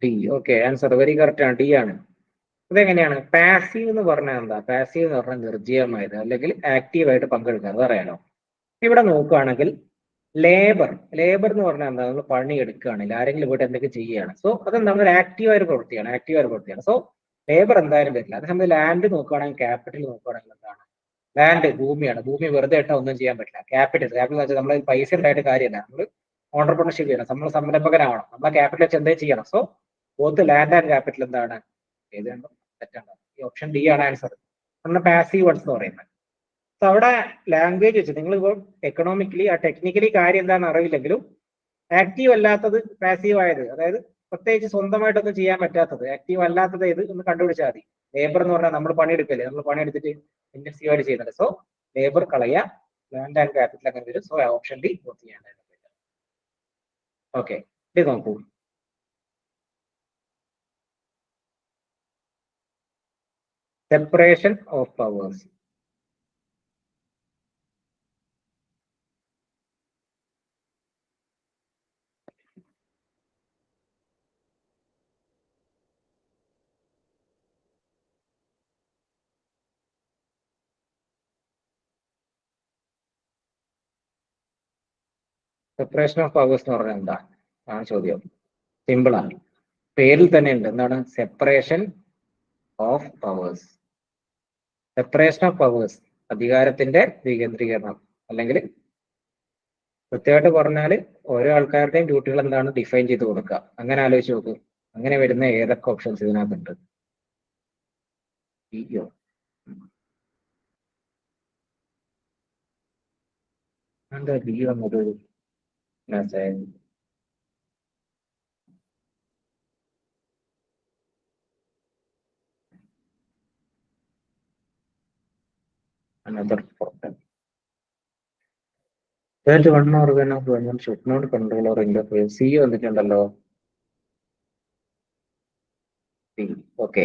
T okay, answer very correct ആണ്, ഡി ആണ്. അതെങ്ങനെയാണ്? പാസീവ് എന്ന് പറഞ്ഞാൽ എന്താ? പാസീവ് എന്ന് പറഞ്ഞാൽ നിർജ്ജീവമായത് അല്ലെങ്കിൽ ആക്റ്റീവായിട്ട് പങ്കെടുക്കുക അറിയാലോ. ഇവിടെ നോക്കുകയാണെങ്കിൽ ലേബർ എന്ന് പറഞ്ഞാൽ എന്താ? നമ്മൾ പണി എടുക്കുകയാണെങ്കിൽ ആരെങ്കിലും പോയിട്ട് എന്തൊക്കെ ചെയ്യുകയാണ്. സോ അതെന്താണ്? ഒരു ആക്റ്റീവായ പ്രവൃത്തിയാണ്. സോ ലേബർ എന്തായാലും വരില്ല. അതേസമയം ലാൻഡ് നോക്കുകയാണെങ്കിൽ, ക്യാപിറ്റൽ നോക്കുകയാണെങ്കിൽ എന്താണ്? ലാൻഡ് ഭൂമിയാണ്. ഭൂമി വെറുതെ ഇട്ടാൽ ഒന്നും ചെയ്യാൻ പറ്റില്ല. ക്യാപിറ്റൽ എന്ന് വെച്ചാൽ നമ്മൾ പൈസ ഉണ്ടായിട്ട് കാര്യമില്ല. നമ്മൾ ഓണ്ടർപ്രണർഷിപ്പ് ചെയ്യണം, നമ്മൾ സംരംഭകനാവണം, നമ്മളെ ക്യാപിറ്റൽ വെച്ച് എന്തേ ചെയ്യണം. So both land and capital എന്താണ്? ഏത് രണ്ടും തെറ്റാണ്. ഈ ഓപ്ഷൻ ഡി ആണ് ആൻസർ. പാസീവ് വൺസ് എന്ന് പറയുന്നത്. സോ അവിടെ ലാംഗ്വേജ് വെച്ച് നിങ്ങൾ ഇപ്പോൾ എക്കണോമിക്കലി ടെക്നിക്കലി കാര്യം എന്താണെന്ന് അറിയില്ലെങ്കിലും ആക്റ്റീവ് അല്ലാത്തത് പാസീവ് ആയത്, അതായത് പ്രത്യേകിച്ച് സ്വന്തമായിട്ടൊന്നും ചെയ്യാൻ പറ്റാത്തത്, ആക്റ്റീവ് അല്ലാത്തത് ഇത് ഒന്ന് കണ്ടുപിടിച്ചാൽ മതി. ലേബർ എന്ന് പറഞ്ഞാൽ നമ്മൾ പണിയെടുക്കല്ലേ, നമ്മൾ പണിയെടുത്തിട്ട് ഇന്റൻസീവ് ആയിട്ട് ചെയ്യുന്നത്. സോ ലേബർ കളയുക, ലാൻഡ് ആൻഡ് ക്യാപിറ്റൽ അങ്ങനെ വരും. സോ ഓപ്ഷൻ ഡി നോട്ട് ചെയ്യേണ്ടത്. ഓക്കെ, ഇത് നോക്കൂ. Separation of powers. Separation of powers എന്ന് പറഞ്ഞാൽ എന്താ ആണ് ചോദ്യം. സിമ്പിൾ ആണ്, പേരിൽ തന്നെ ഉണ്ട്. എന്താണ്? Separation of powers. Separation of powers, അധികാരത്തിന്റെ വികേന്ദ്രീകരണം. അല്ലെങ്കിൽ കൃത്യമായിട്ട് പറഞ്ഞാൽ ഓരോ ആൾക്കാരുടെയും ഡ്യൂട്ടികൾ എന്താണ് ഡിഫൈൻ ചെയ്ത് കൊടുക്കുക. അങ്ങനെ ആലോചിച്ച് നോക്ക്, അങ്ങനെ വരുന്ന ഏതൊക്കെ ഓപ്ഷൻസ് ഇതിനകത്തുണ്ട്? ഇയോ എന്താ ബി വന്നത്? another problem. That one organ of government should not control or interfere. C വന്നിട്ടുണ്ടല്ലോ. ഓക്കെ,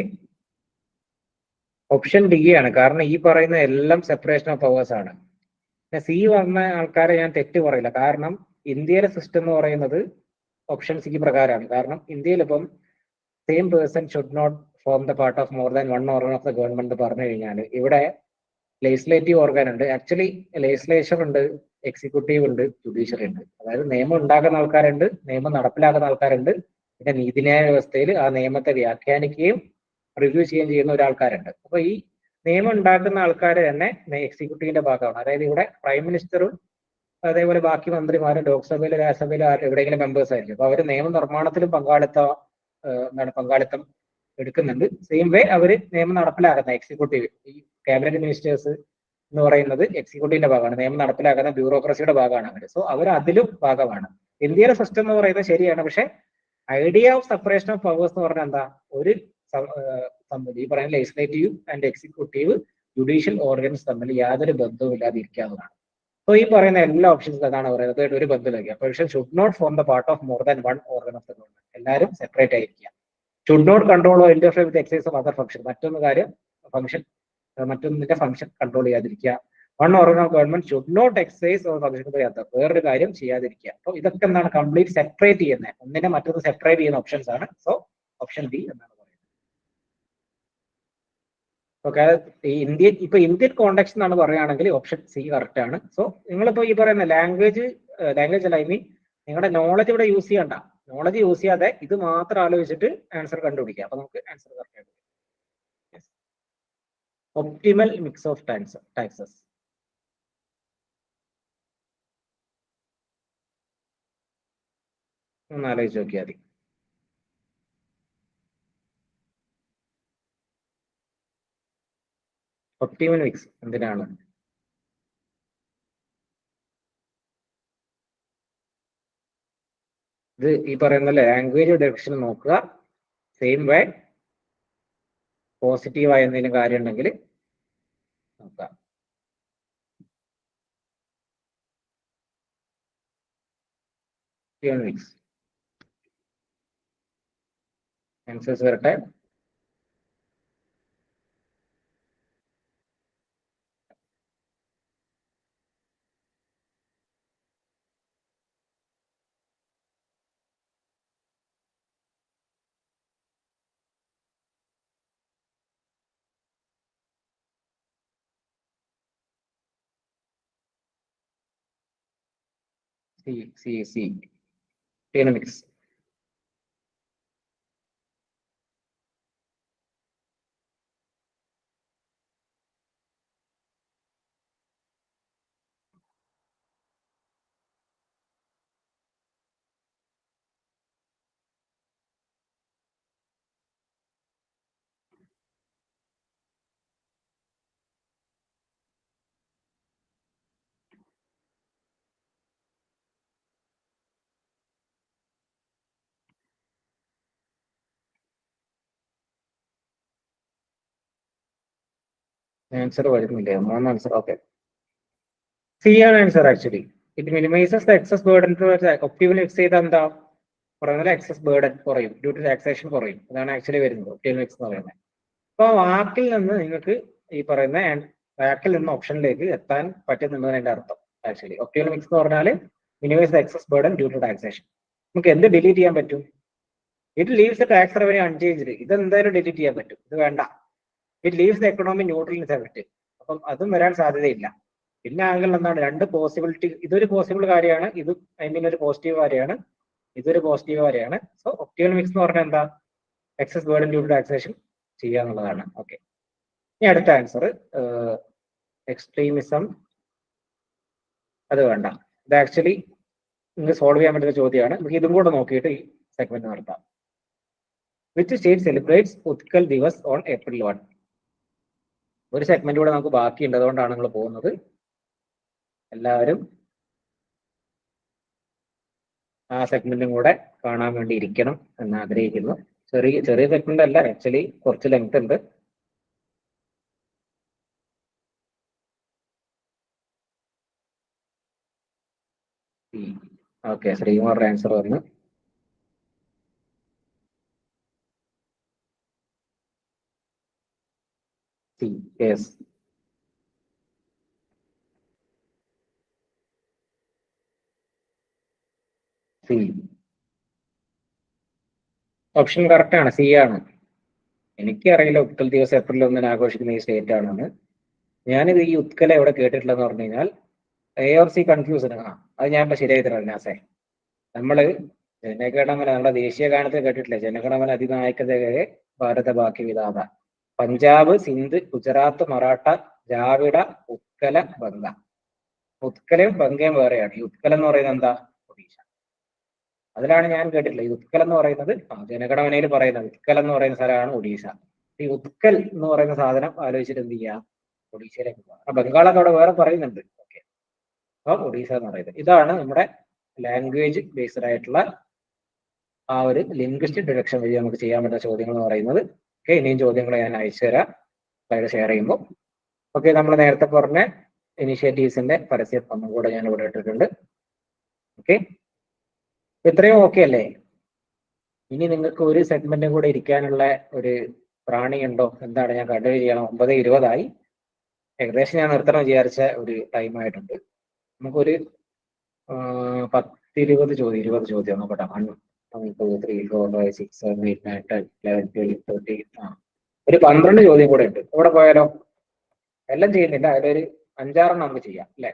ഓപ്ഷൻ ഡി ആണ്. കാരണം ഈ പറയുന്ന എല്ലാം സെപ്പറേഷൻ ഓഫ് പവേഴ്സ് ആണ്. സി വന്ന ആൾക്കാരെ ഞാൻ തെറ്റ് പറയില്ല. കാരണം ഇന്ത്യയിലെ സിസ്റ്റം എന്ന് പറയുന്നത് ഓപ്ഷൻ സി പ്രകാരമാണ്. കാരണം ഇന്ത്യയിൽ ഇപ്പം same person should not form the part of more than one organ of the government പറഞ്ഞു കഴിഞ്ഞാൽ ഇവിടെ ലെജിസ്ലേറ്റീവ് ഓർഗൻ ഉണ്ട്, ആക്ച്വലി ലെജിസ്ലേച്ചർ ഉണ്ട്, എക്സിക്യൂട്ടീവ് ഉണ്ട്, ജുഡീഷ്യറി ഉണ്ട്. അതായത് നിയമം ഉണ്ടാക്കുന്ന ആൾക്കാരുണ്ട്, നിയമം നടപ്പിലാക്കുന്ന ആൾക്കാരുണ്ട്, പിന്നെ നീതിന്യായ വ്യവസ്ഥയിൽ ആ നിയമത്തെ വ്യാഖ്യാനിക്കുകയും റിവ്യൂ ചെയ്യുകയും ചെയ്യുന്ന ഒരാൾക്കാരുണ്ട്. അപ്പൊ ഈ നിയമം ഉണ്ടാക്കുന്ന ആൾക്കാർ തന്നെ എക്സിക്യൂട്ടീവിന്റെ ഭാഗമാണ്. അതായത് ഇവിടെ പ്രൈം മിനിസ്റ്ററും അതേപോലെ ബാക്കി മന്ത്രിമാരും ലോക്സഭയിലും രാജ്യസഭയിലും എവിടെയെങ്കിലും മെമ്പേഴ്സ് ആയിരിക്കും. അപ്പൊ അവര് നിയമ നിർമ്മാണത്തിലും പങ്കാളിത്തം എടുക്കുന്നുണ്ട്. സെയിം വേ അവര് നിയമം നടപ്പിലാക്കുന്ന എക്സിക്യൂട്ടീവ്, ഈ ക്യാബിനറ്റ് മിനിസ്റ്റേഴ്സ് എന്ന് പറയുന്നത് എക്സിക്യൂട്ടീവിന്റെ ഭാഗമാണ്, നിയമം നടപ്പിലാക്കുന്ന ബ്യൂറോക്രസിയുടെ ഭാഗമാണ് അവർ. സോ അവർ അതിലും ഭാഗമാണ്. ഇന്ത്യയിലെ സിസ്റ്റം എന്ന് പറയുന്നത് ശരിയാണ്, പക്ഷെ idea of separation of powers എന്ന് പറഞ്ഞാൽ എന്താ? ഒരു ഈ പറയുന്ന legislative and executive judicial organs തമ്മിൽ യാതൊരു ബന്ധവും ഇല്ലാതിരിക്കാവുന്നതാണ്. സോ ഈ പറയുന്ന എല്ലാ ഓപ്ഷൻസും അതാണ് പറയുന്നത്, ഒരു ബന്ധമില്ല. Position should not form the part of more than one organ of the government. എല്ലാവരും സെപ്പറേറ്റ് ആയിരിക്കുക. Should not control or interfere with exercise of other function. മറ്റൊന്നിന്റെ ഫംഗ്ഷൻ കൺട്രോൾ ചെയ്യാതിരിക്കുക. One organ of government should not exercise or function ചെയ്യാത്ത വേറൊരു കാര്യം ചെയ്യാതിരിക്കുക. അപ്പോൾ ഇതൊക്കെ എന്താണ്? കംപ്ലീറ്റ് സെപ്പറേറ്റ് ചെയ്യുന്നത്, ഒന്നിനെ മറ്റൊന്ന് സെപ്പറേറ്റ് ചെയ്യുന്ന ഓപ്ഷൻസ് ആണ്. സോ ഓപ്ഷൻ ബി എന്നാണ് പറയുന്നത്. ഓക്കെ, ഇന്ത്യൻ കോണ്ടെക്സ്റ്റ് എന്നാണ് പറയുകയാണെങ്കിൽ ഓപ്ഷൻ സി കറക്റ്റ് ആണ്. സോ നിങ്ങളിപ്പോ ഈ പറയുന്ന ലാംഗ്വേജ് അല്ല, ഐ മീൻ നിങ്ങളുടെ നോളജ് ഇവിടെ യൂസ് ചെയ്യണ്ട. നോളജ് യൂസ് ചെയ്യാതെ ഇത് മാത്രം ആലോചിച്ചിട്ട് ആൻസർ കണ്ടുപിടിക്കുക. അപ്പൊ നമുക്ക് ആൻസർ കറക്റ്റ് ആയിട്ട് ഒപ്റ്റിമൽ മിക്സ് ഓഫ് ടാക്സസ്. ഒന്ന് ആലോചിച്ച് നോക്കിയാൽ മതി. ഒപ്റ്റിമൽ മിക്സ് എന്തിനാണ്? ഇത് ഈ പറയുന്ന ലാംഗ്വേജ് ഡയറക്ഷൻ നോക്കുക. സെയിം വേ പോസിറ്റീവായ എന്തെങ്കിലും കാര്യം ഉണ്ടെങ്കിൽ നോക്കാം. ആൻസേഴ്സ് വരട്ടെ. C economics. ആൻസർ വരുന്നില്ലേ? 3 ആൻസർ. ഓക്കെ, സി ആണ് answer. Actually it minimises the excess burden. Optimal X ചെയ്താൽ എന്താ പറയുന്നത്? എക്സസ് ബേർഡൻ കുറയും, ഡ്യൂ ടു ടാക്സേഷൻ കുറയും. അതാണ് ആക്ച്വലി വരുന്നത് ഒപ്റ്റിമൽ എക്സ് എന്ന് പറയുന്നത്. അപ്പൊ വാക്കിൽ നിന്ന് നിങ്ങൾക്ക് ഈ പറയുന്ന വാക്കിൽ നിന്ന് ഓപ്ഷനിലേക്ക് എത്താൻ പറ്റുന്നുണ്ടെന്ന് അതിന്റെ അർത്ഥം. ആക്ച്വലി ഒപ്റ്റിമൽ എക്സ് എന്ന് പറഞ്ഞാൽ minimise the excess burden due to taxation. നമുക്ക് എന്ത് ഡിലീറ്റ് ചെയ്യാൻ പറ്റും? It leaves the tax revenue unchanged. ഇത് എന്തായാലും ഡിലീറ്റ് ചെയ്യാൻ പറ്റും, ഇത് വേണ്ട. It leaves the economy neutral in effect. അപ്പം അതും വരാൻ സാധ്യതയില്ല. പിന്നെ ആംഗിൾ എന്താണ്? രണ്ട് പോസിബിലിറ്റി. ഇതൊരു പോസിബിൾ കാര്യമാണ്, ഇത് ഐ മീൻ ഒരു പോസിറ്റീവ് കാര്യമാണ്, ഇതൊരു പോസിറ്റീവ് കാര്യമാണ്. സോ ഒപ്റ്റിമൽ മിക്സ് എന്ന് പറഞ്ഞാൽ എന്താ? Excess burden due to taxation ചെയ്യാന്നുള്ളതാണ്. ഓക്കെ, ഇനി അടുത്ത ആൻസർ എക്സ്ട്രീമിസം. അത് വേണ്ട. ഇത് ആക്ച്വലി നിങ്ങൾക്ക് സോൾവ് ചെയ്യാൻ പറ്റുന്ന ചോദ്യമാണ്. നമുക്ക് ഇതും കൂടെ നോക്കിയിട്ട് ഈ സെഗ്മെന്റ് നടത്താം. Which state celebrates Utkal Divas on April 1? ഒരു സെഗ്മെന്റ് കൂടെ നമുക്ക് ബാക്കിയുണ്ട്, അതുകൊണ്ടാണ് നിങ്ങൾ പോകുന്നത്. എല്ലാവരും ആ സെഗ്മെന്റും കൂടെ കാണാൻ വേണ്ടി ഇരിക്കണം എന്ന് ആഗ്രഹിക്കുന്നു. ചെറിയ സെഗ്മെന്റ് അല്ല, ആക്ച്വലി കുറച്ച് ലെങ്ത് ഉണ്ട്. ഓക്കെ, ശ്രീകുമാറിന്റെ ആൻസർ വന്നു. യെസ്, സി ഓപ്ഷൻ കറക്റ്റ് ആണ്, സി ആണ്. എനിക്കറിയില്ല ഉത്കൽ ദിവസം April 1 ആഘോഷിക്കുന്ന ഈ സ്റ്റേറ്റ് ആണെന്ന്. ഞാനിത് ഈ ഉത്കല എവിടെ കേട്ടിട്ടില്ലെന്ന് പറഞ്ഞു കഴിഞ്ഞാൽ ARC കൺഫ്യൂഷൻ. അത് ഞാൻ ഇപ്പൊ ശരിയായി തരാം നാസേ. നമ്മള് ജനഗണമന, നമ്മുടെ ദേശീയ ഗാനത്തിൽ കേട്ടിട്ടില്ലേ? ജനഗണമന അതിനായകതയെ ഭാരത ബാക്കി വിധാത. പഞ്ചാബ്, സിന്ധ്, ഗുജറാത്ത്, മറാഠ, ദ്രാവിഡ, ഉത്കല, ബംഗ. ഉത്കലയും ബംഗയും വേറെയാണ്. ഈ ഉത്കലം എന്ന് പറയുന്നത് എന്താ? ഒഡീഷ. അതിലാണ് ഞാൻ കേട്ടിട്ടില്ല. ഈ ഉത്കലം എന്ന് പറയുന്നത് ജനഗണമനയിൽ പറയുന്നത് ഉത്കലം എന്ന് പറയുന്ന സ്ഥലമാണ് ഒഡീഷ. ഈ ഉത്കൽ എന്ന് പറയുന്ന സാധനം ആലോചിച്ചിട്ട് എന്ത് ചെയ്യാം? ഒഡീഷയിലേക്ക് പോകാം. ബംഗാളൊക്കെ അവിടെ വേറെ പറയുന്നുണ്ട്. ഓക്കെ, അപ്പൊ ഒഡീഷ എന്ന് പറയുന്നത് ഇതാണ് നമ്മുടെ ലാംഗ്വേജ് ബേസ്ഡ് ആയിട്ടുള്ള ആ ഒരു ലിംഗ്വിസ്റ്റിക് ഡിഡക്ഷൻ വഴി നമുക്ക് ചെയ്യാൻ പറ്റുന്ന ചോദ്യങ്ങൾ എന്ന് പറയുന്നത്. ഓക്കെ, ഇനിയും ചോദ്യങ്ങൾ ഞാൻ അയച്ചു തരാം സ്ലൈഡ് ഷെയർ ചെയ്യുമ്പോൾ. ഓക്കെ, നമ്മൾ നേരത്തെ പറഞ്ഞ ഇനിഷ്യേറ്റീവ്സിന്റെ പരസ്യം ഒന്നും കൂടെ ഞാൻ ഇവിടെ ഇട്ടിട്ടുണ്ട്. ഓക്കെ, ഇത്രയും ഓക്കെ അല്ലേ? ഇനി നിങ്ങൾക്ക് ഒരു സെഗ്മെന്റും കൂടെ ഇരിക്കാനുള്ള ഒരു പ്രാണിയുണ്ടോ? എന്താണ്? ഞാൻ കണ്ടിന്യൂ ചെയ്യണം. 9:20 ഏകദേശം ഞാൻ നിർത്തണം വിചാരിച്ച ഒരു ടൈം ആയിട്ടുണ്ട്. നമുക്കൊരു 10-20 ചോദ്യം, 20 ചോദ്യം നോക്കട്ടെ. 1, 2, 3, 4, 5, 6, 7, 8, 9, 10, 11, 12, 13. ഒരു 12 ചോദ്യം കൂടെ ഉണ്ട്. ഇവിടെ പോയാലോ? എല്ലാം ചെയ്യുന്നില്ല, അതിലൊരു 5-6 നമുക്ക് ചെയ്യാം അല്ലെ?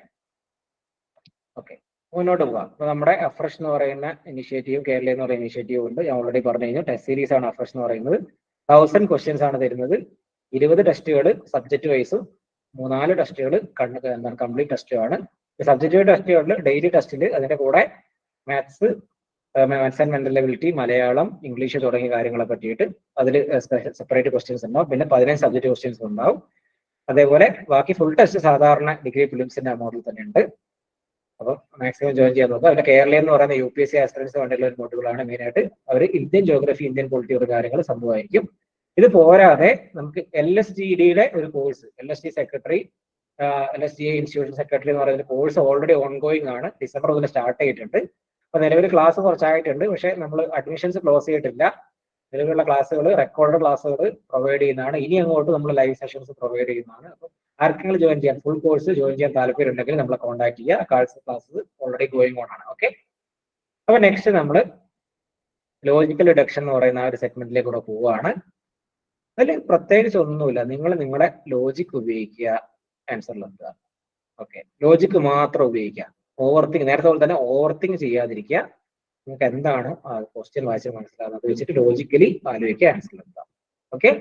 ഓക്കെ, മുന്നോട്ട് പോകാം. അപ്പൊ നമ്മുടെ അഫ്രഷ് എന്ന് പറയുന്ന ഇനിഷ്യേറ്റീവ്, കേരള എന്ന് പറയുന്ന ഇനിഷ്യേറ്റീവ് ഉണ്ട്. ഞാൻ ഓൾറെഡി പറഞ്ഞു കഴിഞ്ഞു. ടെസ്റ്റ് സീരീസ് ആണ് അഫ്രഷ് എന്ന് പറയുന്നത്. 1000 ക്വസ്റ്റ്യൻസ് ആണ് തരുന്നത്. 20 ടെസ്റ്റുകൾ സബ്ജക്ട് വൈസും 4 ടെസ്റ്റുകൾ എന്താണ് കംപ്ലീറ്റ് ടെസ്റ്റുമാണ്. സബ്ജക്റ്റീവ് ടെസ്റ്റുകളിൽ ഡെയിലി ടെസ്റ്റിൽ അതിന്റെ കൂടെ maths and mental ability, Malayalam, English തുടങ്ങിയ കാര്യങ്ങളെ പറ്റിയിട്ട് അതിൽ സെപ്പറേറ്റ് ക്വസ്റ്റ്യൻസ് ഉണ്ടാവും. പിന്നെ 15 സബ്ജക്ട് ക്വസ്റ്റ്യൻസ് ഉണ്ടാവും. അതേപോലെ ബാക്കി ഫുൾ ടെസ്റ്റ് സാധാരണ ഡിഗ്രി ഫിലിംസിന്റെ മോഡൽ തന്നെ ഉണ്ട്. അപ്പോൾ മാക്സിമം ജോയിൻ ചെയ്യാൻ നോക്കുക. അവരുടെ കേരള എന്ന് പറയുന്ന UPSC ആസ്പിറൻസ് വേണ്ടിയുള്ള ഒരു മോഡ്യൂളാണ് മെയിനായിട്ട്. അവർ ഇന്ത്യൻ ജോഗ്രഫി, ഇന്ത്യൻ പൊളിറ്റി ഒരു കാര്യങ്ങൾ സംഭവമായിരിക്കും. ഇത് പോരാതെ നമുക്ക് LSGDയുടെ ഒരു course, LSG secretary, LSGA institution secretary എന്ന് പറയുന്ന കോഴ്സ് ഓൾറെഡി ഓൺഗോയിങ് ആണ്. ഡിസംബർ മുതൽ സ്റ്റാർട്ട് ചെയ്തിട്ടുണ്ട്. അപ്പൊ നിലവിൽ ക്ലാസ് കുറച്ചായിട്ടുണ്ട്, പക്ഷെ നമ്മൾ അഡ്മിഷൻസ് ക്ലോസ് ചെയ്തിട്ടില്ല. നിലവിലുള്ള ക്ലാസ്സുകൾ, റെക്കോർഡ് ക്ലാസ്സുകൾ പ്രൊവൈഡ് ചെയ്യുന്നതാണ്. ഇനി അങ്ങോട്ട് നമ്മൾ ലൈവ് സെഷൻസ് പ്രൊവൈഡ് ചെയ്യുന്നതാണ്. അപ്പോൾ ആർക്കെങ്കിലും ജോയിൻ ചെയ്യാൻ, ഫുൾ കോഴ്സ് ജോയിൻ ചെയ്യാൻ താല്പര്യം ഉണ്ടെങ്കിൽ നമ്മളെ കോൺടാക്ട് ചെയ്യുക. ക്ലാസ്സസ് ഓൾറെഡി ഗോയിങ് ഓൺ ആണ്. ഓക്കെ, അപ്പൊ നെക്സ്റ്റ് നമ്മൾ ലോജിക്കൽ ഡിഡക്ഷൻ എന്ന് പറയുന്ന ആ ഒരു സെഗ്മെന്റിലേക്ക് കൂടെ പോവുകയാണ്. അതിൽ പ്രത്യേകിച്ച് ഒന്നുമില്ല, നിങ്ങൾ നിങ്ങളെ ലോജിക് ഉപയോഗിക്കുക, ആൻസറിലെത്തുക. ഓക്കെ, ലോജിക് മാത്രം ഉപയോഗിക്കുക. ഓവർ തിങ്ക്, നേരത്തെ പോലെ തന്നെ ഓവർ തിങ്ക് ചെയ്യാതിരിക്കുക. നിങ്ങൾക്ക് എന്താണ് ആ ക്വസ്റ്റ്യൻ വായിച്ച് മനസ്സിലാകുന്നത് വെച്ചിട്ട് ലോജിക്കലി ആലോചിക്കുക, ആൻസറിലെത്തുക. ഓക്കെ,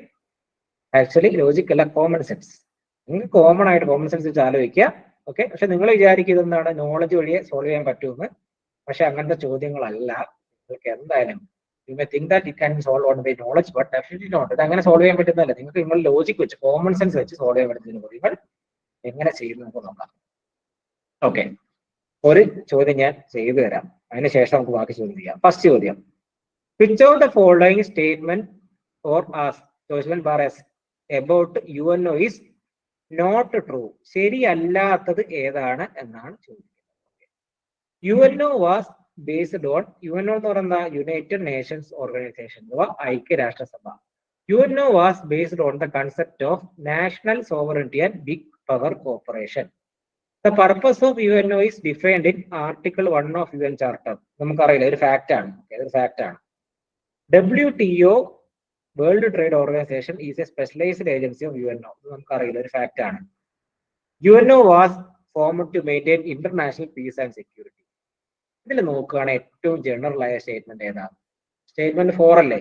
ആക്ച്വലി ലോജിക് അല്ല, കോമൺ സെൻസ്. നിങ്ങൾക്ക് കോമൺ ആയിട്ട് കോമൺ സെൻസ് വെച്ച് ആലോചിക്കുക. ഓക്കെ, പക്ഷെ നിങ്ങൾ വിചാരിക്കുന്നത് എന്താണ്, നോളജ് വഴിയെ സോൾവ് ചെയ്യാൻ പറ്റുമെന്ന്. പക്ഷെ അങ്ങനത്തെ ചോദ്യങ്ങളല്ല. നിങ്ങൾക്ക് എന്തായാലും you may think that it can solve on by knowledge, but definitely not. ഇത് അങ്ങനെ സോൾവ് ചെയ്യാൻ പറ്റുന്നതല്ല. നിങ്ങൾക്ക് നിങ്ങൾ ലോജിക് വെച്ച്, കോമൺ സെൻസ് വെച്ച് സോൾവ് ചെയ്യാൻ പറ്റുന്ന ചോദ്യങ്ങൾ എങ്ങനെ ചെയ്യുന്നു നമുക്ക് നോക്കാം. ഓക്കെ, ഒരു ചോദ്യം ഞാൻ ചെയ്തു തരാം, അതിനുശേഷം നമുക്ക് ബാക്കി ചോദ്യം ചെയ്യാം. ഫസ്റ്റ് ചോദ്യം, which of the following statement or ചോയ്സ്മെന്റ് ബാർ എസ് about UNO is not true? ശരിയല്ലാത്തത് ഏതാണ് എന്നാണ് ചോദിക്കുന്നത്. UNO was based on, UNO എന്ന് പറയുന്ന യുണൈറ്റഡ് നേഷൻസ് ഓർഗനൈസേഷൻ അഥവാ ഐക്യരാഷ്ട്രസഭ. UNO was based on the concept of national sovereignty and big power cooperation. The purpose of UNO is defined in Article 1 of UN Charter. നമുക്കറിയില്ല, ഒരു fact ആണ്. ഒരു fact ആണ്. WTO, world trade organisation, is a specialised agency of UNO. നമുക്കറിയില്ല, ഒരു fact ആണ്. UNO was formed to maintain international peace and security. ഇതിൽ നോക്കുകയാണെങ്കിൽ ഏറ്റവും ജനറൽ ആയ സ്റ്റേറ്റ്മെന്റ് ഏതാണ്? സ്റ്റേറ്റ്മെന്റ് 4 അല്ലേ?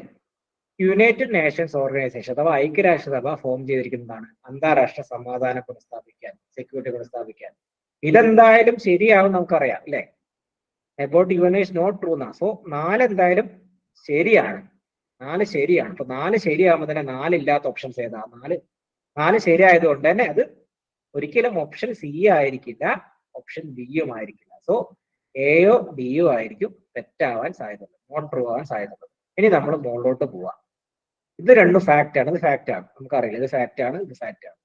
യുണൈറ്റഡ് നേഷൻസ് ഓർഗനൈസേഷൻ അഥവാ ഐക്യരാഷ്ട്രസഭ ഫോം ചെയ്തിരിക്കുന്നതാണ് അന്താരാഷ്ട്ര സമാധാനം പുനഃസ്ഥാപിക്കാൻ, സെക്യൂരിറ്റി പുനഃസ്ഥാപിക്കാൻ. ഇതെന്തായാലും ശരിയാവും, നമുക്കറിയാം അല്ലെ? About UNO is not true എന്നാ. സോ 4 എന്തായാലും ശരിയാണ്. 4 ശരിയാണ്. അപ്പൊ 4 ശരിയാകുമ്പോൾ തന്നെ 4 ഇല്ലാത്ത ഓപ്ഷൻസ് ഏതാ? 4 ശരിയായതുകൊണ്ട് തന്നെ അത് ഒരിക്കലും ഓപ്ഷൻ C ആയിരിക്കില്ല, ഓപ്ഷൻ B ആയിരിക്കില്ല. സോ Aയോ Dയോ ആയിരിക്കും തെറ്റാവാൻ സാധ്യതയുള്ളത്, നോട്ട് ട്രൂ ആവാൻ സാധ്യതയുള്ളത്. ഇനി നമ്മൾ മുകളിലോട്ട് പോവാം. ഇത് രണ്ടും ഫാക്റ്റ് ആണ്, ഇത് ഫാക്റ്റ് ആണ്, നമുക്കറിയില്ല, ഇത് ഫാക്റ്റ് ആണ്, ഇത് ഫാക്റ്റ് ആണ്.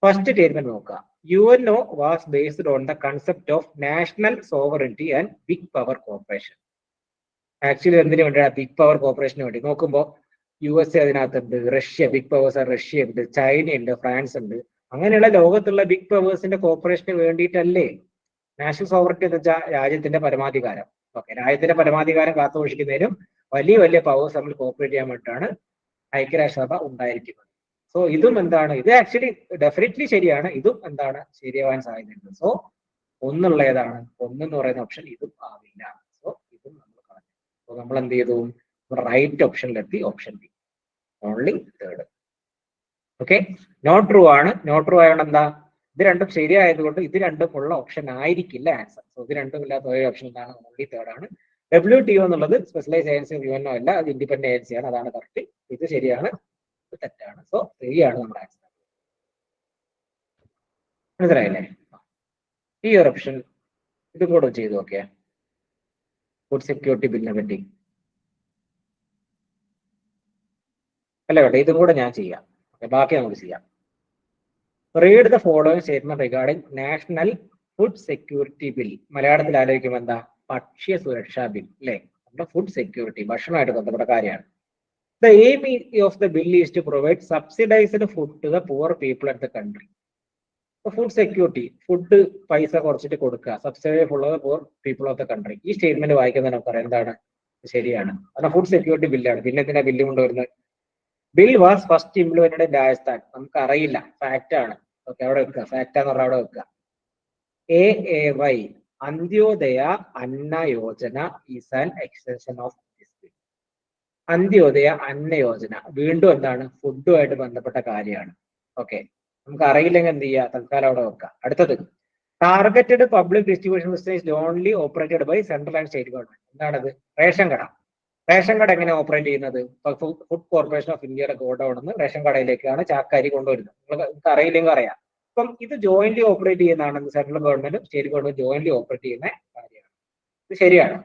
ഫസ്റ്റ് സ്റ്റേറ്റ്മെന്റ് നോക്കുക. UNO was based on the concept of national sovereignty and big power corporation. Actually എന്തിനു വേണ്ടിയാണ്? ബിഗ് പവർ കോർപ്പറേഷന് വേണ്ടി. നോക്കുമ്പോൾ USA അതിനകത്തുണ്ട്, റഷ്യ, ബിഗ് പവേഴ്സ്, റഷ്യ ഉണ്ട്, ചൈന ഉണ്ട്, ഫ്രാൻസ് ഉണ്ട്. അങ്ങനെയുള്ള ലോകത്തുള്ള ബിഗ് പവേഴ്സിന്റെ കോർപ്പറേഷന് വേണ്ടിയിട്ടല്ലേ നാഷണൽ സോവറിറ്റി എന്ന് വെച്ചാൽ രാജ്യത്തിന്റെ പരമാധികാരം. ഓക്കെ, രാജ്യത്തിന്റെ പരമാധികാരം കാത്തുസൂക്ഷിക്കുന്നതിനും വലിയ വലിയ പവേഴ്സ് നമ്മൾ കോർപ്പറേറ്റ് ചെയ്യാൻ വേണ്ടിയിട്ടാണ് ഐക്യരാഷ്ട്രസഭ ഉണ്ടായിരിക്കുന്നത്. സോ ഇതും എന്താണ്, ഇത് ആക്ച്വലി ഡെഫിനറ്റ്ലി ശരിയാണ്, ഇതും എന്താണ് ശരിയാവാൻ സാധ്യതയുണ്ട്. സോ ഒന്നുള്ള ഏതാണ്? ഒന്നെന്ന് പറയുന്ന ഓപ്ഷൻ ഇതും ആവില്ല. സോ ഇതും നമ്മൾ കളഞ്ഞു. സോ നമ്മൾ എന്ത് ചെയ്തു? റൈറ്റ് ഓപ്ഷനിലെത്തി, option B, only third. Okay, not true ആണ്. നോട്ട് ട്രൂ ആയതുകൊണ്ട് എന്താ? ഇത് രണ്ടും ശരിയായതുകൊണ്ട് ഇത് രണ്ടും ഉള്ള ഓപ്ഷൻ ആയിരിക്കില്ല ആൻസർ. സോ ഇത് രണ്ടും ഇല്ലാത്ത ഒരു ഓപ്ഷൻ എന്താണ്? ഓൺലി തേർഡ് ആണ്. WTO എന്നുള്ളത് സ്പെഷ്യലൈസ് ഏജൻസി UNO അല്ല, അത് ഇൻഡിപെൻഡന്റ് ഏജൻസിയാണ്, അതാണ് കറക്റ്റ്. ഇത് ശരിയാണ്, ഇത് തെറ്റാണ്. സോ 3 ആണ് നമ്മുടെ ആൻസർ. മനസ്സിലായില്ലേ? ഈ ഒരു ഓപ്ഷൻ ഇതും കൂടെ ചെയ്തു നോക്കിയേ, ഫുഡ് സെക്യൂരിറ്റി ബില്ലിനെ പറ്റി അല്ല കേട്ടോ, ഇതും കൂടെ ഞാൻ ചെയ്യാം. ബാക്കി നമുക്ക് ചെയ്യാം. Read the following statement regarding national food security bill. മലയാളത്തിൽ ആലോചിക്കുമ്പോൾ എന്താ? ഭക്ഷ്യ സുരക്ഷാ ബിൽ അല്ലെ? നമ്മുടെ ഫുഡ് സെക്യൂരിറ്റി, ഭക്ഷണമായിട്ട് ബന്ധപ്പെട്ട കാര്യമാണ്. The aim of the bill is to provide subsidised food to the poor people at the country. Food security, food പൈസ കുറച്ചിട്ട് കൊടുക്കുക, subsidise full of the poor people of the country. ഈ statement വായിക്കുന്നത് നമുക്കറിയാം എന്താണ് ശരിയാണ്. കാരണം ഫുഡ് സെക്യൂരിറ്റി ബില്ലാണ്. പിന്നെ എന്തിനാ ബില്ല് കൊണ്ടുവരുന്നത്? Bill was first implemented in Rajasthan. നമുക്കറിയില്ല, ഫാക്റ്റ് ആണ്. ഓക്കെ, അവിടെ വെക്കുക, ഫാക്റ്റ് എന്ന് പറഞ്ഞാൽ അവിടെ വെക്കുക. AAY Antyodaya Anna Yojana is an extension of this bill. Antyodaya Anna Yojana വീണ്ടും എന്താണ്? ഫുഡുമായിട്ട് ബന്ധപ്പെട്ട കാര്യമാണ്. ഓക്കെ, നമുക്ക് അറിയില്ലെങ്കിൽ എന്ത് ചെയ്യുക? തൽക്കാലം അവിടെ വെക്കുക. അടുത്തത്, targeted public distribution system is only operated by central and state government. എന്താണത്? റേഷൻ കട. റേഷൻ കട എങ്ങനെ ഓപ്പറേറ്റ് ചെയ്യുന്നത്? ഫുഡ് കോർപ്പറേഷൻ ഓഫ് ഇന്ത്യയുടെ ഗോഡൌൺ റേഷൻ കടയിലേക്കാണ് ചാക്കരി കൊണ്ടുവരുന്നത്. നിങ്ങൾക്ക് അറിയില്ലെങ്കിൽ അറിയാം. അപ്പം ഇത് ജോയിന്റ്ലി ഓപ്പറേറ്റ് ചെയ്യുന്നതാണ് സെൻട്രൽ ഗവൺമെന്റും സ്റ്റേറ്റ് ഗവൺമെന്റ് ജോയിന്റ്ലി ഓപ്പറേറ്റ് ചെയ്യുന്ന കാര്യമാണ്. ഇത് ശരിയാണ്.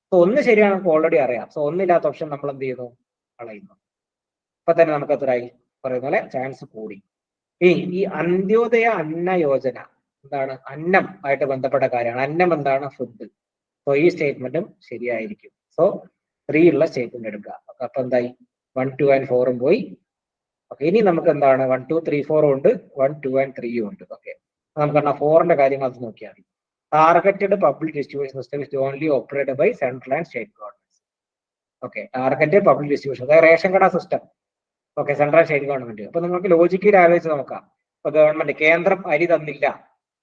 സോ ഒന്ന് ശരിയാണ്, നമുക്ക് ഓൾറെഡി അറിയാം. സോ ഒന്നില്ലാത്ത ഓപ്ഷൻ നമ്മൾ എന്ത് ചെയ്യുന്നു, കളയുന്നു. ഇപ്പൊ തന്നെ നമുക്ക് എത്രയായി, പറയുന്ന പോലെ ചാൻസ് കൂടി. ഈ അന്ത്യോദയ അന്ന യോജന എന്താണ്, അന്നം ആയിട്ട് ബന്ധപ്പെട്ട കാര്യമാണ്. അന്നം എന്താണ്, ഫുഡ്. സോ ഈ സ്റ്റേറ്റ്മെന്റും ശരിയായിരിക്കും. സോ 3 ഉള്ള സ്റ്റേറ്റ്മെന്റ് എടുക്കുക. അപ്പൊ എന്തായി, 1, 2 and 4 പോയി. ഓക്കെ, ഇനി നമുക്ക് എന്താണ് 1, 2, 3, 4 ഉണ്ട്, 1, 2 and 3 ഉണ്ട്. ഓക്കെ, നമുക്ക് 4ന്റെ കാര്യങ്ങൾ അത് നോക്കിയാൽ മതി. Targeted public distribution system is only operated by central and state government. Okay, targeted public distribution, അതായത് റേഷൻ കട system. Okay, central state government. അപ്പൊ നിങ്ങൾക്ക് ലോജിക്കലി ആലോചിച്ച് നോക്കാം. ഇപ്പൊ ഗവൺമെന്റ് കേന്ദ്രം അരി തന്നില്ല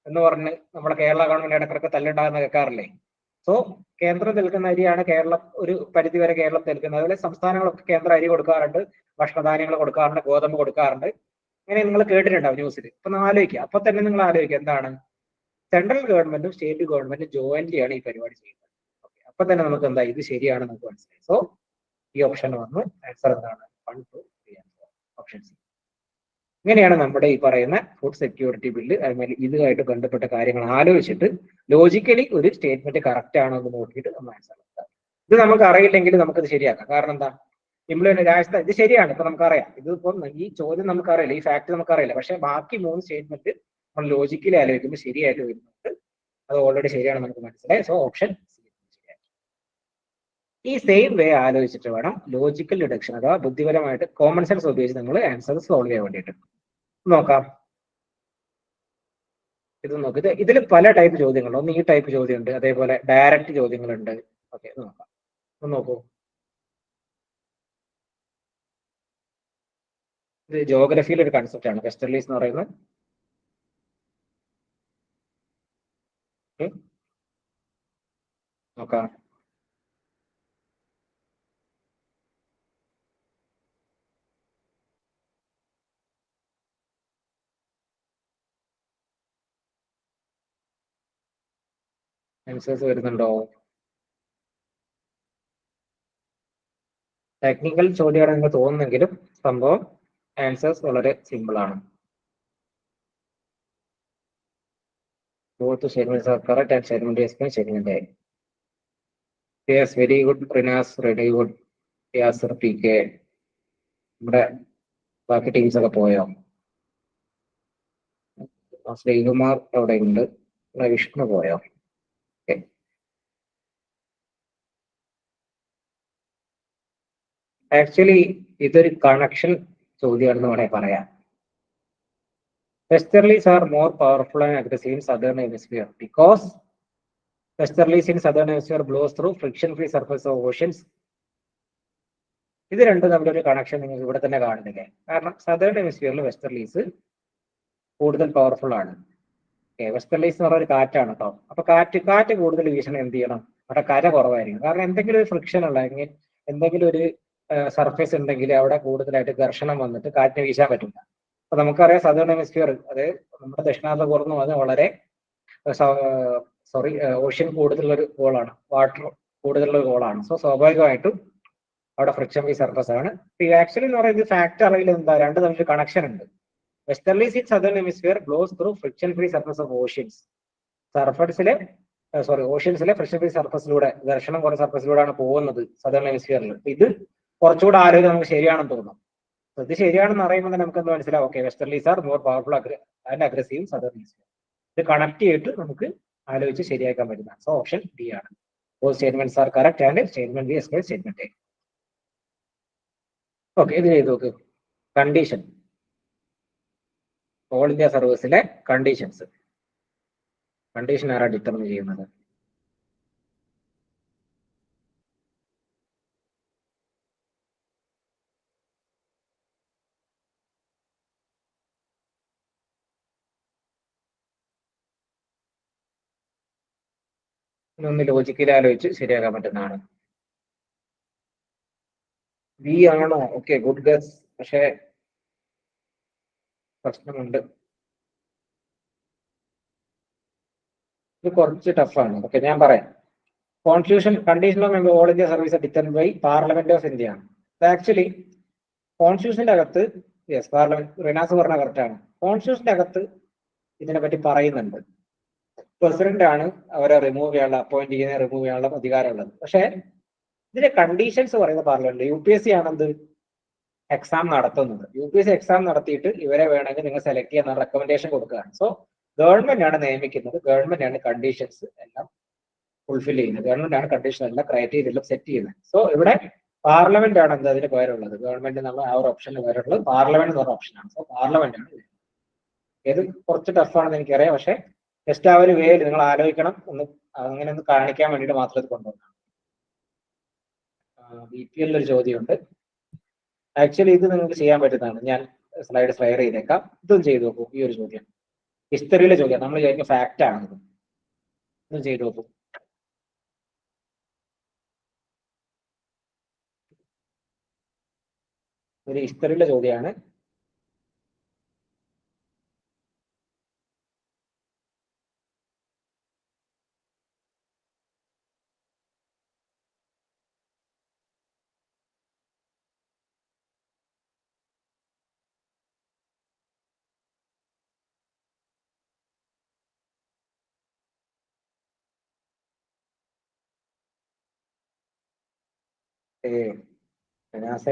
എന്ന് പറഞ്ഞ് നമ്മുടെ കേരള ഗവൺമെന്റ് ഇടക്കിടക്ക് തല്ലുണ്ടാകുന്ന കേൾക്കാറില്ലേ? സോ കേന്ദ്രം നിൽക്കുന്ന അരിയാണ് കേരളം ഒരു പരിധി വരെ കേരളം നിൽക്കുന്നത്. അതുപോലെ സംസ്ഥാനങ്ങളൊക്കെ കേന്ദ്ര അരി കൊടുക്കാറുണ്ട്, ഭക്ഷണധാന്യങ്ങൾ കൊടുക്കാറുണ്ട്, ഗോതമ്പ് കൊടുക്കാറുണ്ട്. ഇങ്ങനെ നിങ്ങൾ കേട്ടിട്ടുണ്ടാവും ന്യൂസിൽ. അപ്പൊ ആലോചിക്കുക, അപ്പൊ തന്നെ നിങ്ങൾ ആലോചിക്കുക എന്താണ്, സെൻട്രൽ ഗവൺമെന്റും സ്റ്റേറ്റ് ഗവൺമെന്റും ജോയിന്റ്ലി ആണ് ഈ പരിപാടി ചെയ്യുന്നത്. ഓക്കെ, അപ്പൊ തന്നെ നമുക്ക് എന്താ ഇത് ശരിയാണ് നമുക്ക് മനസ്സിലായി. സോ ഈ ഓപ്ഷൻ വന്നു. ആൻസർ എന്താണ്, 1, 2, 3 and 4 ഓപ്ഷൻ സി. ഇങ്ങനെയാണ് നമ്മുടെ ഈ പറയുന്ന ഫുഡ് സെക്യൂരിറ്റി ബില്ല്, അതുപോലെ ഇതുമായിട്ട് ബന്ധപ്പെട്ട കാര്യങ്ങൾ ആലോചിച്ചിട്ട് ലോജിക്കലി ഒരു സ്റ്റേറ്റ്മെന്റ് കറക്റ്റ് ആണോ എന്ന് നോക്കിയിട്ട് നമ്മൾ ആൻസർ എടുക്കുക. ഇത് നമുക്ക് അറിയില്ലെങ്കിൽ നമുക്കത് ശരിയാക്കാം. കാരണം എന്താ, രാജസ്ഥാൻ ഇത് ശരിയാണ്, ഇപ്പൊ നമുക്കറിയാം. ഇതിപ്പം ഈ ചോദ്യം നമുക്കറിയില്ല, ഈ ഫാക്ട് നമുക്കറിയില്ല. പക്ഷെ ബാക്കി 3 സ്റ്റേറ്റ്മെന്റ് നമ്മൾ ലോജിക്കലി ആലോചിക്കുമ്പോൾ ശരിയായിട്ട് വരുന്നുണ്ട്. അത് ഓൾറെഡി ശരിയാണ് നമുക്ക് മനസ്സിലായി. സോ ഓപ്ഷൻ സി ശരിയാണ്. ഈ സെയിം വേ ആലോചിച്ചിട്ട് വേണം ലോജിക്കൽ ഡിഡക്ഷൻ അഥവാ ബുദ്ധിപരമായിട്ട് കോമൺ സെൻസ് ഉപയോഗിച്ച് നമ്മൾ ആൻസർ സോൾവ് ചെയ്യാൻ വേണ്ടിയിട്ട്. നോക്കാം, ഇത് നോക്ക്. ഇതിൽ പല ടൈപ്പ് ചോദ്യങ്ങളുണ്ട്. ഒന്ന് ഈ ടൈപ്പ് ചോദ്യമുണ്ട്, അതേപോലെ ഡയറക്റ്റ് ചോദ്യങ്ങളുണ്ട്. ഓക്കെ, നോക്കാം, ഒന്ന് നോക്കൂ. ഇത് ജോഗ്രഫിയിലെ ഒരു കൺസെപ്റ്റ് ആണ് വെസ്റ്റർലീസ് എന്ന് പറയുന്നത്. നോക്കാം, ആൻസേഴ്സ് വരുന്നുണ്ടോ? ടെക്നിക്കൽ ചോദ്യമാണെന്ന് തോന്നുന്നെങ്കിലും സംഭവം ആൻസേഴ്സ് വളരെ സിമ്പിൾ ആണ്. Both statements are correct and statement A is statement A. Yes, very good, Rinas, very good. Yasser, PK. നമ്മുടെ ബാക്കി ടീംസ് ഒക്കെ പോയോ? ശ്രീകുമാർ അവിടെ ഉണ്ട്, വിഷ്ണു പോയോ? ആക്ച്വലി ഇതൊരു കണക്ഷൻ ചോദ്യമാണെന്ന് വേണമെങ്കിൽ പറയാം. Westerlies are more powerful and aggressive in southern hemisphere because westerlies in southern hemisphere blows through friction-free surface of oceans. ഇത് രണ്ടും തമ്മിലൊരു കണക്ഷൻ നിങ്ങൾക്ക് ഇവിടെ തന്നെ കാണുന്നില്ലേ? കാരണം സദേൺ ഹെമിസ്ഫിയറിൽ വെസ്റ്റർലീസ് കൂടുതൽ പവർഫുൾ ആണ്. വെസ്റ്റർലീസ് എന്ന് പറഞ്ഞ ഒരു കാറ്റാണ് കേട്ടോ. അപ്പൊ കാറ്റ് കൂടുതൽ വീശണം എന്ത് ചെയ്യണം, അവിടെ കര കുറവായിരിക്കും. കാരണം എന്തെങ്കിലും ഒരു ഫ്രിക്ഷൻ ഉണ്ടെങ്കിൽ, എന്തെങ്കിലും ഒരു സർഫേസ് ഉണ്ടെങ്കിൽ അവിടെ കൂടുതലായിട്ട് ഘർഷണം വന്നിട്ട് കാറ്റിന് വീശാൻ പറ്റില്ല. അപ്പൊ നമുക്കറിയാം സദേൺ ഹെമിസ്ഫിയർ, അത് നമ്മുടെ ദക്ഷിണാർദ്ധഗോളം അത് വളരെ ഓഷ്യൻ കൂടുതലുള്ള ഒരു ഗോളാണ്, വാട്ടർ കൂടുതലുള്ള ഒരു ഗോളാണ്. സോ സ്വാഭാവികമായിട്ടും അവിടെ ഫ്രിക്ഷൻ ഫ്രീ സർഫസ് ആണ്. ആക്ച്വലി എന്ന് പറയുന്നത് ഫാക്ട് അറിയില്ല എന്താ, രണ്ട് തമ്മിൽ കണക്ഷൻ ഉണ്ട്. Westerlies in southern hemisphere blows through friction free surface of oceans. ഓഷ്യൻസിലെ ഫ്രിക്ഷൻ ഫ്രീ സർഫസിലൂടെ, ഘർഷണം കുറഞ്ഞ സർഫസിലൂടെയാണ് പോകുന്നത് സദേൺ ഹെമിസ്ഫിയറിൽ. ഇത് കുറച്ചുകൂടെ ആലോചന നമുക്ക് ശരിയാണെന്ന് തോന്നും. ഇത് ശരിയാണെന്ന് അറിയുമ്പോൾ തന്നെ നമുക്ക് എന്ത് മനസ്സിലാവും, okay westerlies are more powerful and aggressive southern hemisphere. ഇത് കണക്ട് ചെയ്തിട്ട് നമുക്ക് ആലോചിച്ച് ശരിയാക്കാൻ പറ്റുന്ന. സോ ഓപ്ഷൻ ഡി ആണ്. Both statements are correct and statement B is statement A. ഓക്കെ, ഇത് ചെയ്ത് നോക്ക്. കണ്ടീഷൻ, ഓൾ ഇന്ത്യ സർവീസിലെ കണ്ടീഷൻസ്. കണ്ടീഷൻ ആരാ ഡിറ്റർമിൻ ചെയ്യുന്നത്? ഇതൊന്ന് ലോജിക്കലി ആലോചിച്ച് ശരിയാക്കാൻ പറ്റുന്നതാണ്. ബി ആണോ? Okay, good guess. പക്ഷേ പ്രശ്നമുണ്ട്, ഇത് കുറച്ച് ടഫാണ്. ഓക്കെ, ഞാൻ പറയാം. Constitution condition of member all India service determine by parliament of India ആണ്. ആക്ച്വലി കോൺസ്റ്റിറ്റ്യൂഷന്റെ അകത്ത്, യെസ് പാർലമെന്റ്, റിനാസ് പറഞ്ഞ കറക്റ്റ് ആണ്. കോൺസ്റ്റിറ്റ്യൂഷന്റെ അകത്ത് ഇതിനെപ്പറ്റി പറയുന്നുണ്ട്. പ്രസിഡന്റ് ആണ് അവരെ റിമൂവ് ചെയ്യാനുള്ള, അപ്പോയിന്റ് ചെയ്യുന്ന റിമൂവ് ചെയ്യാനുള്ള അധികാരമുള്ളത്. പക്ഷെ ഇതിന്റെ കണ്ടീഷൻസ് പറയുന്ന പാർലമെന്റ് UPSC ആണെന്ത് എക്സാം നടത്തുന്നത്. UPSC എക്സാം നടത്തിയിട്ട് ഇവരെ വേണമെങ്കിൽ നിങ്ങൾ സെലക്ട് ചെയ്യുന്ന റെക്കമെൻഡേഷൻ കൊടുക്കുകയാണ്. സോ ഗവൺമെന്റ് ആണ് നിയമിക്കുന്നത്, ഗവൺമെന്റ് ആണ് കണ്ടീഷൻസ് എല്ലാം ഫുൾഫിൽ ചെയ്യുന്നത്, ഗവൺമെന്റ് ആണ് കണ്ടീഷൻ എല്ലാം ക്രൈറ്റീരിയ എല്ലാം സെറ്റ് ചെയ്യുന്നത്. സോ ഇവിടെ പാർലമെന്റ് ആണ് എന്ത് അതിന് പേരുള്ളത്, ഗവൺമെന്റ് നമ്മൾ ആ ഒരു ഓപ്ഷന് പേരുള്ളത് പാർലമെന്റ് എന്ന് പറഞ്ഞ ഓപ്ഷനാണ്. സോ പാർലമെന്റ് ആണ്. ഇത് കുറച്ച് ടഫാണെന്ന് എനിക്കറിയാം, പക്ഷെ ജസ്റ്റ് ആ ഒരു വേയിൽ നിങ്ങൾ ആലോചിക്കണം, ഒന്ന് അങ്ങനെ ഒന്ന് കാണിക്കാൻ വേണ്ടിയിട്ട് മാത്രം ഇത് കൊണ്ടുവന്നതാണ്. BPL ഒരു ചോദ്യമുണ്ട്. ആക്ച്വലി ഇത് നിങ്ങൾക്ക് ചെയ്യാൻ പറ്റുന്നതാണ്. ഞാൻ സ്ലൈഡ് ഷെയർ ചെയ്തേക്കാം. ഇതും ചെയ്തു നോക്കൂ. ഈ ഒരു ചോദ്യം ഹിസ്റ്ററിയിലെ ചോദ്യം, നമ്മൾ ചോദിക്കുന്ന ഫാക്റ്റ് ആണ്. ഇതും ചെയ്തു നോക്കൂ. ഒരു ഹിസ്റ്ററിയിലെ ചോദ്യമാണ്.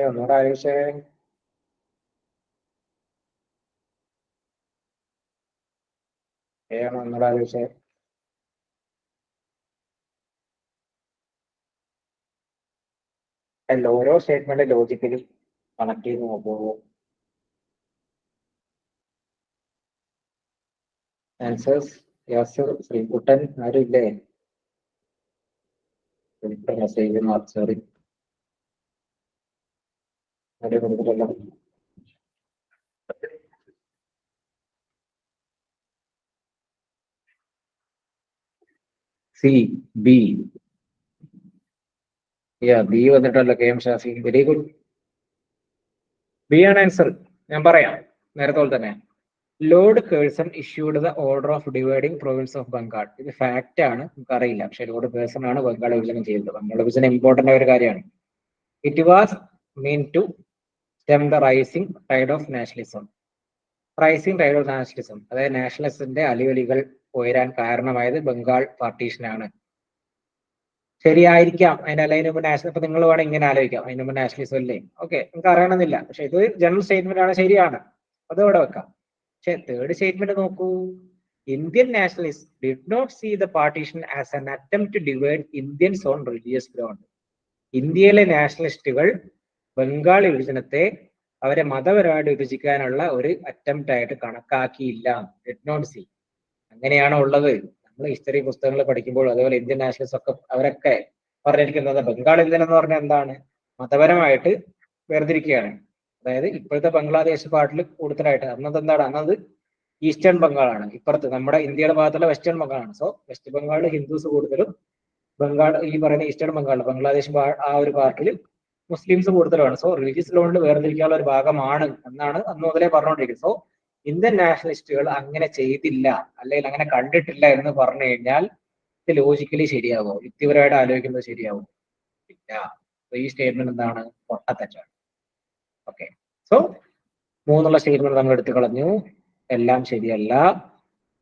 ഒന്നുകൂടെ ആലോചിച്ചേ. ഒന്നുകൂടെ ആലോചിച്ചേ. അല്ല, ഓരോ സ്റ്റേറ്റ്മെന്റ് ലോജിക്കലി കണക്ട് ചെയ്ത് നോക്കുമോ? ആൻസേഴ്സ് യാസർ, ശ്രീകുട്ടൻ, ആരുമില്ലേ? മെസ്സേജ് സോറി, ആരും കൊടുത്തിട്ടല്ലോ. C, B. ബി വന്നിട്ടല്ലോ. KM Shafi, very good. B ആണ് ആൻസർ. ഞാൻ പറയാം നേരത്തെ പോലെ തന്നെ. Lord Curzon issued the order of dividing province of Bengal. ഇത് ഫാക്റ്റ് ആണ്, നമുക്ക് അറിയില്ല, പക്ഷെ ലോർഡ് കേഴ്സൺ ആണ് ബംഗാൾ വിഭജനം ചെയ്തത്. ബംഗാൾ വിഭജനം ഇമ്പോർട്ടന്റ് ആയ ഒരു കാര്യമാണ്. It was mean to stem the rising tide of nationalism. Rising tide of nationalism, അതായത് നാഷണലിസത്തിന്റെ അലിവലികൾ ഉയരാൻ കാരണമായത് ബംഗാൾ പാർട്ടീഷനാണ്. ശരിയായിരിക്കാം. അതിന് മുമ്പ് നാഷണൽ, ഇപ്പൊ നിങ്ങൾ വേണം ഇങ്ങനെ ആലോചിക്കാം, അതിന് മുമ്പ് നാഷണലിസം അല്ലേ, ഓക്കെ, നിങ്ങൾക്ക് അറിയണമെന്നില്ല, പക്ഷെ ഇത് ജനറൽ സ്റ്റേറ്റ്മെന്റ് ആണ്, ശരിയാണ്, അത് ഇവിടെ വെക്കാം. പക്ഷെ തേർഡ് സ്റ്റേറ്റ്മെന്റ് നോക്കൂ. Indian nationalist did not see the partition as an attempt to divide Indians on religious ground. ഇന്ത്യയിലെ നാഷണലിസ്റ്റുകൾ ബംഗാൾ വിഭജനത്തെ അവരെ മതപരമായിട്ട് വിഭജിക്കാനുള്ള ഒരു അറ്റംപ്റ്റ് ആയിട്ട് കണക്കാക്കിയില്ല. Did not see. അങ്ങനെയാണോ ഉള്ളത്? നമ്മൾ ഹിസ്റ്ററി പുസ്തകങ്ങൾ പഠിക്കുമ്പോൾ, അതുപോലെ ഇന്ത്യൻ നാഷണലിസ്റ്റ് ഒക്കെ അവരൊക്കെ പറഞ്ഞിരിക്കുന്നത് ബംഗാൾ ഇന്ത്യൻ എന്ന് പറഞ്ഞാൽ എന്താണ്, മതപരമായിട്ട് വേർതിരിക്കുകയാണ്. അതായത് ഇപ്പോഴത്തെ ബംഗ്ലാദേശ് പാർട്ടിൽ കൂടുതലായിട്ട് അന്നത് എന്താണ്, അന്നത് ഈസ്റ്റേൺ ബംഗാളാണ്, ഇപ്പുറത്ത് നമ്മുടെ ഇന്ത്യയുടെ ഭാഗത്തുള്ള വെസ്റ്റേൺ ബംഗാളാണ്. സോ വെസ്റ്റ് ബംഗാളിൽ ഹിന്ദുസ് കൂടുതലും, ബംഗാൾ ഈ പറയുന്ന ഈസ്റ്റേൺ ബംഗാൾ ബംഗ്ലാദേശ് ആ ഒരു പാർട്ടിൽ മുസ്ലിംസ് കൂടുതലാണ്. സോ റിലീജിയസ് ലോണിൽ വേർതിരിക്കാനുള്ള ഒരു ഭാഗമാണ് എന്നാണ് അന്ന് മുതലേ പറഞ്ഞുകൊണ്ടിരിക്കുന്നത്. സോ ഇന്ത്യൻ നാഷണലിസ്റ്റുകൾ അങ്ങനെ ചെയ്തില്ല, അല്ലെങ്കിൽ അങ്ങനെ കണ്ടിട്ടില്ല എന്ന് പറഞ്ഞു കഴിഞ്ഞാൽ ഇത് ലോജിക്കലി ശരിയാവോ? യുക്തിപരമായിട്ട് ആലോചിക്കുന്നത് ശരിയാവും? ഇല്ല. ഈ സ്റ്റേറ്റ്മെന്റ് എന്താണ്? പൊട്ടത്തെറ്റാണ്. ഓക്കെ, സോ മൂന്നുള്ള സ്റ്റേറ്റ്മെന്റ് നമ്മൾ എടുത്തു കളഞ്ഞു. എല്ലാം ശരിയല്ല,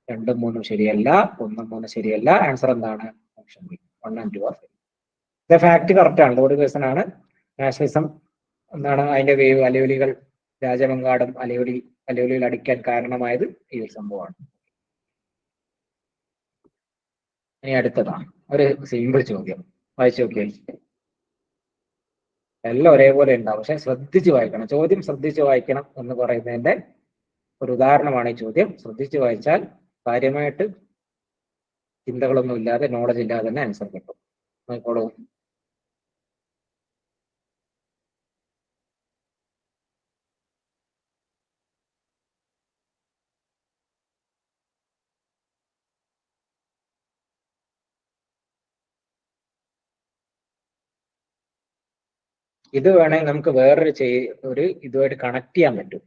2 ഉം 3 ഉം ശരിയല്ല, 1 ഉം 3 ശരിയല്ല. ആൻസർ എന്താണ്? ഓപ്ഷൻ ബി, 1 and 2 are ശരി. ഇത് ഫാക്ട് കറക്റ്റ് ആണ്. ലോർഡ് കേഴ്സൺ ആണ് നാഷണലിസം എന്താണ് അതിന്റെ വേവ്, അലയൊലികൾ, രാജബംഗാടും അലയൊലിയിൽ അടിക്കാൻ കാരണമായത് ഈ ഒരു സംഭവമാണ്. ഇനി അടുത്തതാണ് ഒരു സിമ്പിൾ ചോദ്യം, വായിച്ചു നോക്കിയാൽ എല്ലാം ഒരേപോലെ ഉണ്ടാവും, പക്ഷെ ശ്രദ്ധിച്ച് വായിക്കണം. ചോദ്യം ശ്രദ്ധിച്ച് വായിക്കണം എന്ന് പറയുന്നതിന്റെ ഒരു ഉദാഹരണമാണ് ഈ ചോദ്യം. ശ്രദ്ധിച്ച് വായിച്ചാൽ കാര്യമായിട്ട് ചിന്തകളൊന്നും ഇല്ലാതെ, നോളജ് ഇല്ലാതെ തന്നെ ആൻസർ കിട്ടും. നോക്കോളൂ. ഇത് വേണമെങ്കിൽ നമുക്ക് വേറൊരു ഇതുമായിട്ട് കണക്ട് ചെയ്യാൻ പറ്റും.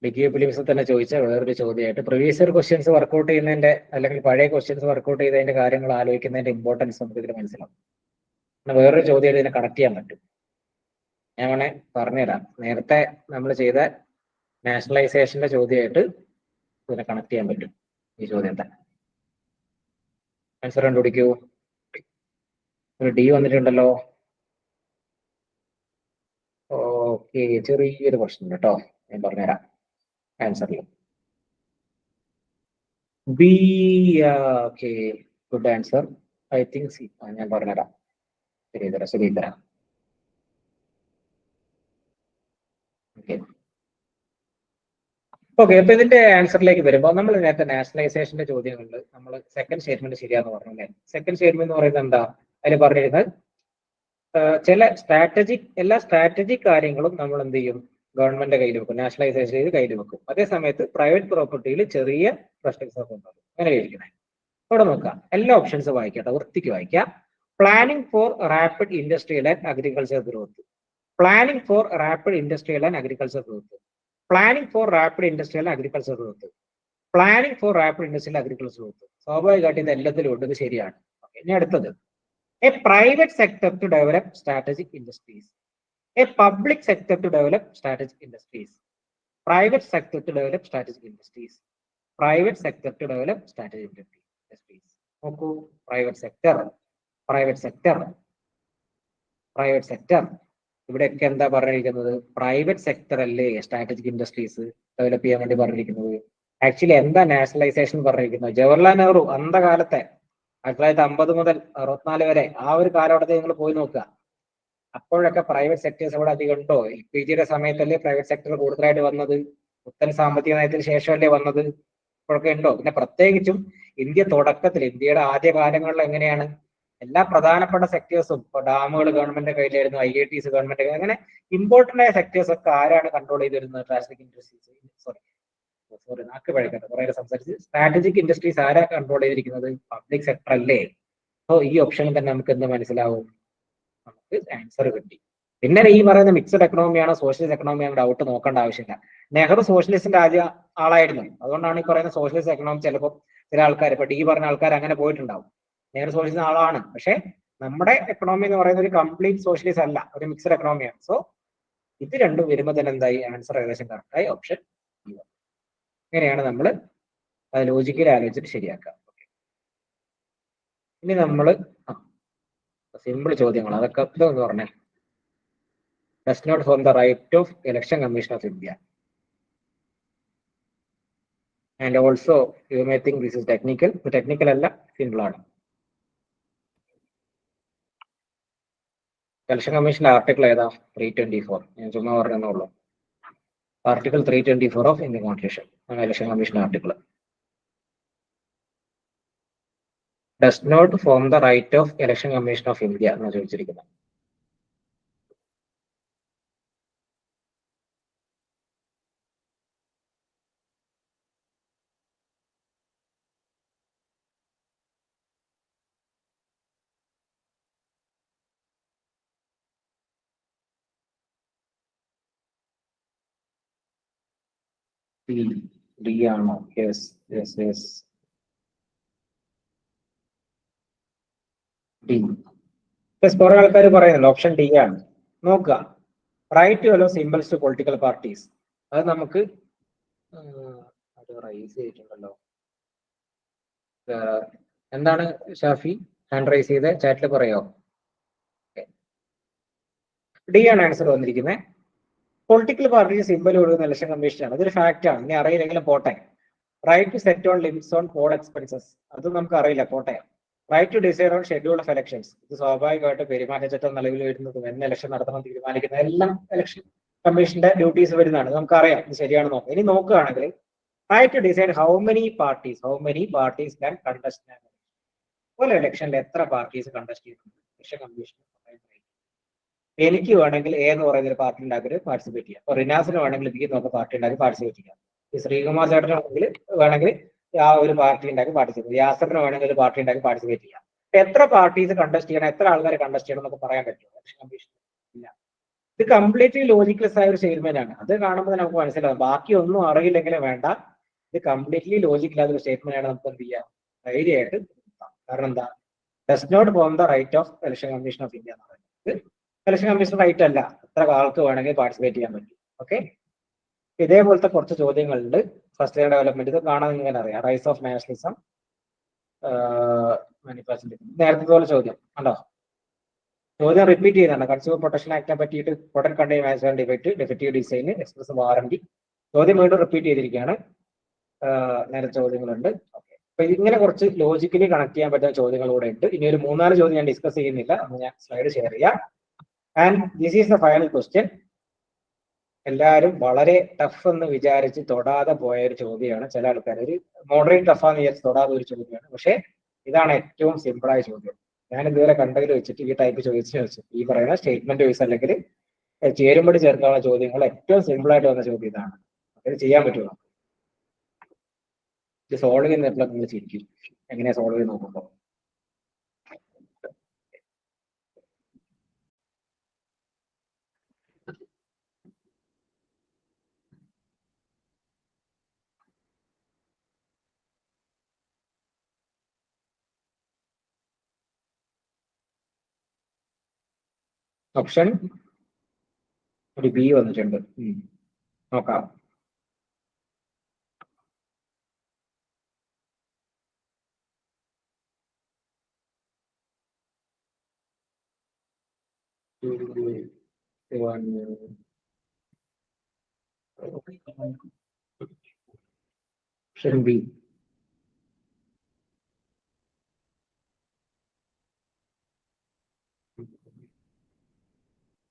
ഡിഗ്രി ഫിലിംസിൽ തന്നെ ചോദിച്ച വേറൊരു ചോദ്യമായിട്ട് പ്രീവിയസ് ഇയർ ക്വസ്റ്റ്യൻസ് വർക്ക്ഔട്ട് ചെയ്യുന്നതിന്റെ, അല്ലെങ്കിൽ പഴയ ക്വസ്റ്റ്യൻസ് വർക്ക്ഔട്ട് ചെയ്തതിന്റെ കാര്യങ്ങൾ ആലോചിക്കുന്നതിന്റെ ഇമ്പോർട്ടൻസ് നമുക്ക് ഇതിൽ മനസ്സിലാവും. വേറൊരു ചോദ്യമായിട്ട് ഇതിനെ കണക്ട് ചെയ്യാൻ പറ്റും. ഞാൻ പറഞ്ഞുതരാം. നേരത്തെ നമ്മൾ ചെയ്ത നാഷണലൈസേഷന്റെ ചോദ്യമായിട്ട് ഇതിനെ കണക്ട് ചെയ്യാൻ പറ്റും ഈ ചോദ്യത്തെ. ആൻസർ കണ്ടുപിടിക്കൂ. ഒരു ഡി വന്നിട്ടുണ്ടല്ലോ. ഓക്കെ, ചെറിയൊരു പ്രശ്നം കേട്ടോ, ഞാൻ പറഞ്ഞുതരാം. ആൻസറിൽ B. Okay, good answer. I think C. ഞാൻ പറഞ്ഞുതരാം. ശരി തരാം. ഓക്കെ, അപ്പൊ ഇതിന്റെ ആൻസറിലേക്ക് വരുമ്പോൾ നമ്മൾ നേരത്തെ നാഷണലൈസേഷന്റെ ചോദ്യങ്ങളിൽ നമ്മൾ സെക്കൻഡ് സ്റ്റേറ്റ്മെന്റ് ശരിയാന്ന് പറഞ്ഞു അല്ലേ? സെക്കൻഡ് സ്റ്റേറ്റ്മെന്റ് എന്ന് പറയുന്നത് എന്താ? അതിൽ പറഞ്ഞിരുന്നത് ചില എല്ലാ സ്ട്രാറ്റജിക് കാര്യങ്ങളും നമ്മൾ എന്ത് ചെയ്യും, ഗവൺമെന്റ് കയ്യിൽ വെക്കും, നാഷണലൈസേഷൻ ചെയ്ത് കയ്യിൽ വെക്കും. അതേ സമയത്ത് പ്രൈവറ്റ് പ്രോപ്പർട്ടിയിൽ ചെറിയ റെസ്ട്രിക്ഷൻസ് ഒക്കെ ഉണ്ടാകും. അങ്ങനെ ഇരിക്കുന്നത്. ഇവിടെ നോക്കാം, എല്ലാ ഓപ്ഷൻസ് വായിക്കട്ടെ, വൃത്തിക്ക് വായിക്കാം. Planning for rapid industrial and agriculture growth, planning for rapid industrial and agriculture growth, planning for rapid industrial agriculture growth, planning for rapid industrial agriculture growth. സ്വാഭാവികമായിട്ട് ഇത് എല്ലാത്തിലും ഉണ്ട്, ഇത് ശരിയാണ്. ഇനി അടുത്തത്, a private sector to develop strategic industries, a public sector to develop strategic industries, private sector to develop strategic industries, private sector to develop strategic industries. നോക്കൂ, private sector, private sector, private sector. ഇവിടെയൊക്കെ എന്താ പറഞ്ഞിരിക്കുന്നത്? Private sector അല്ലേ strategic industries develop ചെയ്യാൻ വേണ്ടി പറഞ്ഞിരിക്കുന്നത്. Actually എന്താ nationalisation പറഞ്ഞിരിക്കുന്നത്? ജവഹർലാൽ നെഹ്റു അന്ധകാലത്തെ 1950 മുതൽ 64 വരെ ആ ഒരു കാലഘട്ടത്തിൽ നിങ്ങൾ പോയി നോക്കുക. അപ്പോഴൊക്കെ പ്രൈവറ്റ് സെക്ടേഴ്സ് അവിടെ അധികം ഉണ്ടോ? LPGയുടെ സമയത്തല്ലേ പ്രൈവറ്റ് സെക്ടർ കൂടുതലായിട്ട് വന്നത്? പുത്തൻ സാമ്പത്തിക നയത്തിന് ശേഷമല്ലേ വന്നത്? ഇപ്പോഴൊക്കെ ഉണ്ടോ? പിന്നെ പ്രത്യേകിച്ചും ഇന്ത്യയുടെ ആദ്യ കാലങ്ങളിൽ എങ്ങനെയാണ് എല്ലാ പ്രധാനപ്പെട്ട സെക്ടേഴ്സും, ഇപ്പൊ ഡാമുകൾ ഗവൺമെന്റ് കയ്യിലായിരുന്നു, IITs ഗവൺമെന്റ്, അങ്ങനെ ഇമ്പോർട്ടന്റ് ആയ സെക്ടേഴ്സ് ഒക്കെ ആരാണ് കൺട്രോൾ ചെയ്തിരുന്നത്? സ്ട്രാറ്റജിക് ഇൻഡസ്ട്രീസ്, സോറി നാക്ക് പഴക്കട്ടെ, കുറെ സംസാരിച്ച്. സ്ട്രാറ്റജിക് ഇൻഡസ്ട്രീസ് ആരാ കൺട്രോൾ ചെയ്തിരിക്കുന്നത്? പബ്ലിക് സെക്ടർ അല്ലേ? അപ്പൊ ഈ ഓപ്ഷനിൽ തന്നെ നമുക്ക് എന്ത് മനസ്സിലാവും? നമുക്ക് ആൻസർ കിട്ടി. പിന്നെ ഈ പറയുന്ന മിക്സഡ് എക്കണോമിയാണോ സോഷ്യലിസ്റ്റ് എക്കണോമിയാണോ ഡൗട്ട് നോക്കേണ്ട ആവശ്യമില്ല. നെഹ്റു സോഷ്യലിസ്റ്റിന്റെ ആദ്യ ആളായിരുന്നു. അതുകൊണ്ടാണ് ഈ പറയുന്ന സോഷ്യലിസ്റ്റ് എക്കണോമി. ചിലപ്പോൾ ചില ആൾക്കാർ, ഇപ്പൊ ഡി പറഞ്ഞ ആൾക്കാർ അങ്ങനെ പോയിട്ടുണ്ടാവും. നെഹ്റു സോഷ്യലിസ്റ്റ് ആളാണ്, പക്ഷെ നമ്മുടെ എക്കണോമി എന്ന് പറയുന്നത് ഒരു കംപ്ലീറ്റ് സോഷ്യലിസ്റ്റ് അല്ല, ഒരു മിക്സഡ് എക്കണോമിയാണ്. സോ ഇത് രണ്ടും വരുമ്പോൾ തന്നെ എന്തായി? ആൻസർ ഏകദേശം കറക്റ്റായി, ഓപ്ഷൻ. ഇങ്ങനെയാണ് നമ്മൾ അത് ലോജിക്കലി ആലോചിച്ചിട്ട് ശരിയാക്കുക. ഇനി നമ്മൾ സിമ്പിൾ ചോദ്യങ്ങൾ, അതൊക്കെ ഇതൊന്ന് പറഞ്ഞേ. Does not form the right of election commission of India. And also you may think this is technical. Technical അല്ല, സിമ്പിൾ ആണ്. ഇലക്ഷൻ കമ്മീഷന്റെ ആർട്ടിക്കിൾ ഏതാ? 324. ഞാൻ ചുമ്മാ പറഞ്ഞെന്നുള്ളൂ. ആർട്ടിക്കിൾ 324 ഓഫ് ഇന്ത്യൻ കോൺസ്റ്റിറ്റ്യൂഷൻ ആണ് election commission article. Does not form the right of election commission of India എന്നാണ് ചോദിച്ചിരിക്കുന്നത്. ഡി ആണോ? Yes yes yes, D. കുറെ ആൾക്കാർ പറയുന്നുണ്ട് ഓപ്ഷൻ ഡി ആണ്. നോക്കുക, right to hello symbols to political parties. അത് നമുക്ക് റൈസ് ചെയ്തിട്ടുണ്ടല്ലോ. എന്താണ് ഷാഫി ഹാൻഡ് റൈസ് ചെയ്ത് ചാറ്റിൽ പറയോ? ഡി ആണ് ആൻസർ വന്നിരിക്കുന്നത്. പൊളിറ്റിക്കൽ പാർട്ടി സിംബൽ കൊടുക്കുന്ന ഇലക്ഷൻ കമ്മീഷനാണ്. അതൊരു ഫാക്ട് ആണ്. ഇനി അറിയില്ലെങ്കിലും പോട്ടെ. Right to set on limits on poll expenses, അത് നമുക്ക് അറിയില്ല, പോട്ടെ. Right to decide on schedule of elections, ഇത് സ്വാഭാവികമായിട്ട് പെരുമാറ്റച്ചട്ടം നിലവിൽ വരുന്നതും എന്ന് ഇലക്ഷൻ നടത്തണം തീരുമാനിക്കുന്ന എല്ലാം ഇലക്ഷൻ കമ്മീഷന്റെ ഡ്യൂട്ടീസ് വരുന്നതാണ്, നമുക്കറിയാം. ഇത് ശരിയാണ് നോക്കാം. ഇനി നോക്കുകയാണെങ്കിൽ right to decide how many parties can contest. പോലെ ഇലക്ഷനിൽ എത്ര പാർട്ടീസ് കണ്ടസ്റ്റ് ചെയ്യുന്നുണ്ട് ഇലക്ഷൻ കമ്മീഷൻ. എനിക്ക് വേണമെങ്കിൽ എ എന്ന് പറയുന്ന ഒരു പാർട്ടി ഉണ്ടാക്കി പാർട്ടിസിപ്പേറ്റ് ചെയ്യാം. അപ്പൊ റിനാസിന് വേണമെങ്കിൽ ബി എന്നൊക്കെ പാർട്ടി ഉണ്ടാക്കി പാർട്ടിസിപ്പേറ്റ് ചെയ്യാം. ഈ ശ്രീകുമാർ ചേട്ടനാണെങ്കിൽ വേണമെങ്കിൽ ആ ഒരു പാർട്ടി ഉണ്ടാക്കി പാർട്ടിസിപ്പേറ്റ് ചെയ്യാം. യാസറിന് വേണമെങ്കിൽ ഒരു പാർട്ടി ഉണ്ടാക്കി പാർട്ടിസിപ്പേറ്റ് ചെയ്യാം. എത്ര പാർട്ടീസ് കണ്ടസ്റ്റ് ചെയ്യണം, എത്ര ആൾക്കാർ കണ്ടസ്റ്റ് ചെയ്യണം എന്നൊക്കെ പറയാൻ പറ്റുമോ ഇലക്ഷൻ കമ്മീഷൻ? ഇല്ല. ഇത് കംപ്ലീറ്റ്ലി ലോജിക്കലെസ് ആയ ഒരു സ്റ്റേറ്റ്മെന്റ് ആണ്. അത് കാണുമ്പോൾ നമുക്ക് മനസ്സിലാവും. ബാക്കി ഒന്നും അറിയില്ലെങ്കിലും വേണ്ട, ഇത് കംപ്ലീറ്റ്ലി ലോജിക്കലായ ഒരു സ്റ്റേറ്റ്മെന്റ് ആണ്. നമുക്ക് എന്ത് ചെയ്യാം? ധൈര്യമായിട്ട്. കാരണം എന്താ? Does not form the right of election commission of India എന്ന് പറയുന്നത് ഇലക്ഷൻ കമ്മീഷൻ റൈറ്റ് അല്ല. എത്ര ആൾക്ക് വേണമെങ്കിൽ പാർട്ടിസിപ്പേറ്റ് ചെയ്യാൻ പറ്റും. ഓക്കെ, ഇതേപോലത്തെ കുറച്ച് ചോദ്യങ്ങളുണ്ട്. ഫസ്റ്റ് ഇയർ ഡെവലപ്മെന്റ് ഇത് കാണാൻ ഇങ്ങനെ അറിയാം. റൈസ് ഓഫ് നാഷണലിസം, നേരത്തെ പോലെ ചോദ്യം കണ്ടോ, ചോദ്യം റിപ്പീറ്റ് ചെയ്യുന്നതാണ്. കൺസ്യൂമർ പ്രൊട്ടക്ഷൻ ആക്ടിനെ പറ്റിയിട്ട് product contain management debate, defective design, express warranty, ചോദ്യം വീണ്ടും റിപ്പീറ്റ് ചെയ്തിരിക്കുകയാണ്. നേരെ ചോദ്യങ്ങളുണ്ട്. ഓക്കെ, അപ്പൊ ഇങ്ങനെ കുറച്ച് ലോജിക്കലി കണക്ട് ചെയ്യാൻ പറ്റുന്ന ചോദ്യങ്ങൾ കൂടെ ഉണ്ട്. ഇനി ഒരു 3-4 ചോദ്യം ഞാൻ ഡിസ്കസ് ചെയ്യുന്നില്ല, അന്ന് ഞാൻ സ്ലൈഡ് ഷെയർ ചെയ്യാം. And this is the final question. എല്ലാവരും വളരെ ടഫ് എന്ന് വിചാരിച്ച് തൊടാതെ പോയ ഒരു ചോദ്യമാണ്. ചില ആൾക്കാർ ഒരു മോഡറേറ്റ് ടഫാന്ന് വിചാരിച്ച് തൊടാതെ ഒരു ചോദ്യമാണ്. പക്ഷേ ഇതാണ് ഏറ്റവും സിമ്പിളായ ചോദ്യം. ഞാൻ ഇതുവരെ കണ്ടതിൽ വെച്ചിട്ട് ഈ ടൈപ്പ് ചോദിച്ചു ഈ പറയുന്ന സ്റ്റേറ്റ്മെന്റ് വൈസ് അല്ലെങ്കിൽ ചേരുമ്പടി ചേർക്കാനുള്ള ചോദ്യങ്ങൾ ഏറ്റവും സിമ്പിൾ ആയിട്ട് വന്ന ചോദ്യം ഇതാണ്. അത് ചെയ്യാൻ പറ്റുമോ? ഇത് സോൾവ് ചെയ്യുന്നപ്പോൾ നിങ്ങൾ ചിരിക്കും, എങ്ങനെയാ സോൾവ് ചെയ്ത് നോക്കുമ്പോൾ. ഓപ്ഷൻ ഒരു ബി വന്നിട്ടുണ്ട്, നോക്കാം. Option B.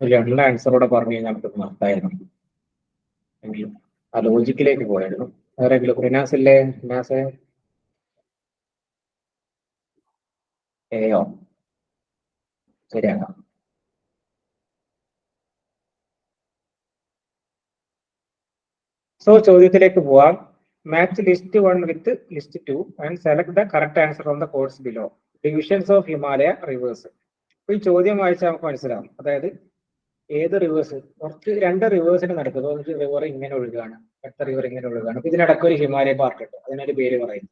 രണ്ട് ആൻസറോടെ പറഞ്ഞു കഴിഞ്ഞാൽ നമുക്ക് നടത്തായിരുന്നു, എങ്കിലും ആ ലോജിക്കിലേക്ക് പോയായിരുന്നു. ആരെങ്കിലും റിനാസ് ഇല്ലേ? റിനാസ് ഏയോ? ശരിയാക്കാം. സോ ചോദ്യത്തിലേക്ക് പോവാം. Match list 1 with list 2 and select the correct answer on the codes below. Divisions of Himalaya rivers. അപ്പൊ ഈ ചോദ്യം വായിച്ചാൽ നമുക്ക് മനസ്സിലാവും. അതായത് ഏത് റിവേഴ്സ്, കുറച്ച് 2 റിവേഴ്സിന് നടക്കുന്നത്, ഒരു റിവർ ഇങ്ങനെ ഒഴുകുകയാണ്, അടുത്ത റിവർ ഇങ്ങനെ ഒഴുകുകയാണ്. അപ്പൊ ഇതിനിടയ്ക്ക് ഒരു ഹിമാലയ പാർക്ക് ഉണ്ട്, അതിനൊരു പേര് പറയുന്നു.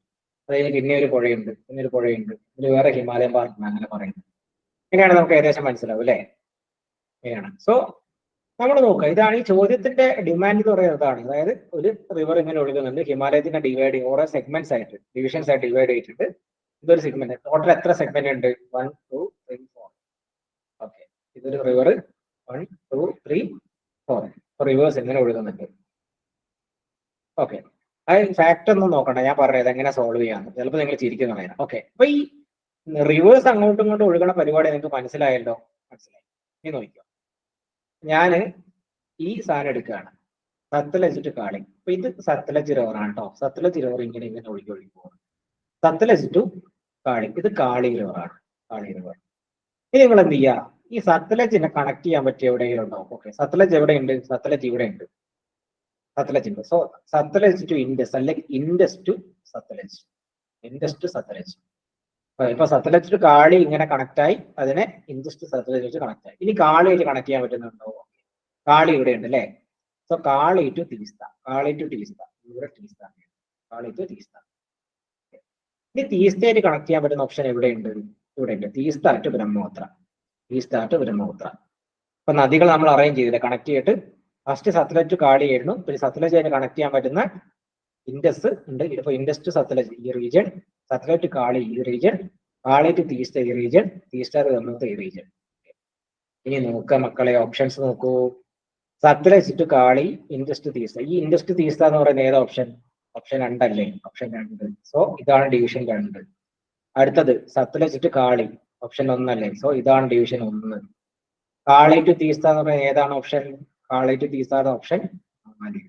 അതായത് പിന്നെ ഒരു പുഴയുണ്ട്, പിന്നൊരു പുഴയുണ്ട്, ഇതിൽ വേറെ ഹിമാലയൻ പാർക്ക് അങ്ങനെ പറയുന്നത്. ഇങ്ങനെയാണ് നമുക്ക് ഏകദേശം മനസ്സിലാവും അല്ലേ? ഇങ്ങനെയാണ്. സോ നമ്മൾ നോക്കുക, ഇതാണ് ഈ ചോദ്യത്തിന്റെ ഡിമാൻഡ് എന്ന് പറയുന്നത്. അതാണ്, അതായത് ഒരു റിവർ ഇങ്ങനെ ഒഴുകുന്നുണ്ട്, ഹിമാലയത്തിനെ ഡിവൈഡ് ഓരോ സെഗ്മെന്റ്സ് ആയിട്ട്, ഡിവിഷൻസ് ആയിട്ട് ഡിവൈഡ് ചെയ്തിട്ടുണ്ട്. ഇതൊരു സെഗ്മെന്റ്, ടോട്ടൽ എത്ര സെഗ്മെന്റ് ഉണ്ട്? 1, 2, 3, 4. ഓക്കെ, ഇതൊരു റിവർ 1, 2, 3, 4 റിവേഴ്സ് ഇങ്ങനെ ഒഴുകുന്നുണ്ട്. ഓക്കെ, അത് ഫാക്ട് ഒന്നും നോക്കണ്ട, ഞാൻ പറഞ്ഞത് എങ്ങനെ സോൾവ് ചെയ്യാന്ന്. ചിലപ്പോൾ നിങ്ങൾ ചിരിക്കുന്ന പറയാം. ഓക്കെ, അപ്പൊ ഈ റിവേഴ്സ് അങ്ങോട്ടും ഇങ്ങോട്ടും ഒഴുകണ പരിപാടി നിങ്ങൾക്ക് മനസ്സിലായല്ലോ? മനസ്സിലായി. നീ നോക്കിക്കോ, ഞാന് ഈ സാധനം എടുക്കുകയാണ്, സത്ലജ് ടു കാളി. അപ്പൊ ഇത് സത്ലജ് റിവറാണ് കേട്ടോ. സത്ലജ് റിവർ ഇങ്ങനെ ഇങ്ങനെ ഒഴുകി ഒഴുകി പോകും. സത്ലജ് ടു കാളി, ഇത് കാളി റിവറാണ്, കാളി റിവർ. ഇനി നിങ്ങൾ എന്ത് ചെയ്യുക, ഈ സത്ലജിനെ കണക്ട് ചെയ്യാൻ പറ്റിയ എവിടെയെങ്കിലും ഉണ്ടാവും. ഓക്കെ, സത്ലജ് എവിടെയുണ്ട്? സത്ലജ് ഇവിടെ ഉണ്ട്, സത്ലജ് ഉണ്ട്. സോ സത്ലജ് ടു ഇൻഡസ്, അല്ലെങ്കിൽ Indus to Sutlej, Indus to Sutlej. ഇപ്പൊ സത്ലജ് ടു കാളി ഇങ്ങനെ കണക്ട് ആയി, അതിനെ ഇൻഡസ് ടു സത്ലജ് വെച്ച് കണക്ട് ആയി. ഇനി കാളി ആയിട്ട് കണക്ട് ചെയ്യാൻ പറ്റുന്നുണ്ടോ? കാളി ഇവിടെ ഉണ്ട് അല്ലേ? So Kali to Teesta, Kali to Teesta, ഇവിടെ തീസ്ത, കാളി ടു തീസ്ത. ഇനി തീസ്തയായിട്ട് കണക്ട് ചെയ്യാൻ പറ്റുന്ന ഓപ്ഷൻ എവിടെയുണ്ട്? ഇവിടെ ഉണ്ട്, തീസ്ത ടു ബ്രഹ്മപുത്ര, തീസ്ത ടു ബ്രഹ്മപുത്ര. അപ്പൊ നദികൾ നമ്മൾ അറേഞ്ച് ചെയ്തില്ല, കണക്ട് ചെയ്തിട്ട് ഫസ്റ്റ് സത്ലജ് ടു കാളി ആയിരുന്നു, പിന്നെ സത്ലജ് ആയിട്ട് കണക്ട് ചെയ്യാൻ പറ്റുന്ന ഇൻഡസ് ഉണ്ട്. ഇപ്പൊ ഇൻഡസ് ടു സത്ലജ് ഈ റീജിയൻ, സത്ലജ് ടു കാളി ഈ റീജിയൻ, കാളി ടു തീസ്ത ഈ റീജിയൻ, തീസ്ത ടു ബ്രഹ്മപുത്ര ഈ റീജിയൻ. ഇനി നോക്കുക മക്കളെ, ഓപ്ഷൻസ് നോക്കൂ. Sutlej to Kali, Indus to Teesta. ഈ ഇൻഡസ് ടു തീസ്ത എന്ന് പറയുന്ന ഏത് ഓപ്ഷൻ? ഓപ്ഷൻ 2 അല്ലേ? ഓപ്ഷൻ 2. സോ ഇതാണ് ഡിവിഷൻ 2. അടുത്തത് സത്ലജ് ടു കാളി, ഓപ്ഷൻ 1 അല്ലേ? സോ ഇതാണ് ഡിവിഷൻ 1. കാളി ടു തീസ്ത എന്ന് പറയുന്നത് ഏതാണ് option? Kali to Teesta option 4.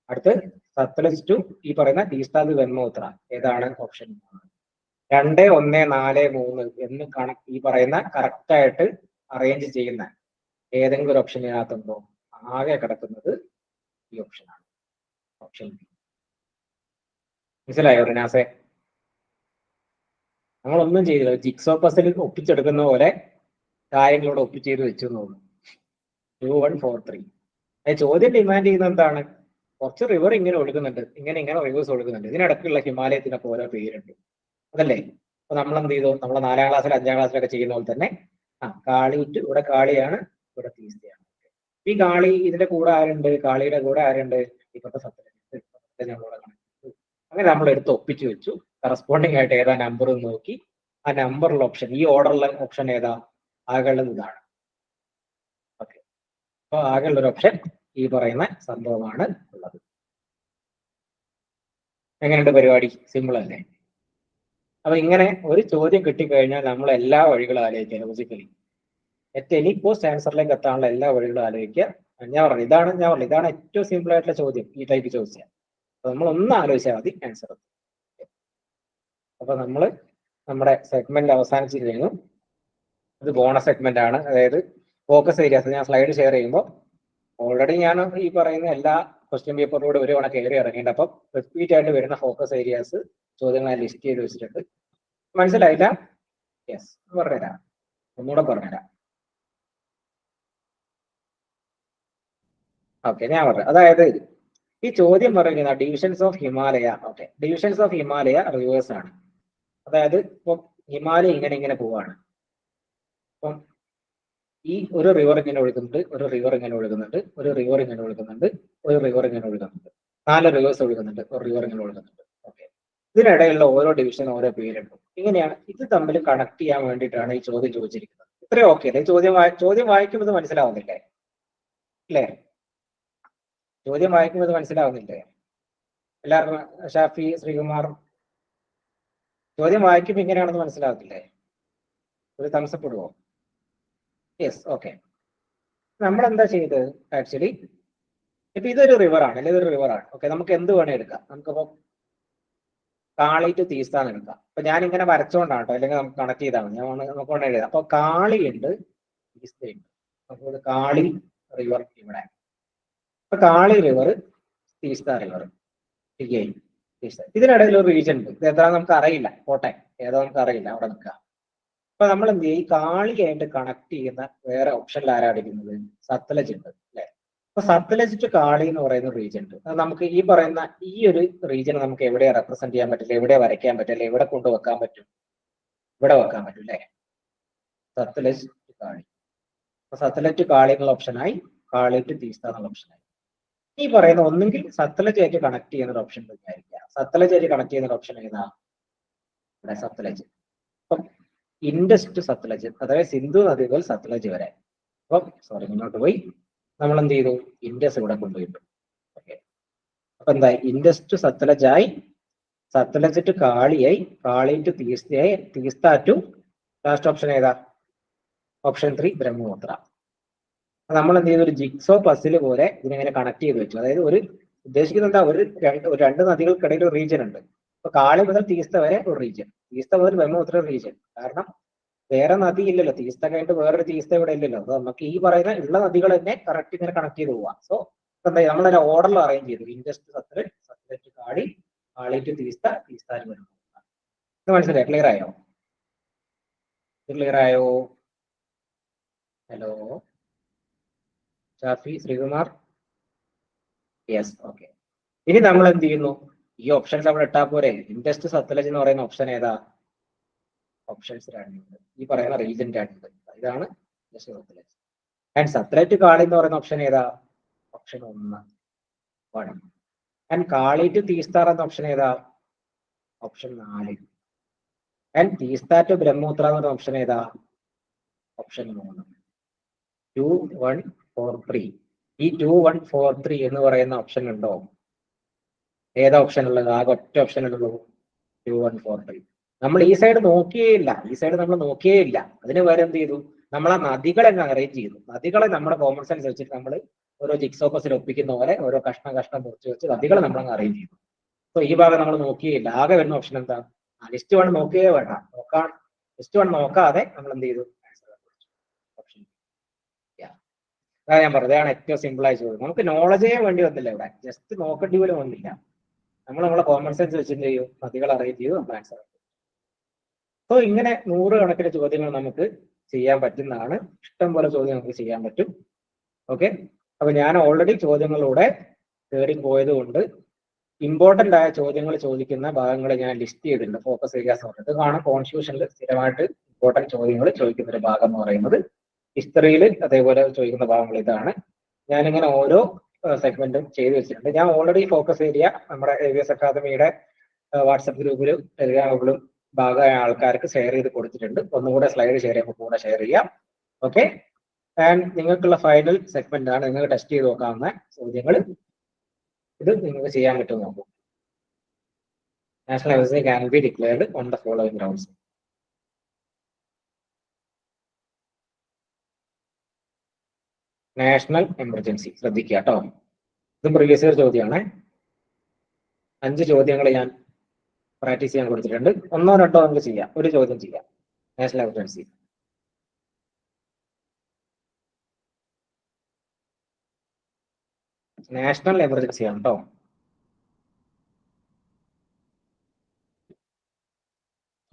അടുത്ത് സത്ലജ് ടു ഈ പറയുന്ന തീസ്ത ടു ബ്രഹ്മപുത്ര ഏതാണ്? ഓപ്ഷൻ 2, 1, 4, 3 എന്ന് ഈ പറയുന്ന കറക്റ്റ് ആയിട്ട് അറേഞ്ച് ചെയ്യുന്ന ഏതെങ്കിലും ഒരു ഓപ്ഷൻ ഇതിനകത്തുണ്ടോ? ആകെ കിടക്കുന്നത് ഈ ഓപ്ഷനാണ്, ഓപ്ഷൻ ബി. മനസ്സിലായോ റിനാസെ? നമ്മളൊന്നും ചെയ്തില്ല, ജിക്സോ പസിൽ ഒപ്പിച്ചെടുക്കുന്ന പോലെ കാര്യങ്ങളോട് ഒപ്പിച്ചെയ്ത് വെച്ചു തോന്നുന്നു. 2, 1, 4, 3. ചോദ്യം ഡിമാൻഡ് ചെയ്യുന്നത് എന്താണ്? കുറച്ച് റിവർ ഇങ്ങനെ ഒഴുകുന്നുണ്ട്, ഇങ്ങനെ റിവേഴ്സ് ഒഴുകുന്നുണ്ട്, ഇതിനിടയ്ക്കുള്ള ഹിമാലയത്തിനൊക്കെ ഓരോ പേരുണ്ട്, അതല്ലേ? അപ്പൊ നമ്മൾ എന്ത് ചെയ്തു? നമ്മൾ 4ാം ക്ലാസ്സിൽ 5ാം ക്ലാസ്സിലൊക്കെ ചെയ്യുന്ന പോലെ തന്നെ കാളി ടു, ഇവിടെ കാളിയാണ്, ഇവിടെ തീസ്തയാണ്. ഈ കാളി ഇതിന്റെ കൂടെ ആരുണ്ട്? കാളിയുടെ കൂടെ ആരുണ്ട്? ഇപ്പോഴത്തെ സത്ലജ് നമ്മളോട് കണക്ട് അങ്ങനെ നമ്മൾ എടുത്ത് ഒപ്പിച്ചു വെച്ചു. കറസ്പോണ്ടിങ് ആയിട്ട് ഏതാ നമ്പർ നോക്കി ആ നമ്പറുള്ള ഓപ്ഷൻ, ഈ ഓർഡറിലെ ഓപ്ഷൻ ഏതാ, ആകെയുള്ളത് ഇതാണ്. ഓക്കെ, അപ്പൊ ആകെയുള്ള ഒരു ഓപ്ഷൻ ഈ പറയുന്ന സംഭവമാണ് ഉള്ളത്. എങ്ങനെയുണ്ട് പരിപാടി? സിമ്പിൾ അല്ലേ? അപ്പൊ ഇങ്ങനെ ഒരു ചോദ്യം കിട്ടിക്കഴിഞ്ഞാൽ നമ്മൾ എല്ലാ വഴികളും ആലോചിക്കുക. ലോജിക്കലി അറ്റ് എനി പോസ്റ്റ് ആൻസറിലേക്ക് എത്താനുള്ള എല്ലാ വഴികളും ആലോചിക്കുക. ഞാൻ പറഞ്ഞു ഇതാണ് ഏറ്റവും സിമ്പിൾ ആയിട്ടുള്ള ചോദ്യം ഈ ടൈപ്പ് ചോദിച്ചാൽ. അപ്പൊ നമ്മൾ ഒന്ന് ആലോചിച്ചാൽ മതി ആൻസർ. അപ്പൊ നമ്മൾ നമ്മുടെ സെഗ്മെന്റ് അവസാനിച്ചു കഴിഞ്ഞു. ഇത് ബോണസ് സെഗ്മെന്റ് ആണ്. അതായത് ഫോക്കസ് ഏരിയാസ് ഞാൻ സ്ലൈഡ് ഷെയർ ചെയ്യുമ്പോൾ ഓൾറെഡി ഞാൻ ഈ പറയുന്ന എല്ലാ ക്വസ്റ്റ്യൻ പേപ്പറിലൂടെ ഒരു തവണ കയറി ഇറങ്ങിയിട്ട് അപ്പം റിപ്പീറ്റ് ആയിട്ട് വരുന്ന ഫോക്കസ് ഏരിയാസ് ചോദ്യങ്ങൾ ഞാൻ ലിസ്റ്റ് ചെയ്ത് വെച്ചിട്ടുണ്ട്. മനസ്സിലായില്ല? യെസ്, പറഞ്ഞുതരാം, ഒന്നുകൂടെ പറഞ്ഞുതരാം. ഓക്കെ, ഞാൻ പറയാം. അതായത് ഈ ചോദ്യം പറയുന്ന divisions of Himalaya. Okay, divisions of Himalaya reverse ആണ്. അതായത് ഇപ്പം ഹിമാലയ ഇങ്ങനെ പോവാണ്. അപ്പം ഈ ഒരു റിവർ ഇങ്ങനെ ഒഴുകുന്നുണ്ട്, ഒരു റിവർ ഇങ്ങനെ ഒഴുകുന്നുണ്ട്, ഒരു റിവർ ഇങ്ങനെ ഒഴുകുന്നുണ്ട്, ഒരു റിവർ ഇങ്ങനെ ഒഴുകുന്നുണ്ട്, 4 റിവേഴ്സ് ഒഴുകുന്നുണ്ട്, ഒരു റിവർ ഇങ്ങനെ ഒഴുകുന്നുണ്ട്. ഓക്കെ, ഇതിനിടയിലുള്ള ഓരോ ഡിവിഷനും ഓരോ പേരുണ്ട്. ഇങ്ങനെയാണ്. ഇത് തമ്മിൽ കണക്ട് ചെയ്യാൻ വേണ്ടിയിട്ടാണ് ഈ ചോദ്യം ചോദിച്ചിരിക്കുന്നത്. ഇത്രയും ഓക്കെ അല്ലേ? ചോദ്യം വായിക്കുമ്പോൾ മനസ്സിലാവുന്നില്ലേ? അല്ലേ? ചോദ്യം വായിക്കുന്നത് മനസ്സിലാവുന്നില്ലേ എല്ലാവർക്കും? ഷാഫി, ശ്രീകുമാർ, ചോദ്യം വായിക്കുമ്പോൾ ഇങ്ങനെയാണെന്ന് മനസ്സിലാവത്തില്ലേ? ഒരു തംസപ്പ് ഇടുവോ? Yes, okay. നമ്മൾ എന്താ ചെയ്തത് ആക്ച്വലി, ഇപ്പൊ ഇതൊരു റിവറാണ് അല്ലെ? ഇതൊരു റിവറാണ്. ഓക്കെ, നമുക്ക് എന്ത് വേണേ എടുക്കാം. നമുക്കിപ്പോ കാളി ടു തീസ്ഥാനം എടുക്കാം. അപ്പൊ ഞാൻ ഇങ്ങനെ വരച്ചോണ്ടാണ് കേട്ടോ, അല്ലെങ്കിൽ നമുക്ക് കണക്ട് ചെയ്താണ്. നമുക്ക് വേണേ എഴുതാം. അപ്പൊ കാളിയുണ്ട്, തീസ്ഥയുണ്ട്. അപ്പോൾ കാളി റിവർ ഇവിടെ, അപ്പൊ കാളി റിവർ, തീസ്ത റിവർ. ഇതിനിടയിൽ ഒരു റീജൻ ഉണ്ട്. ഇത് എത്ര നമുക്ക് അറിയില്ല, കോട്ടെ ഏതാ നമുക്ക് അറിയില്ല, അവിടെ നിൽക്കുക. അപ്പൊ നമ്മൾ എന്ത് ചെയ്യും? ഈ കാളിയായിട്ട് കണക്ട് ചെയ്യുന്ന വേറെ ഓപ്ഷനിൽ ആരാടിക്കുന്നത്? സത്ലജ് ഉണ്ട് അല്ലെ? അപ്പൊ സത്ലജ് ടു കാളി എന്ന് പറയുന്ന റീജൻ ഉണ്ട്. അത് നമുക്ക് ഈ പറയുന്ന ഈ ഒരു റീജൻ നമുക്ക് എവിടെ റെപ്രസെന്റ് ചെയ്യാൻ പറ്റില്ല, എവിടെ വരയ്ക്കാൻ പറ്റില്ല, എവിടെ കൊണ്ടുവെക്കാൻ പറ്റും? ഇവിടെ വെക്കാൻ പറ്റും അല്ലെ? സത്ലജ് ടു കാളി. അപ്പൊ സത്ലജ് ടു കാളി എന്നുള്ള ഓപ്ഷനായി, കാളി ടു തീസ്ത എന്നുള്ള ഓപ്ഷനായി. ഈ പറയുന്ന ഒന്നെങ്കിൽ സത്ലജ് ആയിട്ട് കണക്ട് ചെയ്യുന്ന ഒരു ഓപ്ഷൻ വിചാരിക്കുക. സത്ലജ് ആയിട്ട് കണക്ട് ചെയ്യുന്ന ഓപ്ഷൻ ഏതാ? ഇവിടെ സത്ലജ്. അപ്പം ഇൻഡസ് ടു സത്ലജ്, അതായത് സിന്ധു നദി മുതൽ സത്ലജ് വരെ. അപ്പം മുന്നോട്ട് പോയി നമ്മൾ എന്ത് ചെയ്തു? ഇൻഡസ് ഇവിടെ കൊണ്ടുപോയിട്ടു. ഓക്കെ, അപ്പൊ എന്തായി? ഇൻഡസ് ടു സത്ലജ് ആയി, സത്ലജ് ടു കാളിയായി, കാളി ടു തീസ്തയായി, തീസ്ത ടു ലാസ്റ്റ് ഓപ്ഷൻ ഏതാ? ഓപ്ഷൻ 3 ബ്രഹ്മപുത്ര. നമ്മൾ എന്ത് ചെയ്തു? ഒരു ജിക്സോ പസിൽ പോലെ ഇതിനെങ്ങനെ കണക്ട് ചെയ്ത് വെച്ചു. അതായത് ഒരു ഉദ്ദേശിക്കുന്നത് എന്താ? ഒരു രണ്ട് നദികൾക്കിടയിൽ ഒരു റീജിയൻ ഉണ്ട്. അപ്പൊ കാളി മുതൽ തീസ്ത വരെ ഒരു റീജിയൻ, തീസ്ത മുതൽ ബ്രഹ്മപുത്ര റീജിയൻ. കാരണം വേറെ നദി ഇല്ലല്ലോ, തീസ്ത കഴിഞ്ഞിട്ട് വേറൊരു തീസ്ത ഇവിടെ ഇല്ലല്ലോ. അപ്പൊ നമുക്ക് ഈ പറയുന്ന ഉള്ള നദികൾ തന്നെ കറക്റ്റ് ഇങ്ങനെ കണക്ട് ചെയ്ത് പോവാം. സോ എന്താ, നമ്മളതിനെ ഓർഡറിൽ അറേഞ്ച് ചെയ്തു. Indus to Sutlej, Sutlej to Kali, Kali to Teesta, Teesta to Brahmaputra. ഇത് മനസ്സിലായോ? ക്ലിയർ ആയോ? ക്ലിയർ ആയോ? Hello Shafi, Sreekumar? Yes, okay. ഇനി നമ്മൾ എന്ത് ചെയ്യുന്നു? ഈ ഓപ്ഷൻസ് അവിടെ ഇട്ടാൽ പോരെ? ഇൻഡസ് ടു സത്ലജ് എന്ന് പറയുന്ന ഓപ്ഷൻ ഏതാ? ഓപ്ഷൻസ് 2 ഈ പറയുന്ന റീജൻ 2. ഇതാണ് Indus to Sutlej. And Sutlej to Kali എന്ന് പറയുന്ന ഓപ്ഷൻ ഏതാ? Option 1. And Kali to Teesta എന്ന ഓപ്ഷൻ ഏതാ? Option 4. And Teesta to Brahmaputra എന്ന് പറയുന്ന ഓപ്ഷൻ ഏതാ? ഓപ്ഷൻ 3. 2, 1, 4, 3. ഈ 2, 1, 4, 3 എന്ന് പറയുന്ന ഓപ്ഷൻ ഉണ്ടോ? ഏതാ ഓപ്ഷൻ ഉള്ളത്? ആകെ ഒറ്റ ഓപ്ഷൻ ഉള്ളൂ, 2, 1, 4, 3. നമ്മൾ ഈ സൈഡ് നോക്കിയേയില്ല, നമ്മൾ നോക്കിയേയില്ല. അതിന് വരെ എന്ത് ചെയ്തു? നമ്മൾ ആ നദികളെ അറേഞ്ച് ചെയ്തു. നദികളെ നമ്മുടെ കോമൺ സെൻസ് വെച്ചിട്ട് നമ്മൾ ഓരോ ജിക്സോപ്പസിൽ ഒപ്പിക്കുന്ന പോലെ ഓരോ കഷ്ണം മുറിച്ച് വെച്ച് നദികളെ നമ്മൾ അറേഞ്ച് ചെയ്തു. സോ ഈ ഭാഗം നമ്മൾ നോക്കിയേയില്ല. ആകെ വരുന്ന ഓപ്ഷൻ എന്താ? ലിസ്റ്റ് 1 നോക്കിയേ വേണ്ട, ലിസ്റ്റ് 1 നോക്കാതെ നമ്മൾ എന്ത് ചെയ്തു? ഓപ്ഷൻ. അതാ ഞാൻ പറഞ്ഞത്, അതാണ് ഏറ്റവും സിമ്പിൾ ആയി ചോദ്യം. നമുക്ക് നോളജേ വേണ്ടി വന്നില്ല ഇവിടെ, ജസ്റ്റ് നോക്കേണ്ടി പോലും വന്നില്ല. നമ്മൾ നമ്മളെ കോമൺ സെൻസ് വെച്ചിട്ട് ചെയ്യും, നദികൾ അറേഞ്ച് ചെയ്തു, നമ്മൾ ആൻസർ. സോ ഇങ്ങനെ 100 കണക്കിന് ചോദ്യങ്ങൾ നമുക്ക് ചെയ്യാൻ പറ്റുന്നതാണ്. ഇഷ്ടം പോലെ ചോദ്യം നമുക്ക് ചെയ്യാൻ പറ്റും. ഓക്കെ, അപ്പൊ ഞാൻ ഓൾറെഡി ചോദ്യങ്ങളിലൂടെ കയറി പോയത് കൊണ്ട് ഇമ്പോർട്ടന്റ് ആയ ചോദ്യങ്ങൾ ചോദിക്കുന്ന ഭാഗങ്ങൾ ഞാൻ ലിസ്റ്റ് ചെയ്തിട്ടുണ്ട്. ഫോക്കസ് ഏരിയാസ് പറഞ്ഞത് കാണാം. കോൺസ്റ്റിറ്റ്യൂഷനിൽ സ്ഥിരമായിട്ട് ഇമ്പോർട്ടന്റ് ചോദ്യങ്ങൾ ചോദിക്കുന്ന ഒരു ഭാഗം എന്ന് പറയുന്നത്, ഹിസ്റ്ററിയിൽ അതേപോലെ ചോദിക്കുന്ന ഭാഗങ്ങൾ ഇതാണ്. ഞാനിങ്ങനെ ഓരോ സെഗ്മെന്റും ചെയ്തു വെച്ചിട്ടുണ്ട്. ഞാൻ ഓൾറെഡി ഫോക്കസ് ഏരിയ നമ്മുടെ AVS അക്കാദമിയുടെ വാട്സപ്പ് ഗ്രൂപ്പിലും ടെലിഗ്രാം ഗ്രൂപ്പിലും ഭാഗമായ ആൾക്കാർക്ക് ഷെയർ ചെയ്ത് കൊടുത്തിട്ടുണ്ട്. ഒന്നുകൂടെ സ്ലൈഡ് ഷെയർ ചെയ്യുമ്പോൾ കൂടെ ഷെയർ ചെയ്യാം. ഓക്കെ, ആൻഡ് നിങ്ങൾക്കുള്ള ഫൈനൽ സെഗ്മെന്റ് ആണ്. നിങ്ങൾക്ക് ടെസ്റ്റ് ചെയ്ത് നോക്കാവുന്ന ചോദ്യങ്ങൾ. ഇത് നിങ്ങൾക്ക് ചെയ്യാൻ പറ്റും നോക്കൂ. National emergency can be declared on the following grounds. National emergency ശ്രദ്ധിക്കുക കേട്ടോ. ഇത് പ്രീവിയസ് ഇയർ ചോദ്യമാണ്. 5 ചോദ്യങ്ങൾ ഞാൻ പ്രാക്ടീസ് ചെയ്യാൻ കൊടുത്തിട്ടുണ്ട്. 1 or 2 നമുക്ക് ചെയ്യാം. ഒരു ചോദ്യം ചെയ്യാം. National emergency. നാഷണൽ എമർജൻസി ആണ് കേട്ടോ.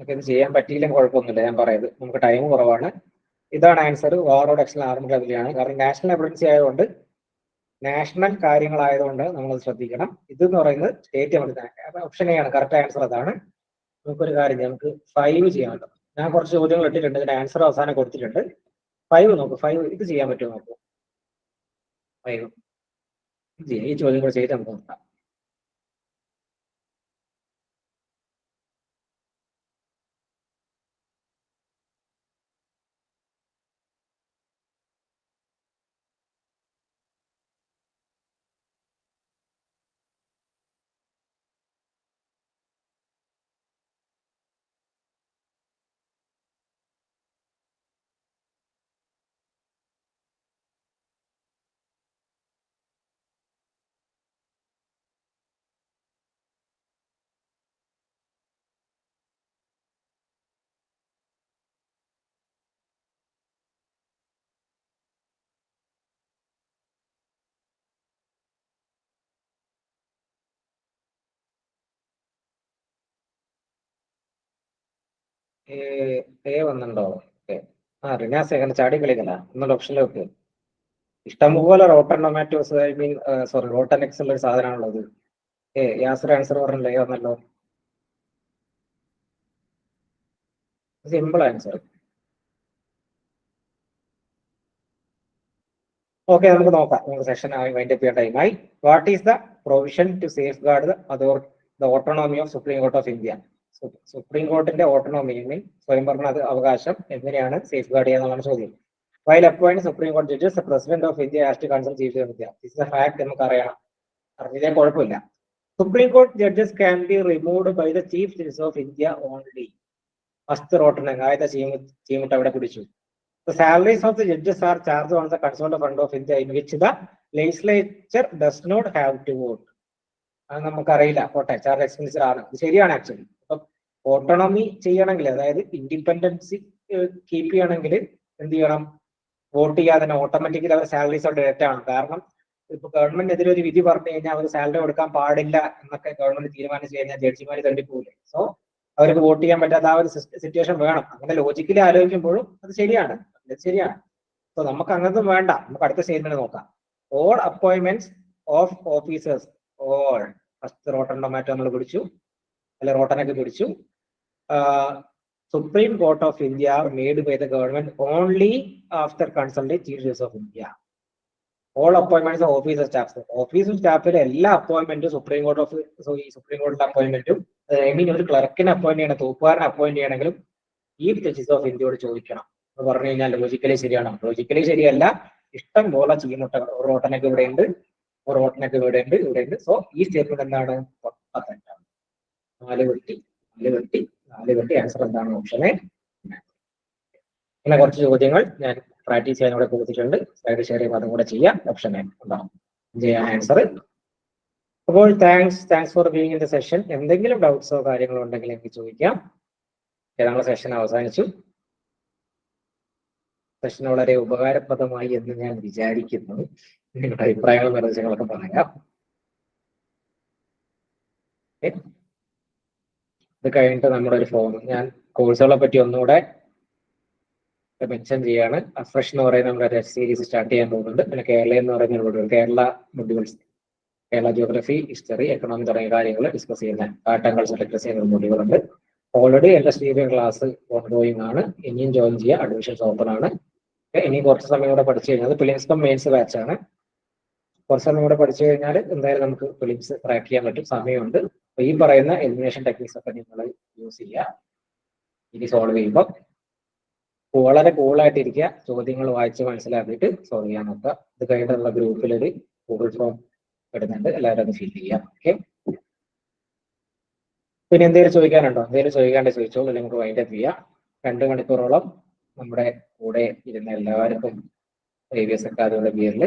ഓക്കെ, ഇത് ചെയ്യാൻ പറ്റിയില്ലെങ്കിൽ കുഴപ്പമൊന്നുമില്ല. ഞാൻ പറയുന്നത് നമുക്ക് ടൈം കുറവാണ്. ഇതാണ് answer. War or external armed റെബല്ലിയാണ്. കാരണം നാഷണൽ എമർജൻസി ആയതുകൊണ്ട്, നാഷണൽ കാര്യങ്ങളായതുകൊണ്ട് നമ്മൾ ശ്രദ്ധിക്കണം. ഇതെന്ന് പറയുന്നത് സ്റ്റേറ്റ് എമർജൻസി. ഓപ്ഷൻ എ ആണ് കറക്റ്റ് ആൻസർ. അതാണ്. നമുക്കൊരു കാര്യം ചെയ്യാം. നമുക്ക് 5 ചെയ്യാമല്ലോ. ഞാൻ കുറച്ച് ചോദ്യങ്ങൾ ഇട്ടിട്ടുണ്ട്. ഇതിന്റെ ആൻസർ അവസാനം കൊടുത്തിട്ടുണ്ട്. 5 നോക്കൂ. 5 ഇത് ചെയ്യാൻ പറ്റുമോ നോക്കൂ. 5 ഈ ചോദ്യം കൂടെ ചെയ്ത് നമുക്ക് നോക്കാം. വന്നിട്ടുണ്ടോ? ഓക്കെ. റിനാസ് എങ്ങനെ ചാടി കളിക്കല എന്നുള്ള ഓപ്ഷനിലേക്ക് ഇഷ്ടംപോലെ rotten tomatoes, I mean sorry rotten X ഉള്ള ഒരു സാധനമാണുള്ളത്. യാസർ ആൻസർ പറഞ്ഞില്ലേ? വന്നല്ലോ. Simple answer. ഓക്കെ, നമുക്ക് നോക്കാം. നമുക്ക് സെഷൻ വൈൻഡ് അപ്പ് ചെയ്യാൻ ടൈമായി. What is the provision to safeguard the autonomy of supreme court of India? Supreme കോർട്ടിന്റെ ഓട്ടോണോമി, മീൻ സ്വയംഭരണ അവകാശം എങ്ങനെയാണ് സേഫ് ഗാർഡ് ചെയ്യാന്നുള്ളതാണ് ചോദ്യം. While appoint supreme court judges, the president of India has to consult chief of India. This is a fact. നമുക്ക് അറിയണം. അറിഞ്ഞില്ലേ കുഴപ്പമില്ല. Supreme court judges can be removed by the chief justice of India only. First rotten ആദ്യത്തെ ചീമുട്ട് അവിടെ പിടിച്ചു. The salaries of the judges are charged on the consolidated fund of India, in which the legislature does not have to vote. അത് നമുക്കറിയില്ല. പോട്ടെ, charge expenditure ആണ്. ശരിയാണ് actually. അപ്പം ഓട്ടോണമി ചെയ്യണമെങ്കിൽ, അതായത് ഇൻഡിപെൻഡൻസി കീപ്പ് ചെയ്യണമെങ്കിൽ എന്ത് ചെയ്യണം? വോട്ട് ചെയ്യാതെ തന്നെ ഓട്ടോമാറ്റിക്കലി അവർ സാലറീസ് ഡയറക്റ്റ് ആണ്. കാരണം ഇപ്പൊ ഗവൺമെന്റിനെതിരെ ഒരു വിധി പറഞ്ഞു കഴിഞ്ഞാൽ അവർ സാലറി കൊടുക്കാൻ പാടില്ല എന്നൊക്കെ ഗവൺമെന്റ് തീരുമാനിച്ചു കഴിഞ്ഞാൽ ജഡ്ജിമാർ തള്ളിപ്പോകില്ലേ? സോ അവർക്ക് വോട്ട് ചെയ്യാൻ പറ്റാത്ത ആ ഒരു സിറ്റുവേഷൻ വേണം. അങ്ങനെ ലോജിക്കലി ആലോചിക്കുമ്പോഴും അത് ശരിയാണ്. സോ നമുക്ക് അങ്ങനത്തെ വേണ്ട. നമുക്ക് അടുത്ത സ്റ്റേറ്റ്മെന്റ് നോക്കാം. All appointments of officers, all first rotten tomato നമ്മൾ പിടിച്ചു, അല്ലെ റോട്ടനൊക്കെ പിടിച്ചു. Supreme court of India made by the government only after consulting chief justice of India. All appointments of officer staff, officer സ്റ്റാഫിലെ എല്ലാ അപ്പോയിന്റ്മെന്റും സുപ്രീം കോർട്ടിന്റെ അപ്പോയിന്റ്മെന്റും, ഐ മീൻ ഒരു ക്ലർക്കിനെ appoint ചെയ്യണം, തൂപ്പുകാരനെ അപ്പോയിന്റ് ചെയ്യണമെങ്കിലും ചീഫ് ജസ്റ്റിസ് ഓഫ് ഇന്ത്യയോട് ചോദിക്കണം എന്ന് പറഞ്ഞു കഴിഞ്ഞാൽ ലോജിക്കലി ശരിയാണോ? ലോജിക്കലി ശരിയല്ല. ഇഷ്ടം പോലെ ചീമുട്ടകൾ റോട്ടനൊക്കെ ഇവിടെയുണ്ട്, റോട്ടനൊക്കെ ഇവിടെയുണ്ട്. സോ ഈ സ്റ്റേറ്റ്മെന്റ് എന്താണ്? തെറ്റാണ്. 4 വെട്ടി ആൻസർ എന്താണ്? ഓപ്ഷനെ. അങ്ങനെ കുറച്ച് ചോദ്യങ്ങൾ ഞാൻ പ്രാക്ടീസ് ചെയ്യാൻ ഇവിടെ കൊടുത്തിട്ടുണ്ട്. സ്ലൈഡ് ഷെയർ ചെയ്യുമ്പോൾ അതും കൂടെ ചെയ്യാം. ഓപ്ഷൻ ഉണ്ടാവും ചെയ്യാൻ ആൻസർ. അപ്പോൾ thanks for being in the session. എന്തെങ്കിലും ഡൗട്ട്സോ കാര്യങ്ങളോ ഉണ്ടെങ്കിൽ എനിക്ക് ചോദിക്കാം. നമ്മുടെ സെഷൻ അവസാനിച്ചു. സെഷൻ വളരെ ഉപകാരപ്രദമായി എന്ന് ഞാൻ വിചാരിക്കുന്നു. നിങ്ങളുടെ അഭിപ്രായങ്ങളും നിർദ്ദേശങ്ങളൊക്കെ പറയാം. ഇത് കഴിഞ്ഞിട്ട് നമ്മുടെ ഒരു ഫോം, ഞാൻ കോഴ്സുകളെ പറ്റി ഒന്നുകൂടെ മെൻഷൻ ചെയ്യാണ്. അഫ്രഷ് എന്ന് പറയുന്ന നമ്മുടെ സീരീസ് സ്റ്റാർട്ട് ചെയ്യാൻ പോകുന്നുണ്ട്. പിന്നെ കേരള എന്ന് പറയുന്ന module, Kerala modules, Kerala geography, history, economy തുടങ്ങിയ കാര്യങ്ങൾ ഡിസ്കസ് ചെയ്യുന്ന പാറ്റേൺസ് ഡിസ്കസ് ചെയ്യുന്ന മൊഡ്യൂളുണ്ട്. ഓൾറെഡി എന്റെ സ്റ്റീവിയൻ ക്ലാസ് ഓൺഗോയിങ് ആണ്. ഇനിയും ജോയിൻ ചെയ്യുക. അഡ്മിഷൻസ് ഓപ്പൺ ആണ്. ഇനി കുറച്ച് സമയം കൂടെ പഠിച്ചു കഴിഞ്ഞാൽ പ്രിലിംസ് കം മെയിൻസ് ബാച്ച് ആണ്. കുറച്ച് സമയം കൂടെ പഠിച്ചു കഴിഞ്ഞാൽ എന്തായാലും നമുക്ക് പ്രിലിംസ് ക്രാക്ക് ചെയ്യാൻ പറ്റും. സമയമുണ്ട്. അപ്പൊ ഈ പറയുന്ന എലിമിനേഷൻ ടെക്നിക്സ് ഒക്കെ നിങ്ങൾ യൂസ് ചെയ്യുക. ഇനി സോൾവ് ചെയ്യുമ്പോൾ വളരെ കൂളായിട്ടിരിക്കുക, ചോദ്യങ്ങൾ വായിച്ച് മനസ്സിലാക്കിയിട്ട് സോൾവ് ചെയ്യാൻ നോക്കുക. ഇത് കഴിഞ്ഞിട്ടുള്ള ഗ്രൂപ്പിൽ ഒരു ഗൂഗിൾ ഫോം ഇടുന്നുണ്ട്, എല്ലാവരും അത് ഫിൽ ചെയ്യാം. ഓക്കെ, പിന്നെ എന്തെങ്കിലും ചോദിക്കാനുണ്ടോ? എന്തെങ്കിലും ചോദിക്കാണ്ട് ചോദിച്ചോളൂ, നമുക്ക് വൈൻഡപ്പ് ചെയ്യാം. 2 മണിക്കൂറോളം നമ്മുടെ കൂടെ ഇരുന്ന എല്ലാവർക്കും പ്രീവിയസ് അക്കാദമിയുടെ പേരിൽ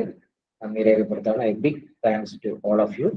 നന്ദി രേഖപ്പെടുത്താണ്. A big thanks to all of U.